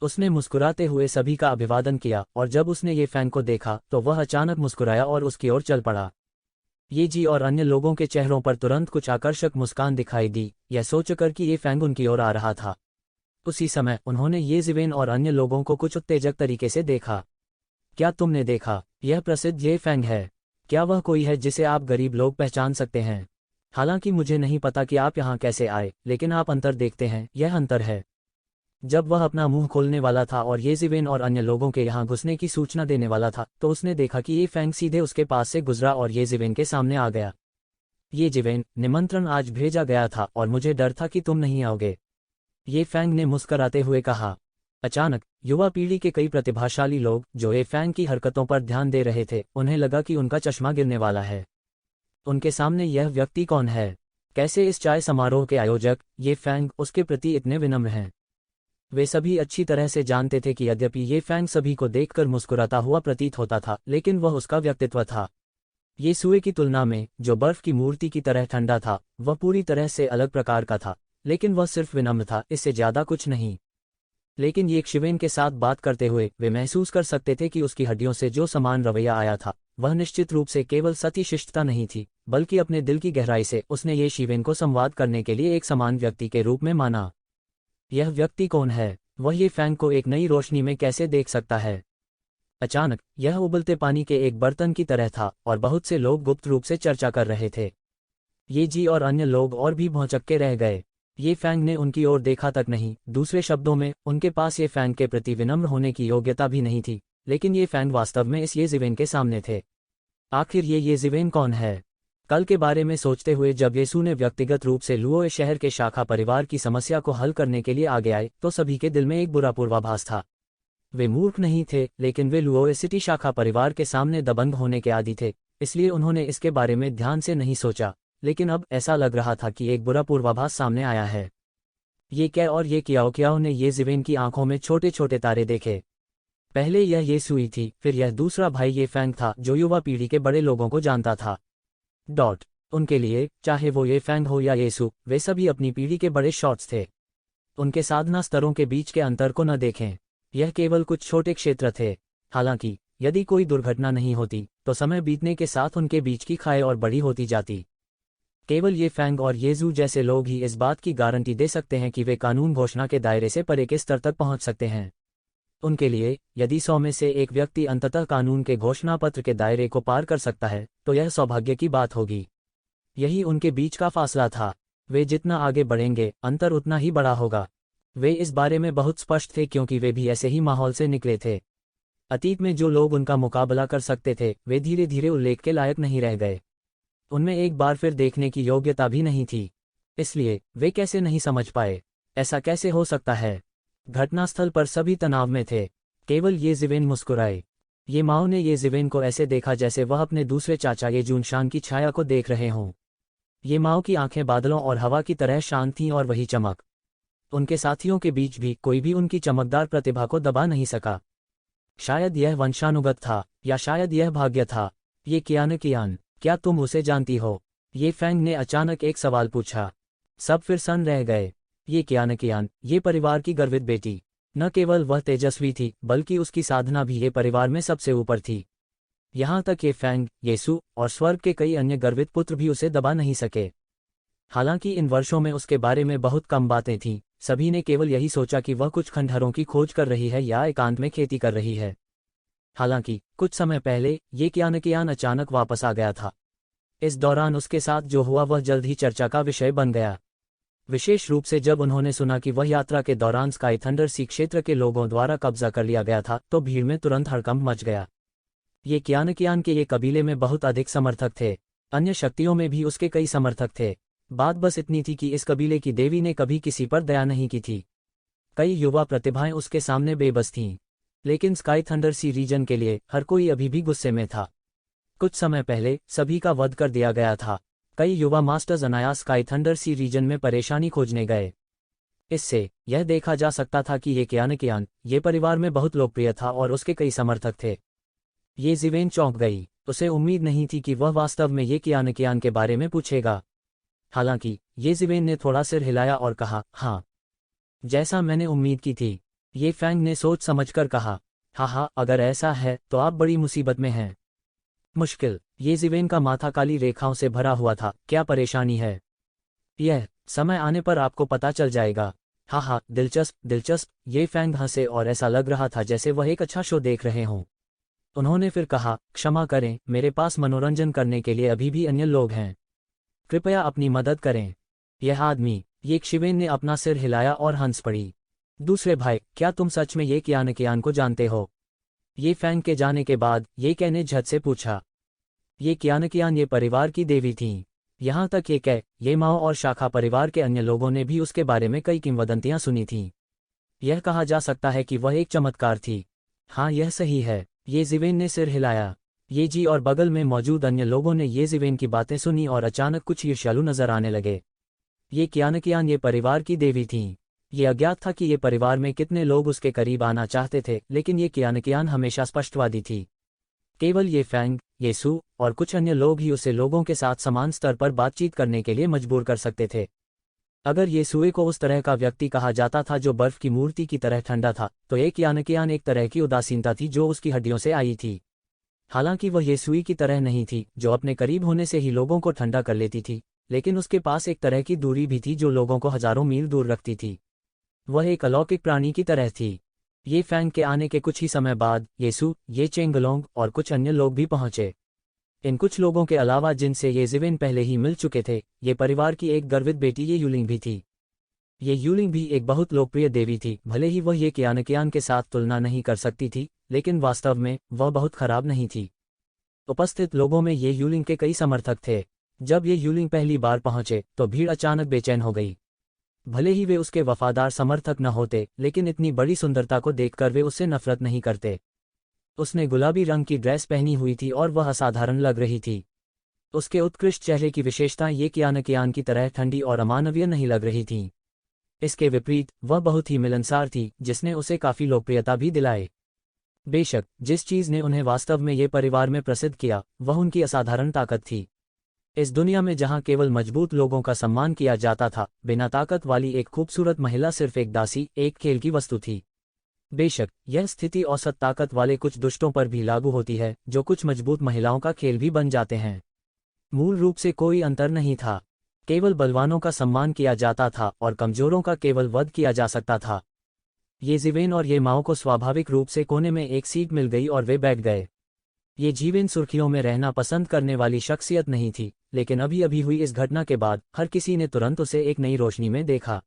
उसने मुस्कुराते हुए सभी का अभिवादन किया और जब उसने ये फैंग को देखा तो वह अचानक मुस्कुराया और उसकी ओर चल पड़ा। ये जी और अन्य लोगों के चेहरों पर तुरंत कुछ आकर्षक मुस्कान दिखाई दी, यह सोचकर कि ये फैंग उनकी ओर आ रहा था। उसी समय उन्होंने ये जिवेन और अन्य लोगों को कुछ उत्तेजक तरीके से देखा। क्या तुमने देखा? यह प्रसिद्ध ये फैंग है। क्या वह कोई है जिसे आप गरीब लोग पहचान सकते हैं? हालांकि मुझे नहीं पता कि आप यहाँ कैसे आए, लेकिन आप अंतर देखते हैं, यह अंतर है। जब वह अपना मुंह खोलने वाला था और ये जिवेन और अन्य लोगों के यहाँ घुसने की सूचना देने वाला था तो उसने देखा कि ये फैंग सीधे उसके पास से गुजरा और ये जिवेन के सामने आ गया। ये जिवेन, निमंत्रण आज भेजा गया था और मुझे डर था कि तुम नहीं आओगे, ये फैंग ने मुस्कराते हुए कहा। अचानक युवा पीढ़ी के कई प्रतिभाशाली लोग जो ये फैंग की हरकतों पर ध्यान दे रहे थे, उन्हें लगा कि उनका चश्मा गिरने वाला है। उनके सामने यह व्यक्ति कौन है? कैसे इस चाय समारोह के आयोजक ये फैंग उसके प्रति इतने विनम्र हैं? वे सभी अच्छी तरह से जानते थे कि यद्यपि ये फैंग सभी को देखकर मुस्कुराता हुआ प्रतीत होता था, लेकिन वह उसका व्यक्तित्व था। ये सुए की तुलना में जो बर्फ की मूर्ति की तरह ठंडा था, वह पूरी तरह से अलग प्रकार का था, लेकिन वह सिर्फ विनम्र था, इससे ज्यादा कुछ नहीं। लेकिन ये शिवेन के साथ बात करते हुए वे महसूस कर सकते थे कि उसकी हड्डियों से जो समान रवैया आया था वह निश्चित रूप से केवल सती शिष्टता नहीं थी, बल्कि अपने दिल की गहराई से उसने ये शिवेन को संवाद करने के लिए एक समान व्यक्ति के रूप में माना। यह व्यक्ति कौन है? वह ये फैंग को एक नई रोशनी में कैसे देख सकता है? अचानक यह उबलते पानी के एक बर्तन की तरह था और बहुत से लोग गुप्त रूप से चर्चा कर रहे थे। ये जी और अन्य लोग और भी भौंचक्के रह गए। ये फैंग ने उनकी ओर देखा तक नहीं, दूसरे शब्दों में उनके पास ये फैंग के प्रति विनम्र होने की योग्यता भी नहीं थी, लेकिन ये फैंग वास्तव में इस ये जिवेन के सामने थे। आखिर ये जिवेन कौन है? कल के बारे में सोचते हुए जब येसु ने व्यक्तिगत रूप से लुओए शहर के शाखा परिवार की समस्या को हल करने के लिए आगे आए तो सभी के दिल में एक बुरा पूर्वाभास था। वे मूर्ख नहीं थे, लेकिन वे लुओए सिटी शाखा परिवार के सामने दबंग होने के आदी थे, इसलिए उन्होंने इसके बारे में ध्यान से नहीं सोचा। लेकिन अब ऐसा लग रहा था कि एक बुरा पूर्वाभास सामने आया है। ये क्या और ये कियाओ ने ये जिवेन की आंखों में छोटे छोटे तारे देखे। पहले यह येसुई थी, फिर यह दूसरा भाई ये फैंग था जो युवा पीढ़ी के बड़े लोगों को जानता था। उनके लिए, चाहे वो ये फैंग हो या येसु, वे सभी अपनी पीढ़ी के बड़े शॉट्स थे। उनके साधना स्तरों के बीच के अंतर को न देखें, यह केवल कुछ छोटे क्षेत्र थे। हालांकि यदि कोई दुर्घटना नहीं होती तो समय बीतने के साथ उनके बीच की खाई और बड़ी होती जाती। केवल ये फैंग और येजू जैसे लोग ही इस बात की गारंटी दे सकते हैं कि वे कानून घोषणा के दायरे से परे के स्तर तक पहुंच सकते हैं। उनके लिए, यदि 100 में से एक व्यक्ति अंततः कानून के घोषणा पत्र के दायरे को पार कर सकता है तो यह सौभाग्य की बात होगी। यही उनके बीच का फासला था। वे जितना आगे बढ़ेंगे, अंतर उतना ही बड़ा होगा। वे इस बारे में बहुत स्पष्ट थे क्योंकि वे भी ऐसे ही माहौल से निकले थे। अतीत में जो लोग उनका मुकाबला कर सकते थे वे धीरे धीरे उल्लेख के लायक नहीं रह गए। उनमें एक बार फिर देखने की योग्यता भी नहीं थी। इसलिए वे कैसे नहीं समझ पाए, ऐसा कैसे हो सकता है? घटनास्थल पर सभी तनाव में थे, केवल ये जिवेन मुस्कुराए। ये माओ ने ये जिवेन को ऐसे देखा जैसे वह अपने दूसरे चाचा ये जूनशान की छाया को देख रहे हों। ये माओ की आंखें बादलों और हवा की तरह शांत थीं और वही चमक। उनके साथियों के बीच भी कोई भी उनकी चमकदार प्रतिभा को दबा नहीं सका। शायद यह वंशानुगत था, या शायद यह भाग्य था। ये कियान, क्या तुम उसे जानती हो? ये फैंग ने अचानक एक सवाल पूछा। सब फिर सन्न रह गए। ये कियान, ये परिवार की गर्वित बेटी। न केवल वह तेजस्वी थी बल्कि उसकी साधना भी ये परिवार में सबसे ऊपर थी। यहाँ तक ये फैंग, येसु और स्वर्ग के कई अन्य गर्वित पुत्र भी उसे दबा नहीं सके। हालांकि इन वर्षों में उसके बारे में बहुत कम बातें थीं, सभी ने केवल यही सोचा कि वह कुछ खंडहरों की खोज कर रही है या एकांत में खेती कर रही है। हालांकि कुछ समय पहले ये कियान अचानक वापस आ गया था। इस दौरान उसके साथ जो हुआ वह जल्द ही चर्चा का विषय बन गया, विशेष रूप से जब उन्होंने सुना कि वह यात्रा के दौरान स्काई थंडर सी क्षेत्र के लोगों द्वारा कब्जा कर लिया गया था तो भीड़ में तुरंत हड़कंप मच गया। ये कियान के ये कबीले में बहुत अधिक समर्थक थे, अन्य शक्तियों में भी उसके कई समर्थक थे। बात बस इतनी थी कि इस कबीले की देवी ने कभी किसी पर दया नहीं की थी। कई युवा प्रतिभाएं उसके सामने बेबस थीं, लेकिन स्काई थंडर सी रीजन के लिए हर कोई अभी भी गुस्से में था। कुछ समय पहले सभी का वध कर दिया गया था। कई युवा मास्टर्स अनायास स्काई थंडर सी रीजन में परेशानी खोजने गए। इससे यह देखा जा सकता था कि ये कियान ये परिवार में बहुत लोकप्रिय था और उसके कई समर्थक थे। ये जिवेन चौंक गई, उसे उम्मीद नहीं थी कि वह वास्तव में ये कियान के बारे में पूछेगा। हालांकि ये जिवेन ने थोड़ा सिर हिलाया और कहा, हाँ, जैसा मैंने उम्मीद की थी। ये फैंग ने सोच समझकर कहा, हाँ, अगर ऐसा है तो आप बड़ी मुसीबत में हैं। मुश्किल? ये जिवेन का माथा काली रेखाओं से भरा हुआ था। क्या परेशानी है? यह समय आने पर आपको पता चल जाएगा। हाँ, दिलचस्प। ये फैंग हंसे और ऐसा लग रहा था जैसे वह एक अच्छा शो देख रहे हों। उन्होंने फिर कहा, क्षमा करें, मेरे पास मनोरंजन करने के लिए अभी भी अन्य लोग हैं। कृपया अपनी मदद करें। यह आदमी, ये शिवेन ने अपना सिर हिलाया और हंस पड़ी। दूसरे भाई, क्या तुम सच में ये कियान को जानते हो? ये फैंग के जाने के बाद ये कहने झट से पूछा। ये कियान ये परिवार की देवी थीं। यहाँ तक ये माओ और शाखा परिवार के अन्य लोगों ने भी उसके बारे में कई किंवदंतियां सुनी थीं। यह कहा जा सकता है कि वह एक चमत्कार थी। हाँ, यह सही है। ये जिवेन ने सिर हिलाया। ये जी और बगल में मौजूद अन्य लोगों ने ये जिवेन की बातें सुनी और अचानक कुछ ईर्ष्यालु नजर आने लगे। ये कियान ये परिवार की देवी थीं। ये अज्ञात था कि ये परिवार में कितने लोग उसके करीब आना चाहते थे, लेकिन ये कियान हमेशा स्पष्टवादी थी। केवल ये फैंग, येसु और कुछ अन्य लोग ही उसे लोगों के साथ समान स्तर पर बातचीत करने के लिए मजबूर कर सकते थे। अगर येसुए को उस तरह का व्यक्ति कहा जाता था जो बर्फ की मूर्ति की तरह ठंडा था, तो ये कियान एक तरह की उदासीनता थी जो उसकी हड्डियों से आई थी। हालांकि वह येसुई की तरह नहीं थी जो अपने करीब होने से ही लोगों को ठंडा कर लेती थी, लेकिन उसके पास एक तरह की दूरी भी थी जो लोगों को हजारों मील दूर रखती थी। वह एक अलौकिक प्राणी की तरह थी। ये फैंग के आने के कुछ ही समय बाद येसु, ये चेंगलोंग और कुछ अन्य लोग भी पहुंचे। इन कुछ लोगों के अलावा जिनसे ये जिवेन पहले ही मिल चुके थे, ये परिवार की एक गर्वित बेटी ये यूलिंग भी थी। ये यूलिंग भी एक बहुत लोकप्रिय देवी थी। भले ही वह ये कियान के साथ तुलना नहीं कर सकती थी, लेकिन वास्तव में वह बहुत खराब नहीं थी। उपस्थित लोगों में ये यूलिंग के कई समर्थक थे। जब ये यूलिंग पहली बार पहुंचे तो भीड़ अचानक बेचैन हो गई। भले ही वे उसके वफादार समर्थक न होते, लेकिन इतनी बड़ी सुंदरता को देखकर वे उससे नफरत नहीं करते। उसने गुलाबी रंग की ड्रेस पहनी हुई थी और वह असाधारण लग रही थी। उसके उत्कृष्ट चेहरे की विशेषताएं ये कियान की तरह ठंडी और अमानवीय नहीं लग रही थीं। इसके विपरीत वह बहुत ही मिलनसार थी, जिसने उसे काफी लोकप्रियता भी दिलाई। बेशक जिस चीज ने उन्हें वास्तव में ये परिवार में प्रसिद्ध किया वह उनकी असाधारण ताकत थी। इस दुनिया में जहां केवल मजबूत लोगों का सम्मान किया जाता था, बिना ताकत वाली एक खूबसूरत महिला सिर्फ एक दासी, एक खेल की वस्तु थी। बेशक यह स्थिति औसत ताकत वाले कुछ दुष्टों पर भी लागू होती है, जो कुछ मजबूत महिलाओं का खेल भी बन जाते हैं। मूल रूप से कोई अंतर नहीं था। केवल बलवानों का सम्मान किया जाता था और कमजोरों का केवल वध किया जा सकता था। ये जिवेन और ये माओ को स्वाभाविक रूप से कोने में एक सीट मिल गई और वे बैठ गए। ये जीवेन सुर्खियों में रहना पसंद करने वाली शख्सियत नहीं थी, लेकिन अभी अभी हुई इस घटना के बाद हर किसी ने तुरंत उसे एक नई रोशनी में देखा।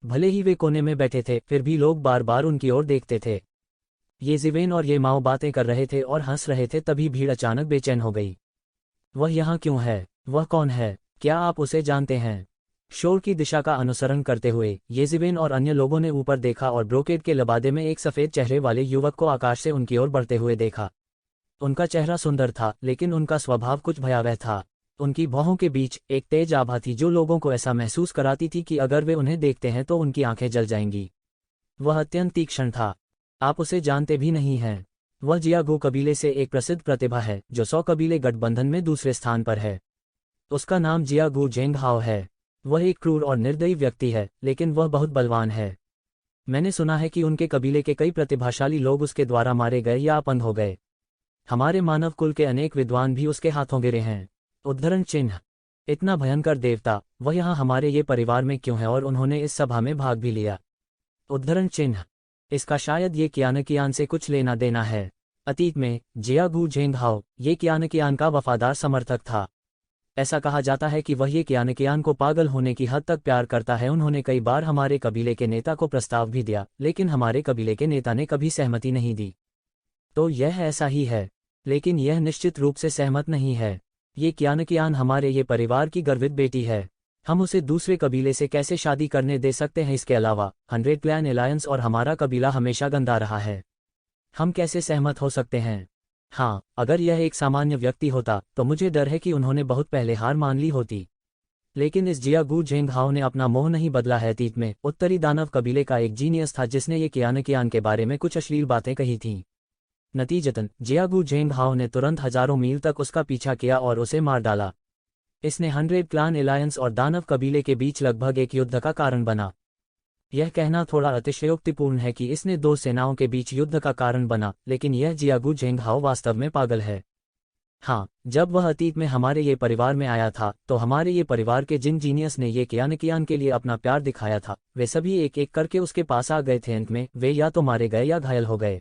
भले ही वे कोने में बैठे थे, फिर भी लोग बार बार उनकी ओर देखते थे। ये जिवेन और ये माओ बातें कर रहे थे और हंस रहे थे, तभी भीड़ अचानक बेचैन हो गई। वह यहाँ क्यों है? वह कौन है? क्या आप उसे जानते हैं? शोर की दिशा का अनुसरण करते हुए येजिवेन और अन्य लोगों ने ऊपर देखा और ब्रोकेड के लबादे में एक सफ़ेद चेहरे वाले युवक को आकाश से उनकी ओर बढ़ते हुए देखा। उनका चेहरा सुंदर था, लेकिन उनका स्वभाव कुछ भयावह था। उनकी भौहों के बीच एक तेज आभा थी जो लोगों को ऐसा महसूस कराती थी कि अगर वे उन्हें देखते हैं तो उनकी आंखें जल जाएंगी। वह अत्यंत तीक्ष्ण था। आप उसे जानते भी नहीं हैं। वह जियागू कबीले से एक प्रसिद्ध प्रतिभा है जो 100 कबीले गठबंधन में दूसरे स्थान पर है। उसका नाम जियागू जेंगहाओ है। वह एक क्रूर और निर्दयी व्यक्ति है, लेकिन वह बहुत बलवान है। मैंने सुना है कि उनके कबीले के कई प्रतिभाशाली लोग उसके द्वारा मारे गए या अपंग हो गए। हमारे मानव कुल के अनेक विद्वान भी उसके हाथों गिरे हैं। उद्धरण चिन्ह। इतना भयंकर देवता, वह यहाँ हमारे ये परिवार में क्यों है और उन्होंने इस सभा में भाग भी लिया? उद्धरण चिन्ह। इसका शायद ये कियानकियान से कुछ लेना देना है। अतीत में जियागू जेंगहाओ ये कियानकियान का वफादार समर्थक था। ऐसा कहा जाता है कि वह ये कियानकियान को पागल होने की हद तक प्यार करता है। उन्होंने कई बार हमारे कबीले के नेता को प्रस्ताव भी दिया, लेकिन हमारे कबीले के नेता ने कभी सहमति नहीं दी। तो यह ऐसा ही है, लेकिन यह निश्चित रूप से सहमत नहीं है। ये कियानकियान हमारे ये परिवार की गर्वित बेटी है। हम उसे दूसरे कबीले से कैसे शादी करने दे सकते हैं? इसके अलावा 100 क्लैन एलायंस और हमारा कबीला हमेशा गंदा रहा है। हम कैसे सहमत हो सकते हैं? हाँ, अगर यह एक सामान्य व्यक्ति होता तो मुझे डर है कि उन्होंने बहुत पहले हार मान ली होती। लेकिन इस जियागू जेंगहाओ ने अपना मोह नहीं बदला है। अतीत में उत्तरी दानव कबीले का एक जीनियस था जिसने ये कियानकियान के बारे में कुछ अश्लील बातें कही थीं। नतीजतन जियागू जेंगहाओ ने तुरंत हजारों मील तक उसका पीछा किया और उसे मार डाला। इसने 100 क्लान एलायंस और दानव कबीले के बीच लगभग एक युद्ध का कारण बना। यह कहना थोड़ा अतिशयोक्तिपूर्ण है कि इसने दो सेनाओं के बीच युद्ध का कारण बना, लेकिन यह जियागू जेंगहाओ वास्तव में पागल है। हाँ, जब वह अतीत में हमारे ये परिवार में आया था तो हमारे ये परिवार के जिन जीनियस ने ये कियानकियान के लिए अपना प्यार दिखाया था, वे सभी एक एक करके उसके पास आ गए थे। अंत में वे या तो मारे गए या घायल हो गए।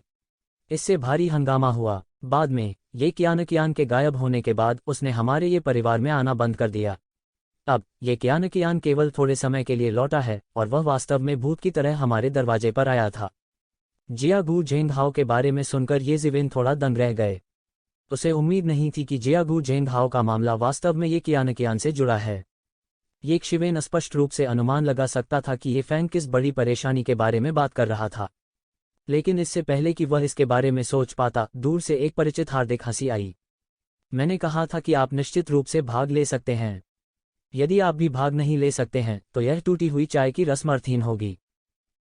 इससे भारी हंगामा हुआ। बाद में ये कियानकियान के गायब होने के बाद उसने हमारे ये परिवार में आना बंद कर दिया। अब ये कियानकियान केवल थोड़े समय के लिए लौटा है और वह वास्तव में भूत की तरह हमारे दरवाजे पर आया था। जियागू जेंगहाओ के बारे में सुनकर ये जिवेन थोड़ा दंग रह गए। उसे उम्मीद नहीं थी कि जियागू जेंगहाओ का मामला वास्तव में ये कियानकियान से जुड़ा है। ये शिवेन स्पष्ट रूप से अनुमान लगा सकता था कि ये फैंग किस बड़ी परेशानी के बारे में बात कर रहा था। लेकिन इससे पहले कि वह इसके बारे में सोच पाता, दूर से एक परिचित हार्दिक हंसी आई। मैंने कहा था कि आप निश्चित रूप से भाग ले सकते हैं। यदि आप भी भाग नहीं ले सकते हैं तो यह टूटी हुई चाय की रस्म अर्थहीन होगी।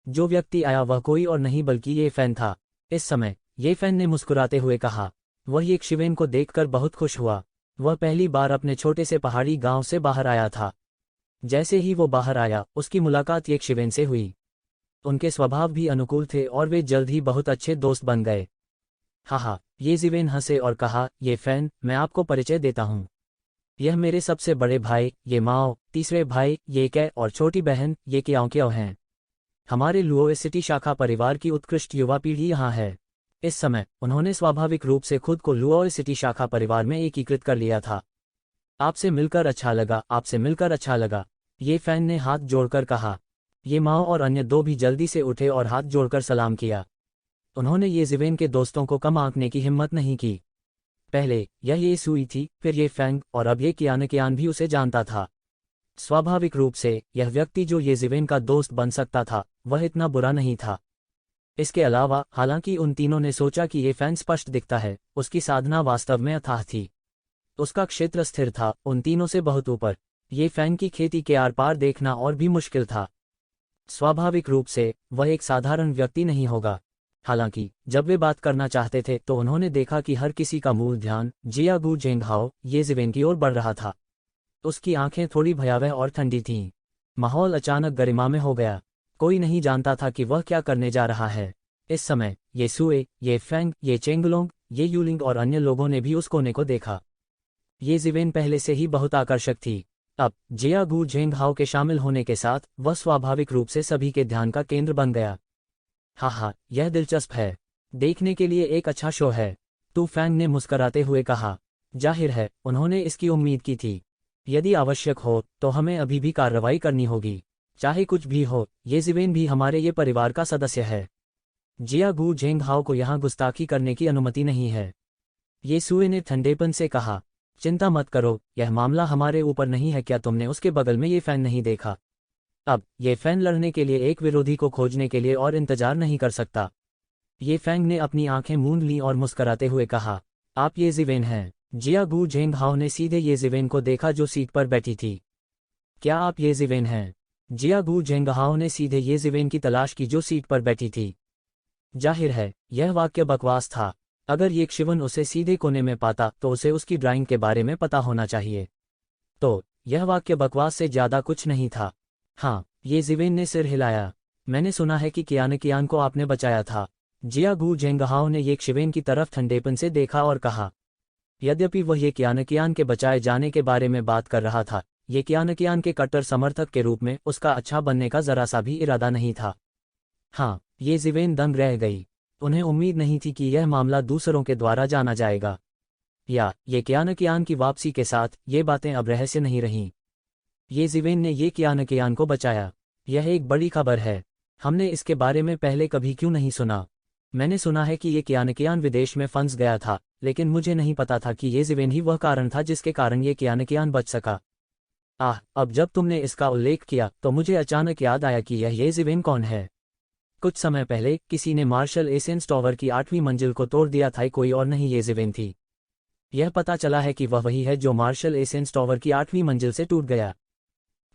जो व्यक्ति आया वह कोई और नहीं बल्कि ये फैन था। इस समय ये फैन ने मुस्कुराते हुए कहा। वह एक शिवेन को देखकर बहुत खुश हुआ। वह पहली बार अपने छोटे से पहाड़ी गांव से बाहर आया था। जैसे ही वो बाहर आया उसकी मुलाकात एक शिवेन से हुई। उनके स्वभाव भी अनुकूल थे और वे जल्द ही बहुत अच्छे दोस्त बन गए। हाँ, ये जिवेन हंसे और कहा, ये फैन, मैं आपको परिचय देता हूँ। यह मेरे सबसे बड़े भाई ये माओ, तीसरे भाई ये कै और छोटी बहन ये क्याओ हैं। हमारे लुओ सिटी शाखा परिवार की उत्कृष्ट युवा पीढ़ी यहाँ है। इस समय उन्होंने स्वाभाविक रूप से खुद को लुओ सिटी शाखा परिवार में एकीकृत कर लिया था। आपसे मिलकर अच्छा लगा, आपसे मिलकर अच्छा लगा, ये फैन ने हाथ जोड़कर कहा। ये माओ और अन्य दो भी जल्दी से उठे और हाथ जोड़कर सलाम किया। उन्होंने ये जिवेन के दोस्तों को कम आंकने की हिम्मत नहीं की। पहले यह ये सुई थी, फिर ये फैंग और अब ये कियानकियान भी उसे जानता था। स्वाभाविक रूप से यह व्यक्ति जो ये जिवेन का दोस्त बन सकता था वह इतना बुरा नहीं था। इसके अलावा हालांकि उन तीनों ने सोचा कि ये फैंग स्पष्ट दिखता है, उसकी साधना वास्तव में अथाह थी। उसका क्षेत्र स्थिर था, उन तीनों से बहुत ऊपर। ये फैंग की खेती के आर पार देखना और भी मुश्किल था। स्वाभाविक रूप से वह एक साधारण व्यक्ति नहीं होगा। हालांकि जब वे बात करना चाहते थे तो उन्होंने देखा कि हर किसी का मूल ध्यान जियागू जेंगहाओ ये जिवेन की ओर बढ़ रहा था। उसकी आंखें थोड़ी भयावह और ठंडी थीं। माहौल अचानक गरिमा में हो गया। कोई नहीं जानता था कि वह क्या करने जा रहा है। इस समय ये सुए, ये फैंग, ये चेंगलोंग, ये यूलिंग और अन्य लोगों ने भी उस कोने को देखा। ये जिवेन पहले से ही बहुत आकर्षक थी। अब जियागू जेंगहाओ के शामिल होने के साथ वह स्वाभाविक रूप से सभी के ध्यान का केंद्र बन गया। हाँ, यह दिलचस्प है। देखने के लिए एक अच्छा शो है, तू फैंग ने मुस्कराते हुए कहा। जाहिर है उन्होंने इसकी उम्मीद की थी। यदि आवश्यक हो तो हमें अभी भी कार्रवाई करनी होगी। चाहे कुछ भी हो, ये जिवेन भी हमारे ये परिवार का सदस्य है। जियागू झेंगहाओ को यहाँ गुस्ताखी करने की अनुमति नहीं है। ये सुए ने ठंडेपन से कहा। चिंता मत करो, यह मामला हमारे ऊपर नहीं है। क्या तुमने उसके बगल में ये फैन नहीं देखा? अब ये फैन लड़ने के लिए एक विरोधी को खोजने के लिए और इंतजार नहीं कर सकता। ये फैंग ने अपनी आंखें मूंद लीं और मुस्कराते हुए कहा, आप ये जिवेन हैं। जियागू झेंगहाओ ने सीधे ये जिवेन को देखा जो सीट पर बैठी थी। क्या आप ये जिवेन हैं? जियागू झेंगहाओ ने सीधे ये जिवेन की तलाश की जो सीट पर बैठी थी। जाहिर है यह वाक्य बकवास था। अगर ये शिवन उसे सीधे कोने में पाता तो उसे उसकी ड्राइंग के बारे में पता होना चाहिए। तो यह वाक्य बकवास से ज्यादा कुछ नहीं था। हाँ, ये जिवेन ने सिर हिलाया। मैंने सुना है कि कियान को आपने बचाया था। जियागू झेंगहाओ ने ये शिवेन की तरफ ठंडेपन से देखा और कहा। यद्यपि वह ये कियान के बचाए जाने के बारे में बात कर रहा था, ये कियान के कट्टर समर्थक के रूप में उसका अच्छा बनने का जरा सा भी इरादा नहीं था। हाँ, ये जिवेन दंग रह गई। उन्हें उम्मीद नहीं थी कि यह मामला दूसरों के द्वारा जाना जाएगा, या ये कियान की वापसी के साथ ये बातें अब रहस्य नहीं रहीं। ये जिवेन ने ये कियान को बचाया। यह एक बड़ी खबर है। हमने इसके बारे में पहले कभी क्यों नहीं सुना? मैंने सुना है कि ये कियान विदेश में फंस गया था, लेकिन मुझे नहीं पता था कि ये जिवेन ही वह कारण था जिसके कारण ये कियान बच सका। अब जब तुमने इसका उल्लेख किया तो मुझे अचानक याद आया कि ये जिवेन कौन है। कुछ समय पहले किसी ने मार्शल एसेंस टॉवर की 8वीं मंजिल को तोड़ दिया था। कोई और नहीं, ये जिवेन थी। यह पता चला है कि वह वही है जो मार्शल एसेंस टॉवर की 8वीं मंजिल से टूट गया।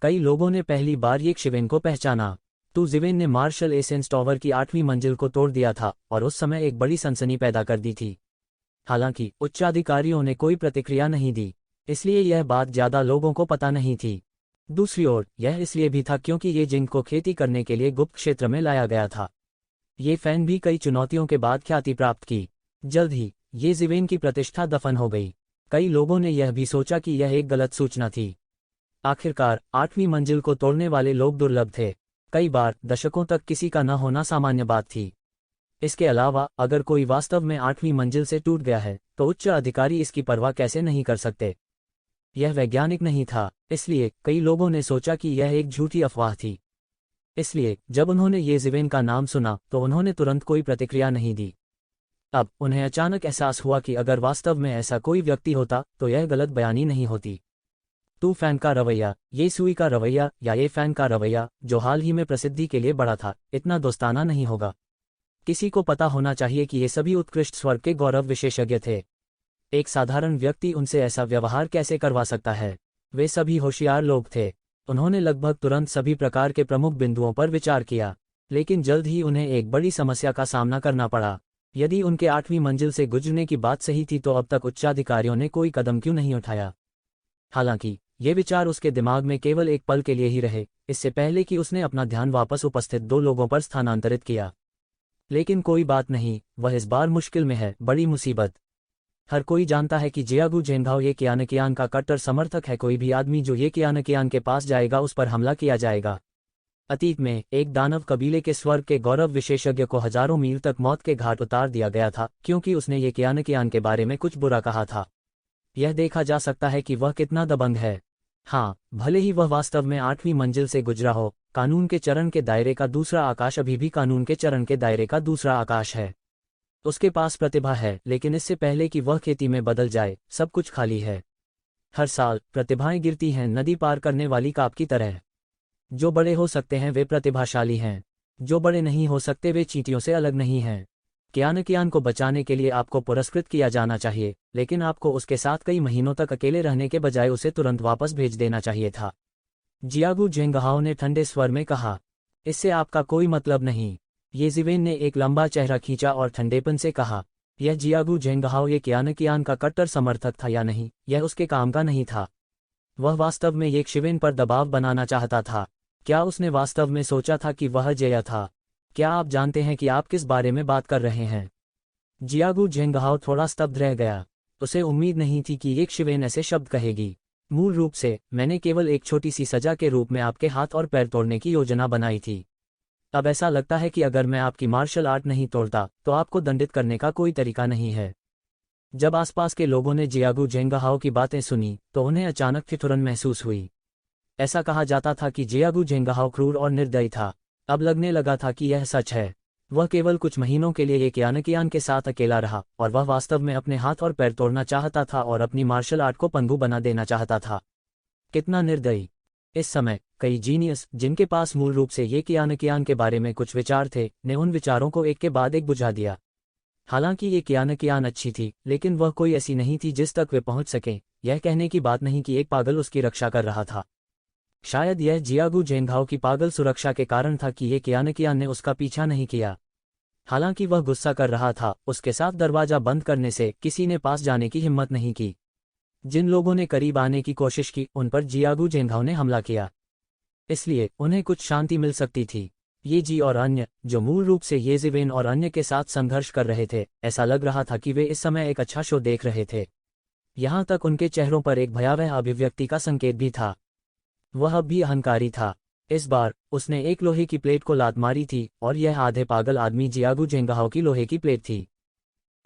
कई लोगों ने पहली बार ये जिवेन को पहचाना। जिवेन ने मार्शल एसेंस टॉवर की 8वीं मंजिल को तोड़ दिया था और उस समय एक बड़ी सनसनी पैदा कर दी थी। हालांकि उच्चाधिकारियों ने कोई प्रतिक्रिया नहीं दी, इसलिए यह बात ज्यादा लोगों को पता नहीं थी। दूसरी ओर यह इसलिए भी था क्योंकि ये जिंक को खेती करने के लिए गुप्त क्षेत्र में लाया गया था। ये फैन भी कई चुनौतियों के बाद ख्याति प्राप्त की। जल्द ही ये जिवेन की प्रतिष्ठा दफन हो गई। कई लोगों ने यह भी सोचा कि यह एक गलत सूचना थी। आखिरकार 8वीं मंजिल को तोड़ने वाले लोग दुर्लभ थे। कई बार दशकों तक किसी का न होना सामान्य बात थी। इसके अलावा अगर कोई वास्तव में 8वीं मंजिल से टूट गया है तो उच्च अधिकारी इसकी परवाह कैसे नहीं कर सकते? यह वैज्ञानिक नहीं था, इसलिए कई लोगों ने सोचा कि यह एक झूठी अफवाह थी। इसलिए जब उन्होंने ये जिवेन का नाम सुना तो उन्होंने तुरंत कोई प्रतिक्रिया नहीं दी। अब उन्हें अचानक एहसास हुआ कि अगर वास्तव में ऐसा कोई व्यक्ति होता तो यह गलत बयानी नहीं होती। फैन का रवैया, ये सुई का रवैया या ये फैन का रवैया जो हाल ही में प्रसिद्धि के लिए बढ़ा था, इतना दोस्ताना नहीं होगा। किसी को पता होना चाहिए कि ये सभी उत्कृष्ट स्वर्ग के गौरव विशेषज्ञ थे। एक साधारण व्यक्ति उनसे ऐसा व्यवहार कैसे करवा सकता है? वे सभी होशियार लोग थे। उन्होंने लगभग तुरंत सभी प्रकार के प्रमुख बिंदुओं पर विचार किया, लेकिन जल्द ही उन्हें एक बड़ी समस्या का सामना करना पड़ा। यदि उनके 8वीं मंजिल से गुजरने की बात सही थी तो अब तक उच्चाधिकारियों ने कोई कदम क्यों नहीं उठाया? हालांकि ये विचार उसके दिमाग में केवल एक पल के लिए ही रहे, इससे पहले कि उसने अपना ध्यान वापस उपस्थित 2 लोगों पर स्थानांतरित किया। लेकिन कोई बात नहीं, वह इस बार मुश्किल में है, बड़ी मुसीबत। हर कोई जानता है कि जियागू झेंगहाओ ये कियान का कट्टर समर्थक है। कोई भी आदमी जो ये कियान के पास जाएगा उस पर हमला किया जाएगा। अतीत में एक दानव कबीले के स्वर्ग के गौरव विशेषज्ञ को हजारों मील तक मौत के घाट उतार दिया गया था क्योंकि उसने ये कियान के बारे में कुछ बुरा कहा था। यह देखा जा सकता है कि वह कितना दबंग है। हाँ, भले ही वह वास्तव में 8वीं मंजिल से गुजरा हो, कानून के चरण के दायरे का दूसरा आकाश अभी भी कानून के चरण के दायरे का दूसरा आकाश है। उसके पास प्रतिभा है, लेकिन इससे पहले कि वह खेती में बदल जाए, सब कुछ खाली है। हर साल प्रतिभाएं गिरती हैं, नदी पार करने वाली काप की तरह। जो बड़े हो सकते हैं वे प्रतिभाशाली हैं, जो बड़े नहीं हो सकते वे चींटियों से अलग नहीं हैं। कियान को बचाने के लिए आपको पुरस्कृत किया जाना चाहिए, लेकिन आपको उसके साथ कई महीनों तक अकेले रहने के बजाय उसे तुरंत वापस भेज देना चाहिए था। जियागू झेंगहाओ ने ठंडे स्वर में कहा। इससे आपका कोई मतलब नहीं। ये जिवेन ने एक लंबा चेहरा खींचा और ठंडेपन से कहा, यह जियागू झेंगहाओ ये कियान का कट्टर समर्थक था या नहीं, यह उसके काम का नहीं था। वह वास्तव में ये शिवेन पर दबाव बनाना चाहता था। क्या उसने वास्तव में सोचा था कि वह जया था? क्या आप जानते हैं कि आप किस बारे में बात कर रहे हैं? जियागू झेंगहाओ थोड़ा स्तब्ध रह गया। उसे उम्मीद नहीं थी कि एक शिवेन ऐसे शब्द कहेगी। मूल रूप से मैंने केवल एक छोटी सी सजा के रूप में आपके हाथ और पैर तोड़ने की योजना बनाई थी। अब ऐसा लगता है कि अगर मैं आपकी मार्शल आर्ट नहीं तोड़ता तो आपको दंडित करने का कोई तरीका नहीं है। जब आसपास के लोगों ने जियागू झेंगहाओ की बातें सुनी तो उन्हें अचानक ठिठुरन महसूस हुई। ऐसा कहा जाता था कि जियागू झेंगहाओ क्रूर और निर्दयी था। अब लगने लगा था कि यह सच है। वह केवल कुछ महीनों के लिए कियान के साथ अकेला रहा और वह वास्तव में अपने हाथ और पैर तोड़ना चाहता था और अपनी मार्शल आर्ट को पंगु बना देना चाहता था। कितना निर्दयी। इस समय कई जीनियस, जिनके पास मूल रूप से कियान के बारे में कुछ विचार थे, ने उन विचारों को एक के बाद एक बुझा दिया। हालांकि कियान अच्छी थी, लेकिन वह कोई ऐसी नहीं थी जिस तक वे पहुंच सकें। यह कहने की बात नहीं कि एक पागल उसकी रक्षा कर रहा था। शायद यह जियागू जेंघाओ की पागल सुरक्षा के कारण था कि कियान ने उसका पीछा नहीं किया। हालांकि वह गुस्सा कर रहा था, उसके साथ दरवाजा बंद करने से किसी ने पास जाने की हिम्मत नहीं की। जिन लोगों ने करीब आने की कोशिश की, उन पर जियागू जेंघाओ ने हमला किया। इसलिए उन्हें कुछ शांति मिल सकती थी। ये जी और अन्य, जो मूल रूप से येज़िवेन और अन्य के साथ संघर्ष कर रहे थे, ऐसा लग रहा था कि वे इस समय एक अच्छा शो देख रहे थे। यहाँ तक उनके चेहरों पर एक भयावह अभिव्यक्ति का संकेत भी था। वह अब भी अहंकारी था। इस बार उसने एक लोहे की प्लेट को लात मारी थी और यह आधे पागल आदमी जियागू जेंघाओ की लोहे की प्लेट थी।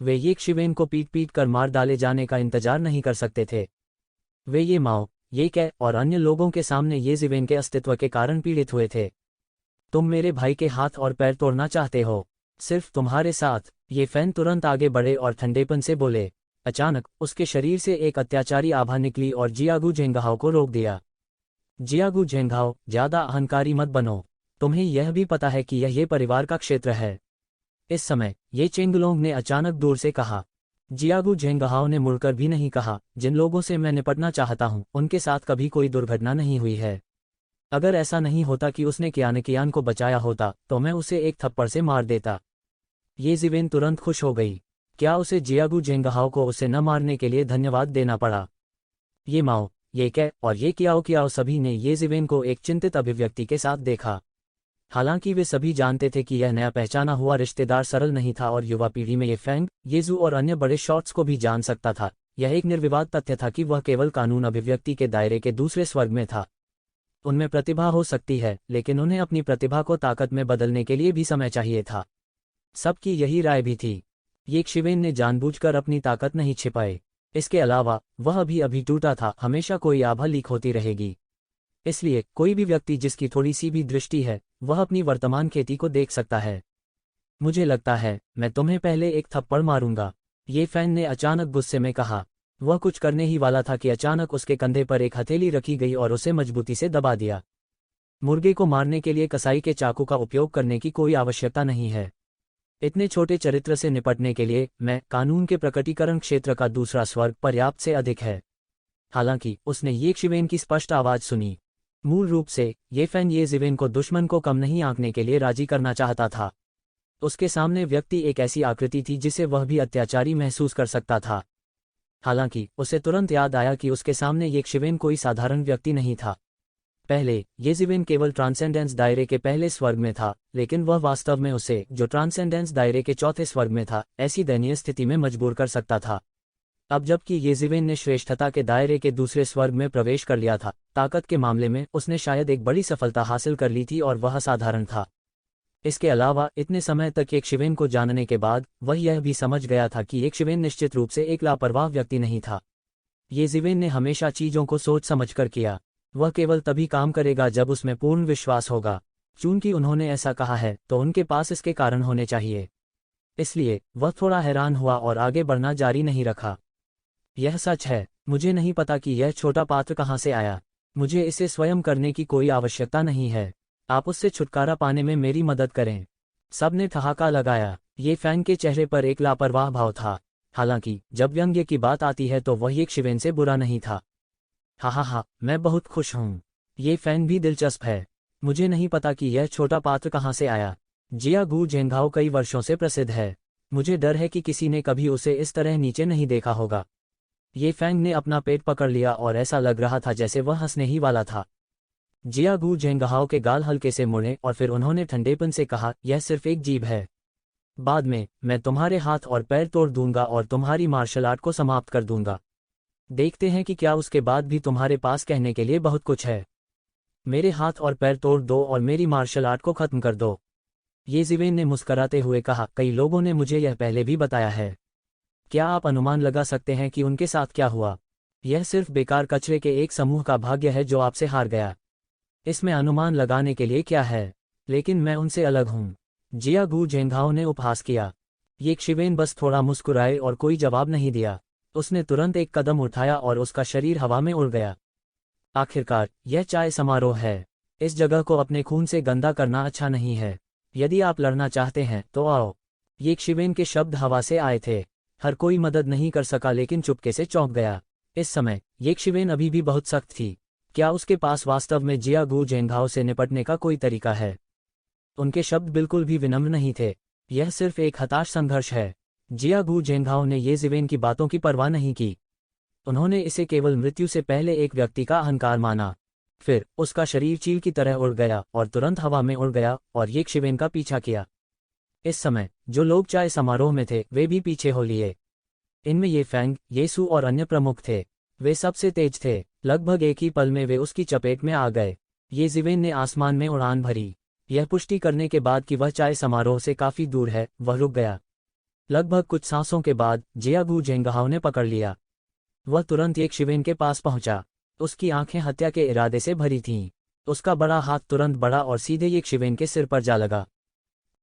वे येशिवेन को पीट पीट कर मार डाले जाने का इंतजार नहीं कर सकते थे। वे ये माओ, ये कै और अन्य लोगों के सामने येज़िवेन के अस्तित्व के कारण पीड़ित हुए थे। तुम मेरे भाई के हाथ और पैर तोड़ना चाहते हो, सिर्फ तुम्हारे साथ। ये फैन तुरंत आगे बढ़े और ठंडेपन से बोले। अचानक उसके शरीर से एक अत्याचारी आभा निकली और जियागू जेंघाओ को रोक दिया। जियागू जेंघाओ, ज्यादा अहंकारी मत बनो। तुम्हें यह भी पता है कि यह परिवार का क्षेत्र है। इस समय ये चेंगलोंग ने अचानक दूर से कहा। जियागू जेंघाओ ने मुड़कर भी नहीं कहा, जिन लोगों से मैं निपटना चाहता हूं, उनके साथ कभी कोई दुर्घटना नहीं हुई है। अगर ऐसा नहीं होता कि उसने कियान को बचाया होता, तो मैं उसे एक थप्पड़ से मार देता। येज़िवेन तुरंत खुश हो गई। क्या उसे जियागू जेंघाओ को उसे न मारने के लिए धन्यवाद देना पड़ा? ये माओ, ये कै और ये कियाओ सभी ने येज़िवेन को एक चिंतित अभिव्यक्ति के साथ देखा। हालांकि वे सभी जानते थे कि यह नया पहचाना हुआ रिश्तेदार सरल नहीं था और युवा पीढ़ी में ये फैंग, येजू और अन्य बड़े शॉट्स को भी जान सकता था। यह एक निर्विवाद तथ्य था कि वह केवल कानून अभिव्यक्ति के दायरे के दूसरे स्वर्ग में था। उनमें प्रतिभा हो सकती है, लेकिन उन्हें अपनी प्रतिभा को ताकत में बदलने के लिए भी समय चाहिए था। सबकी यही राय भी थी। येशिवेन ने जानबूझकर अपनी ताकत नहीं छिपाई। इसके अलावा वह अभी टूटा था, हमेशा कोई आभा लीक होती रहेगी। इसलिए कोई भी व्यक्ति जिसकी थोड़ी सी भी दृष्टि है, वह अपनी वर्तमान खेती को देख सकता है। मुझे लगता है मैं तुम्हें पहले एक थप्पड़ मारूंगा, ये फैन ने अचानक गुस्से में कहा। वह कुछ करने ही वाला था कि अचानक उसके कंधे पर एक हथेली रखी गई और उसे मजबूती से दबा दिया। मुर्गे को मारने के लिए कसाई के चाकू का उपयोग करने की कोई आवश्यकता नहीं है। इतने छोटे चरित्र से निपटने के लिए मैं कानून के प्रकटीकरण क्षेत्र का दूसरा स्वर्ग पर्याप्त से अधिक है। हालांकि उसने येशिवेन की स्पष्ट आवाज सुनी। मूल रूप से ये फैन येज़िवेन को दुश्मन को कम नहीं आंकने के लिए राजी करना चाहता था। उसके सामने व्यक्ति एक ऐसी आकृति थी जिसे वह भी अत्याचारी महसूस कर सकता था। हालांकि उसे तुरंत याद आया कि उसके सामने येशिवेन कोई साधारण व्यक्ति नहीं था। पहले येज़िवेन केवल ट्रांसेंडेंस दायरे के पहले स्वर्ग में था, लेकिन वह वास्तव में उसे, जो ट्रांसेंडेंस दायरे के चौथे स्वर्ग में था, ऐसी दयनीय स्थिति में मजबूर कर सकता था। अब जबकि येज़िवेन ने श्रेष्ठता के दायरे के दूसरे स्वर्ग में प्रवेश कर लिया था, ताकत के मामले में उसने शायद एक बड़ी सफलता हासिल कर ली थी और वह असाधारण था। इसके अलावा इतने समय तक येशिवेन को जानने के बाद वह यह भी समझ गया था कि येशिवेन निश्चित रूप से एक लापरवाह व्यक्ति नहीं था। येज़िवेन ने हमेशा चीजों को सोच समझकर किया। वह केवल तभी काम करेगा जब उसमें पूर्ण विश्वास होगा। चूंकि उन्होंने ऐसा कहा है, तो उनके पास इसके कारण होने चाहिए। इसलिए वह थोड़ा हैरान हुआ और आगे बढ़ना जारी नहीं रखा। यह सच है, मुझे नहीं पता कि यह छोटा पात्र कहाँ से आया। मुझे इसे स्वयं करने की कोई आवश्यकता नहीं है। आप उससे छुटकारा पाने में मेरी मदद करें। सब ने ठहाका लगाया। ये फैन के चेहरे पर एक लापरवाह भाव था। हालांकि जब व्यंग्य की बात आती है तो वह येशिवेन से बुरा नहीं था। हा, मैं बहुत खुश हूँ। ये फैन भी दिलचस्प है। मुझे नहीं पता कि यह छोटा पात्र कहाँ से आया। जियागू जेंघाओ कई वर्षों से प्रसिद्ध है। मुझे डर है कि किसी ने कभी उसे इस तरह नीचे नहीं देखा होगा। ये फैंग ने अपना पेट पकड़ लिया और ऐसा लग रहा था जैसे वह हंसने ही वाला था। जियागू जेंघाओ के गाल हल्के से मुड़े और फिर उन्होंने ठंडेपन से कहा, यह सिर्फ एक जीभ है। बाद में मैं तुम्हारे हाथ और पैर तोड़ दूंगा और तुम्हारी मार्शल आर्ट को समाप्त कर दूंगा। देखते हैं कि क्या उसके बाद भी तुम्हारे पास कहने के लिए बहुत कुछ है। मेरे हाथ और पैर तोड़ दो और मेरी मार्शल आर्ट को खत्म कर दो। येज़िवेन ने मुस्कराते हुए कहा, कई लोगों ने मुझे यह पहले भी बताया है। क्या आप अनुमान लगा सकते हैं कि उनके साथ क्या हुआ? यह सिर्फ बेकार कचरे के एक समूह का भाग्य है जो आपसे हार गया। इसमें अनुमान लगाने के लिए क्या है? लेकिन मैं उनसे अलग हूँ। जिया गू झेंघाओ ने उपहास किया। ये शिवेन बस थोड़ा मुस्कुराए और कोई जवाब नहीं दिया। उसने तुरंत एक कदम उठाया और उसका शरीर हवा में उड़ गया। आखिरकार, यह चाय समारोह है। इस जगह को अपने खून से गंदा करना अच्छा नहीं है। यदि आप लड़ना चाहते हैं तो आओ। ये शिवेन के शब्द हवा से आए थे। हर कोई मदद नहीं कर सका लेकिन चुपके से चौंक गया। इस समय ये शिवेन अभी भी बहुत सख्त थी। क्या उसके पास वास्तव में जिया गू झेंघाओ से निपटने का कोई तरीका है? उनके शब्द बिल्कुल भी विनम्र नहीं थे। यह सिर्फ एक हताश संघर्ष है। जिया गू झेंघाओ ने ये शिवेन की बातों की परवाह नहीं की। उन्होंने इसे केवल मृत्यु से पहले एक व्यक्ति का अहंकार माना। फिर उसका शरीर चील की तरह उड़ गया और तुरंत हवा में उड़ गया और ये शिवेन का पीछा किया। इस समय जो लोग चाय समारोह में थे वे भी पीछे हो लिए। इनमें ये फैंग, येसु और अन्य प्रमुख थे। वे सबसे तेज थे। लगभग एक ही पल में वे उसकी चपेट में आ गए। ये शिवेन ने आसमान में उड़ान भरी। यह पुष्टि करने के बाद कि वह चाय समारोह से काफी दूर है, वह रुक गया। लगभग कुछ सांसों के बाद जिया गू झेंघाओ ने पकड़ लिया। वह तुरंत एक शिवेन के पास पहुंचा। उसकी आंखें हत्या के इरादे से भरी थीं। उसका बड़ा हाथ तुरंत बढ़ा और सीधे एक शिवेन के सिर पर जा लगा।